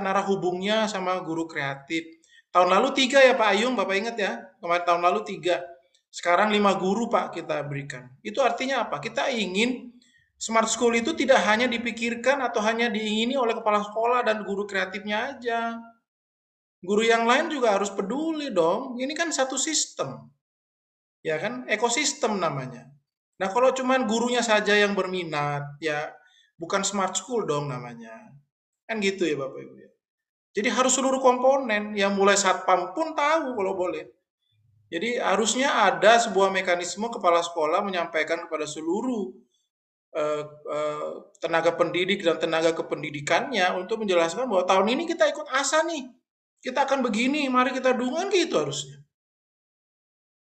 narah hubungnya sama guru kreatif. Tahun lalu 3 ya Pak Ayung, Bapak ingat ya? Kemarin tahun lalu 3. Sekarang 5 guru Pak kita berikan. Itu artinya apa? Kita ingin smart school itu tidak hanya dipikirkan atau hanya diingini oleh kepala sekolah dan guru kreatifnya aja. Guru yang lain juga harus peduli dong. Ini kan satu sistem. Ya kan? Ekosistem namanya. Nah, kalau cuman gurunya saja yang berminat, ya bukan smart school dong namanya. Kan gitu ya Bapak Ibu. Jadi harus seluruh komponen, yang mulai satpam pun tahu kalau boleh. Jadi harusnya ada sebuah mekanisme kepala sekolah menyampaikan kepada seluruh tenaga pendidik dan tenaga kependidikannya untuk menjelaskan bahwa tahun ini kita ikut ASA nih. Kita akan begini, mari kita dukung gitu harusnya.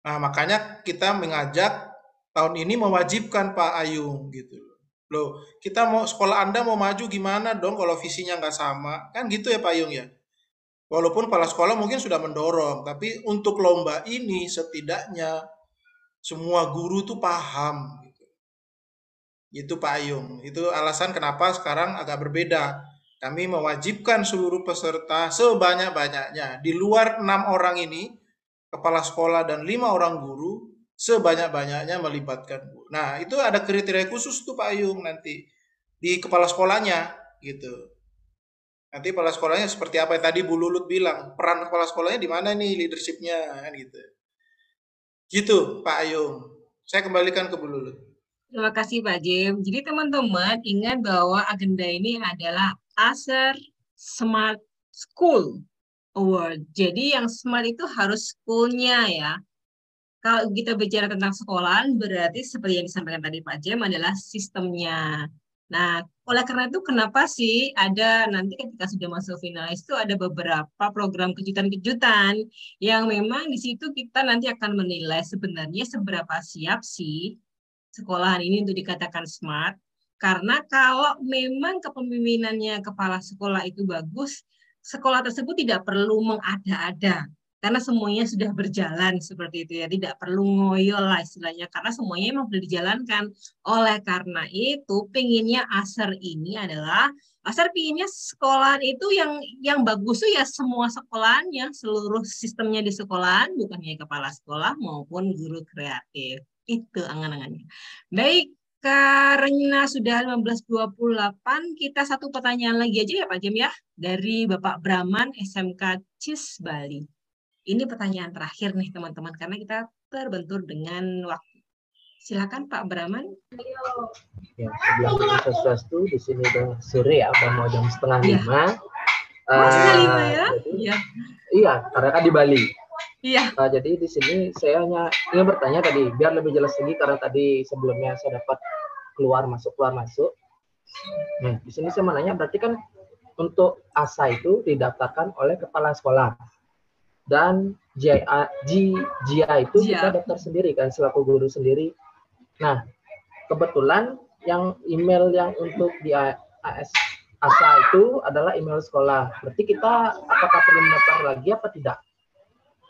Nah, makanya kita mengajak tahun ini mewajibkan Pak Ayung gitu loh. Kita mau sekolah Anda mau maju gimana dong kalau visinya nggak sama? Kan gitu ya Pak Ayung ya. Walaupun kepala sekolah mungkin sudah mendorong, tapi untuk lomba ini setidaknya semua guru tuh paham gitu. Itu Pak Ayung. Itu alasan kenapa sekarang agak berbeda. Kami mewajibkan seluruh peserta sebanyak-banyaknya. Di luar 6 orang ini, kepala sekolah dan 5 orang guru, sebanyak-banyaknya melibatkan guru. Nah, itu ada kriteria khusus tuh Pak Ayung nanti. Di kepala sekolahnya, gitu. Nanti kepala sekolahnya seperti apa yang tadi Bu Lulut bilang. Peran kepala sekolahnya di mana nih leadership-nya, kan gitu. Gitu Pak Ayung. Saya kembalikan ke Bu Lulut. Terima kasih Pak Jim. Jadi teman-teman ingat bahwa agenda ini adalah ASER Smart School Award. Jadi yang smart itu harus school-nya ya. Kalau kita bicara tentang sekolahan berarti seperti yang disampaikan tadi Pak Jim adalah sistemnya. Nah, oleh karena itu kenapa sih ada nanti ketika sudah masuk finalis itu ada beberapa program kejutan-kejutan yang memang di situ kita nanti akan menilai sebenarnya seberapa siap sih sekolahan ini untuk dikatakan smart. Karena kalau memang kepemimpinannya kepala sekolah itu bagus, sekolah tersebut tidak perlu mengada-ada. Karena semuanya sudah berjalan seperti itu ya. Tidak perlu ngoyo lah istilahnya. Karena semuanya memang sudah dijalankan. Oleh karena itu, pinginnya ASER ini adalah, ASER pinginnya sekolahan itu yang bagus tuh ya semua sekolahannya, seluruh sistemnya di sekolahan, bukan hanya kepala sekolah maupun guru kreatif. Itu angan-angannya. Baik. Karena sudah 15.28, kita satu pertanyaan lagi aja ya Pak Jim ya. Dari Bapak Brahman, SMK CIS Bali. Ini pertanyaan terakhir nih teman-teman, karena kita terbentur dengan waktu. Silakan Pak Brahman. Ya, sebelum sesuatu di sini udah sore ya, udah mau jam 4:30. Ya. Setengah 5 ya? Jadi, iya, karena kan di Bali. Iya. Jadi di sini saya hanya ingin bertanya tadi, biar lebih jelas lagi karena tadi sebelumnya saya dapat keluar masuk. Nah, di sini saya mau nanya, berarti kan untuk ASA itu didaftarkan oleh kepala sekolah dan JIA itu kita daftar sendiri kan selaku guru sendiri. Nah, kebetulan yang email yang untuk di ASA itu adalah email sekolah. Berarti kita apakah perlu mendaftar lagi apa tidak?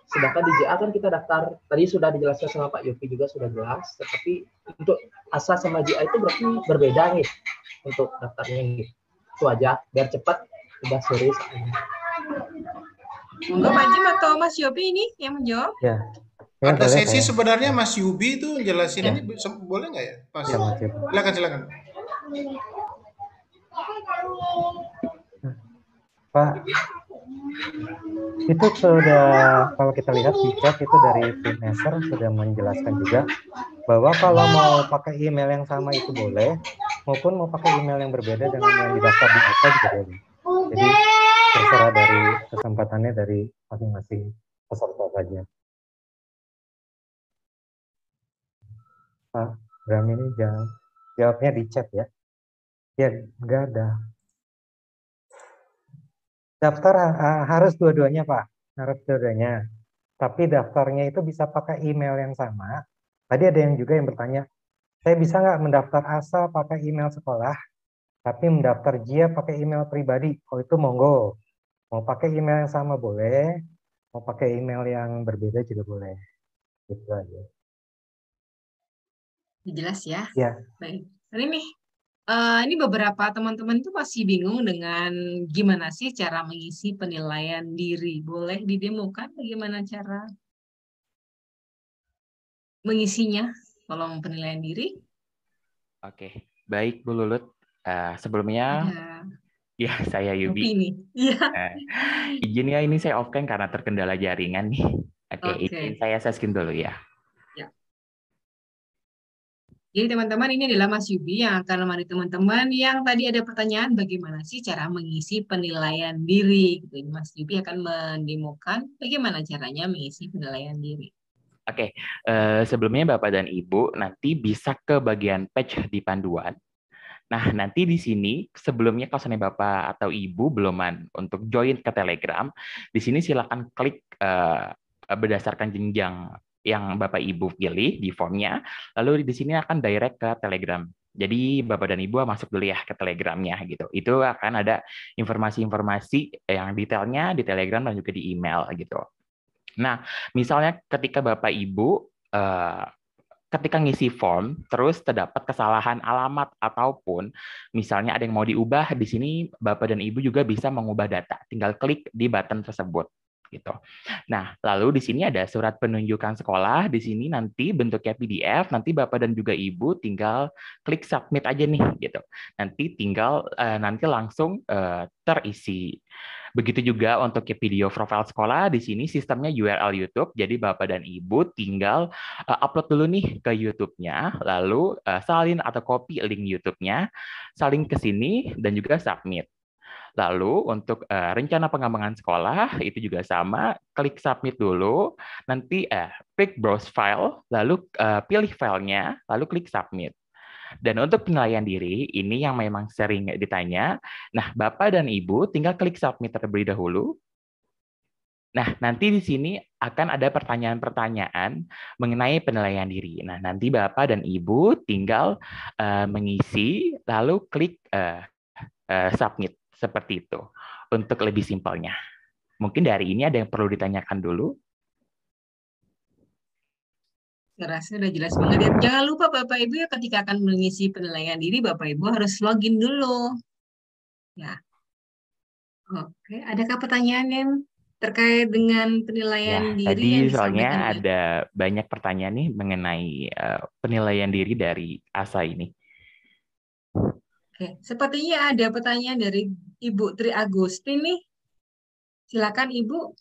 Sedangkan di JA kan kita daftar, tadi sudah dijelaskan sama Pak Yofi juga sudah jelas, tetapi untuk ASA sama JA itu berarti berbeda nih untuk daftarnya gitu. Itu aja, biar cepat, udah sore saatnya. Monggo Pak Jim atau Mas Yofi ini yang menjawab? Ya. Ada sesi sebenarnya Mas Yubi itu jelasin ini boleh nggak ya? Pas. Ya, Mas Yubi. Silakan. Pak, itu sudah, kalau kita lihat di chat itu dari tim Neser sudah menjelaskan juga bahwa kalau mau pakai email yang sama itu boleh, maupun mau pakai email yang berbeda dengan yang didaftar di ASA juga boleh. Jadi terserah dari kesempatannya dari masing-masing peserta saja. Pak Bram ini jawabnya di chat ya. Ya, enggak ada. Daftar harus dua-duanya Pak, harus dua-duanya. Tapi daftarnya itu bisa pakai email yang sama. Tadi ada yang juga yang bertanya, saya bisa nggak mendaftar ASA pakai email sekolah, tapi mendaftar JIA pakai email pribadi? Oh itu monggo. Mau pakai email yang sama boleh, mau pakai email yang berbeda juga boleh. Gitu aja. Jelas ya? Ya. Baik. Ini beberapa teman-teman tuh masih bingung dengan gimana sih cara mengisi penilaian diri. Boleh didemokan bagaimana cara mengisinya kalau penilaian diri? Oke, baik Bu Lulut. Sebelumnya, ya saya Yubi. Izin ya, ini saya off-cam karena terkendala jaringan nih. Oke. Izin saya share dulu ya. Jadi teman-teman, ini adalah Mas Yubi yang akan menemani teman-teman yang tadi ada pertanyaan bagaimana sih cara mengisi penilaian diri. Gitu. Mas Yubi akan mendemokan bagaimana caranya mengisi penilaian diri. Oke, sebelumnya Bapak dan Ibu nanti bisa ke bagian page di panduan. Nah, nanti di sini sebelumnya kalau misalnya Bapak atau Ibu beluman untuk join ke Telegram, di sini silakan klik berdasarkan jenjang yang Bapak Ibu pilih di formnya, lalu di sini akan direct ke Telegram. Jadi Bapak dan Ibu masuk dulu ya ke Telegramnya gitu. Itu akan ada informasi-informasi yang detailnya di Telegram dan juga di email gitu. Nah, misalnya ketika Bapak Ibu ketika ngisi form terus terdapat kesalahan alamat ataupun misalnya ada yang mau diubah, di sini Bapak dan Ibu juga bisa mengubah data. Tinggal klik di button tersebut. Gitu. Nah, lalu di sini ada surat penunjukan sekolah. Di sini nanti bentuknya PDF. Nanti Bapak dan juga Ibu tinggal klik submit aja nih, gitu. Nanti tinggal nanti langsung terisi. Begitu juga untuk video profil sekolah. Di sini sistemnya URL YouTube. Jadi Bapak dan Ibu tinggal upload dulu nih ke YouTube-nya, lalu salin atau copy link YouTube-nya, salin ke sini dan juga submit. Lalu untuk rencana pengembangan sekolah itu juga sama, klik submit dulu, nanti klik browse file, lalu pilih filenya, lalu klik submit. Dan untuk penilaian diri, ini yang memang sering ditanya. Nah, Bapak dan Ibu tinggal klik submit terlebih dahulu. Nah, nanti di sini akan ada pertanyaan-pertanyaan mengenai penilaian diri. Nah, nanti Bapak dan Ibu tinggal mengisi, lalu klik submit. Seperti itu, untuk lebih simpelnya. Mungkin dari ini ada yang perlu ditanyakan dulu. Saya rasa sudah jelas banget. Dan jangan lupa Bapak Ibu ya ketika akan mengisi penilaian diri, Bapak Ibu harus login dulu. Ya. Oke, adakah pertanyaan yang terkait dengan penilaian diri tadi yang soalnya disampaikan? ada banyak pertanyaan nih mengenai penilaian diri dari ASA ini. Oke, sepertinya ada pertanyaan dari Ibu Tri Agustin nih. Silakan Ibu.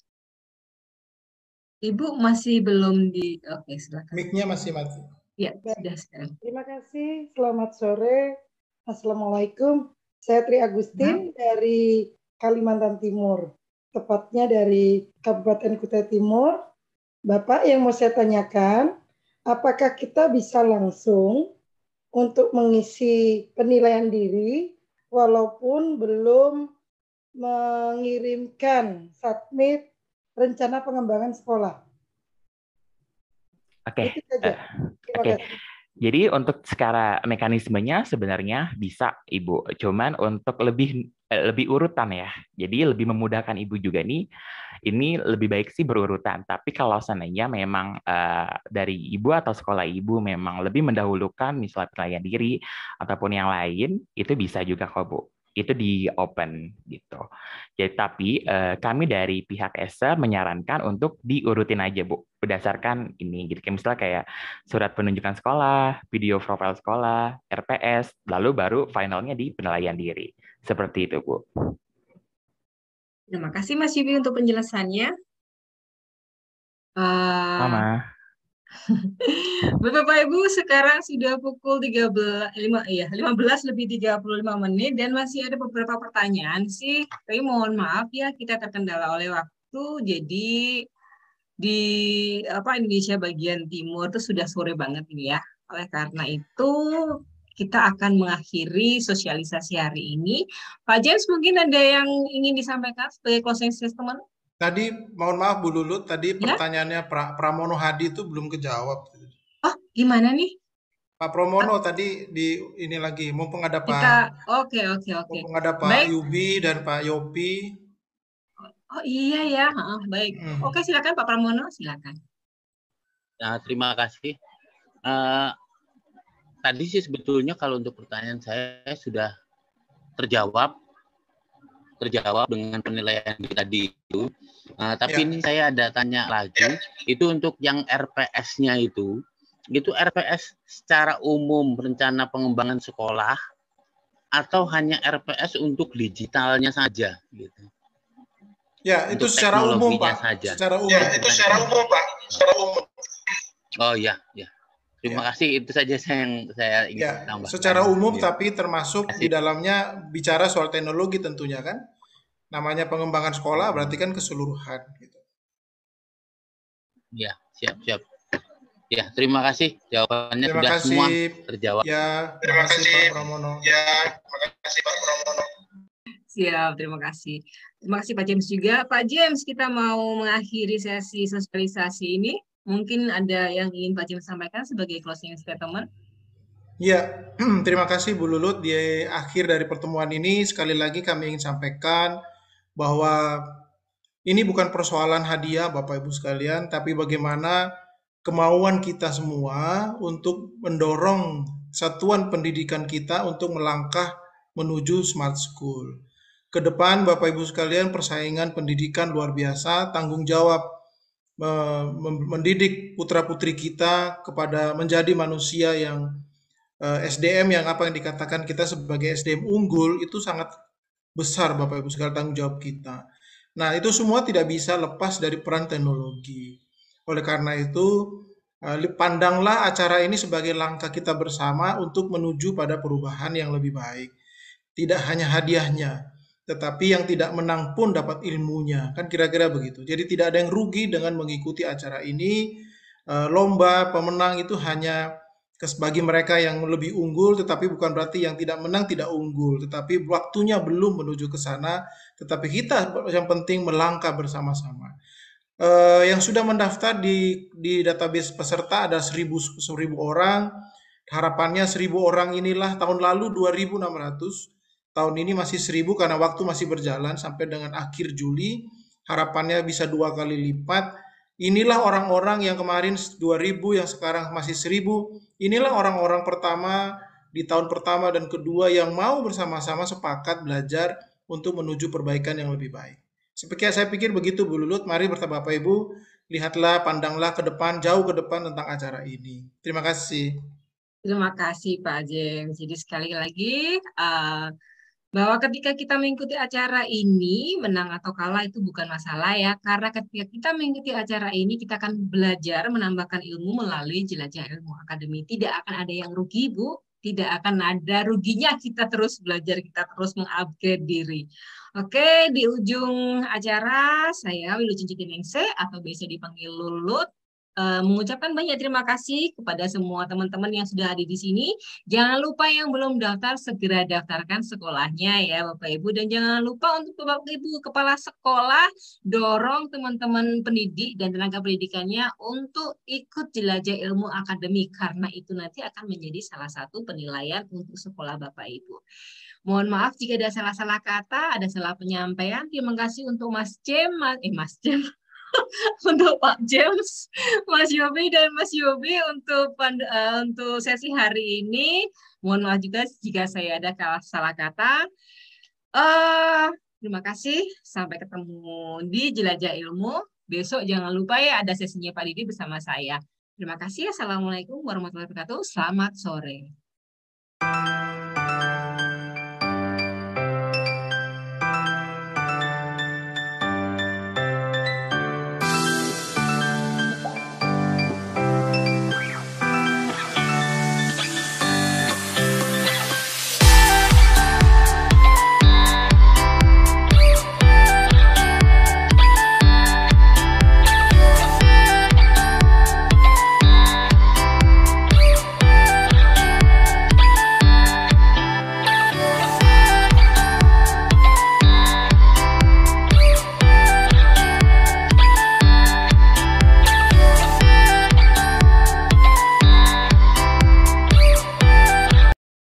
Ibu masih belum di... Oke, silakan. Mic-nya masih mati. Ya, sudah sekarang. Terima kasih. Selamat sore. Assalamualaikum. Saya Tri Agustin dari Kalimantan Timur. Tepatnya dari Kabupaten Kutai Timur. Bapak yang mau saya tanyakan, apakah kita bisa langsung untuk mengisi penilaian diri walaupun belum mengirimkan submit rencana pengembangan sekolah? Oke. Itu saja. Terima Oke. kasih. Jadi untuk secara mekanismenya sebenarnya bisa Ibu, cuman untuk lebih urutan ya. Jadi lebih memudahkan Ibu juga nih. Ini lebih baik sih berurutan. Tapi kalau seandainya memang dari Ibu atau sekolah Ibu memang lebih mendahulukan misalnya penilaian diri ataupun yang lain, itu bisa juga kok Bu. Itu di open gitu. Jadi tapi kami dari pihak ESA menyarankan untuk diurutin aja Bu, berdasarkan ini gitu. Kayak misalnya kayak surat penunjukan sekolah, video profil sekolah, RPS, lalu baru finalnya di penilaian diri. Seperti itu Bu. Terima kasih Mas Yubi untuk penjelasannya. Sama. Bapak Ibu, sekarang sudah pukul 15 lebih 35 menit dan masih ada beberapa pertanyaan sih. Tapi mohon maaf ya, kita terkendala oleh waktu. Jadi di Indonesia bagian timur itu sudah sore banget ini ya. Oleh karena itu kita akan mengakhiri sosialisasi hari ini. Pak James, mungkin ada yang ingin disampaikan sebagai closing statement? Tadi, mohon maaf Bu Lulut, tadi pertanyaannya Pramono Hadi itu belum kejawab. Oh, gimana nih? Pak Pramono tadi ini lagi, mumpung ada Pak. Oke. Mumpung ada Pak Yubi dan Pak Yopi. Oh iya ya, baik. Oke, silakan Pak Pramono, silakan. Nah, terima kasih. Tadi sih sebetulnya kalau untuk pertanyaan saya sudah terjawab dengan penilaian tadi itu. Tapi ini saya ada tanya lagi, itu untuk yang RPS-nya itu RPS secara umum rencana pengembangan sekolah atau hanya RPS untuk digitalnya saja gitu? Ya, itu secara umum Pak. Saja. Secara umum. Ya, itu secara umum Pak. Secara umum. Oh ya. Terima kasih, itu saja yang saya ingin tambahkan. Secara umum tapi termasuk di dalamnya bicara soal teknologi tentunya kan. Namanya pengembangan sekolah berarti kan keseluruhan gitu. Ya, siap. Ya, terima kasih jawabannya terima sudah kasih. Semua terjawab. Ya, terima kasih Pak Pramono. Ya, terima kasih Pak Pramono. Siap, terima kasih. Terima kasih Pak James juga. Pak James, kita mau mengakhiri sesi sosialisasi ini. Mungkin ada yang ingin Pak James sampaikan sebagai closing statement? Ya, terima kasih Bu Lulut. Di akhir dari pertemuan ini, sekali lagi kami ingin sampaikan bahwa ini bukan persoalan hadiah Bapak Ibu sekalian, tapi bagaimana kemauan kita semua untuk mendorong satuan pendidikan kita untuk melangkah menuju smart school. Ke depan Bapak Ibu sekalian, persaingan pendidikan luar biasa, tanggung jawab mendidik putra-putri kita kepada menjadi manusia yang SDM yang apa yang dikatakan kita sebagai SDM unggul itu sangat besar Bapak Ibu sekalian tanggung jawab kita. Nah, itu semua tidak bisa lepas dari peran teknologi. Oleh karena itu, pandanglah acara ini sebagai langkah kita bersama untuk menuju pada perubahan yang lebih baik. Tidak hanya hadiahnya, tetapi yang tidak menang pun dapat ilmunya, kan kira-kira begitu. Jadi tidak ada yang rugi dengan mengikuti acara ini. Lomba pemenang itu hanya bagi mereka yang lebih unggul, tetapi bukan berarti yang tidak menang tidak unggul, tetapi waktunya belum menuju ke sana, tetapi kita yang penting melangkah bersama-sama. Yang sudah mendaftar di database peserta ada 1.000 orang, harapannya 1.000 orang inilah, tahun lalu 2.600, tahun ini masih 1.000 karena waktu masih berjalan sampai dengan akhir Juli. Harapannya bisa 2 kali lipat. Inilah orang-orang yang kemarin 2.000 yang sekarang masih 1.000. Inilah orang-orang pertama di tahun pertama dan kedua yang mau bersama-sama sepakat belajar untuk menuju perbaikan yang lebih baik. Saya pikir begitu Bu Lulut. Mari bersama Bapak Ibu, lihatlah, pandanglah ke depan, jauh ke depan tentang acara ini. Terima kasih. Terima kasih Pak James. Jadi sekali lagi bahwa ketika kita mengikuti acara ini, menang atau kalah itu bukan masalah ya, karena ketika kita mengikuti acara ini, kita akan belajar menambahkan ilmu melalui jelajah ilmu akademi. Tidak akan ada yang rugi, Bu. tidak akan ada ruginya kita terus belajar, kita terus mengupgrade diri. Oke, di ujung acara saya Wilujeng Cikiningsih atau biasa dipanggil Lulut, mengucapkan banyak terima kasih kepada semua teman-teman yang sudah hadir di sini. Jangan lupa yang belum daftar segera daftarkan sekolahnya ya Bapak Ibu, dan jangan lupa untuk Bapak Ibu kepala sekolah dorong teman-teman pendidik dan tenaga pendidikannya untuk ikut jelajah ilmu akademik, karena itu nanti akan menjadi salah satu penilaian untuk sekolah Bapak Ibu. Mohon maaf jika ada salah-salah kata, ada salah penyampaian. Terima kasih untuk Mas James, untuk Pak James, Mas Yobi dan Mas Yobi untuk sesi hari ini. Mohon maaf juga jika saya ada salah kata. Terima kasih. Sampai ketemu di Jelajah Ilmu. Besok jangan lupa ya ada sesinya Pak Didi bersama saya. Terima kasih. Assalamualaikum warahmatullahi wabarakatuh. Selamat sore.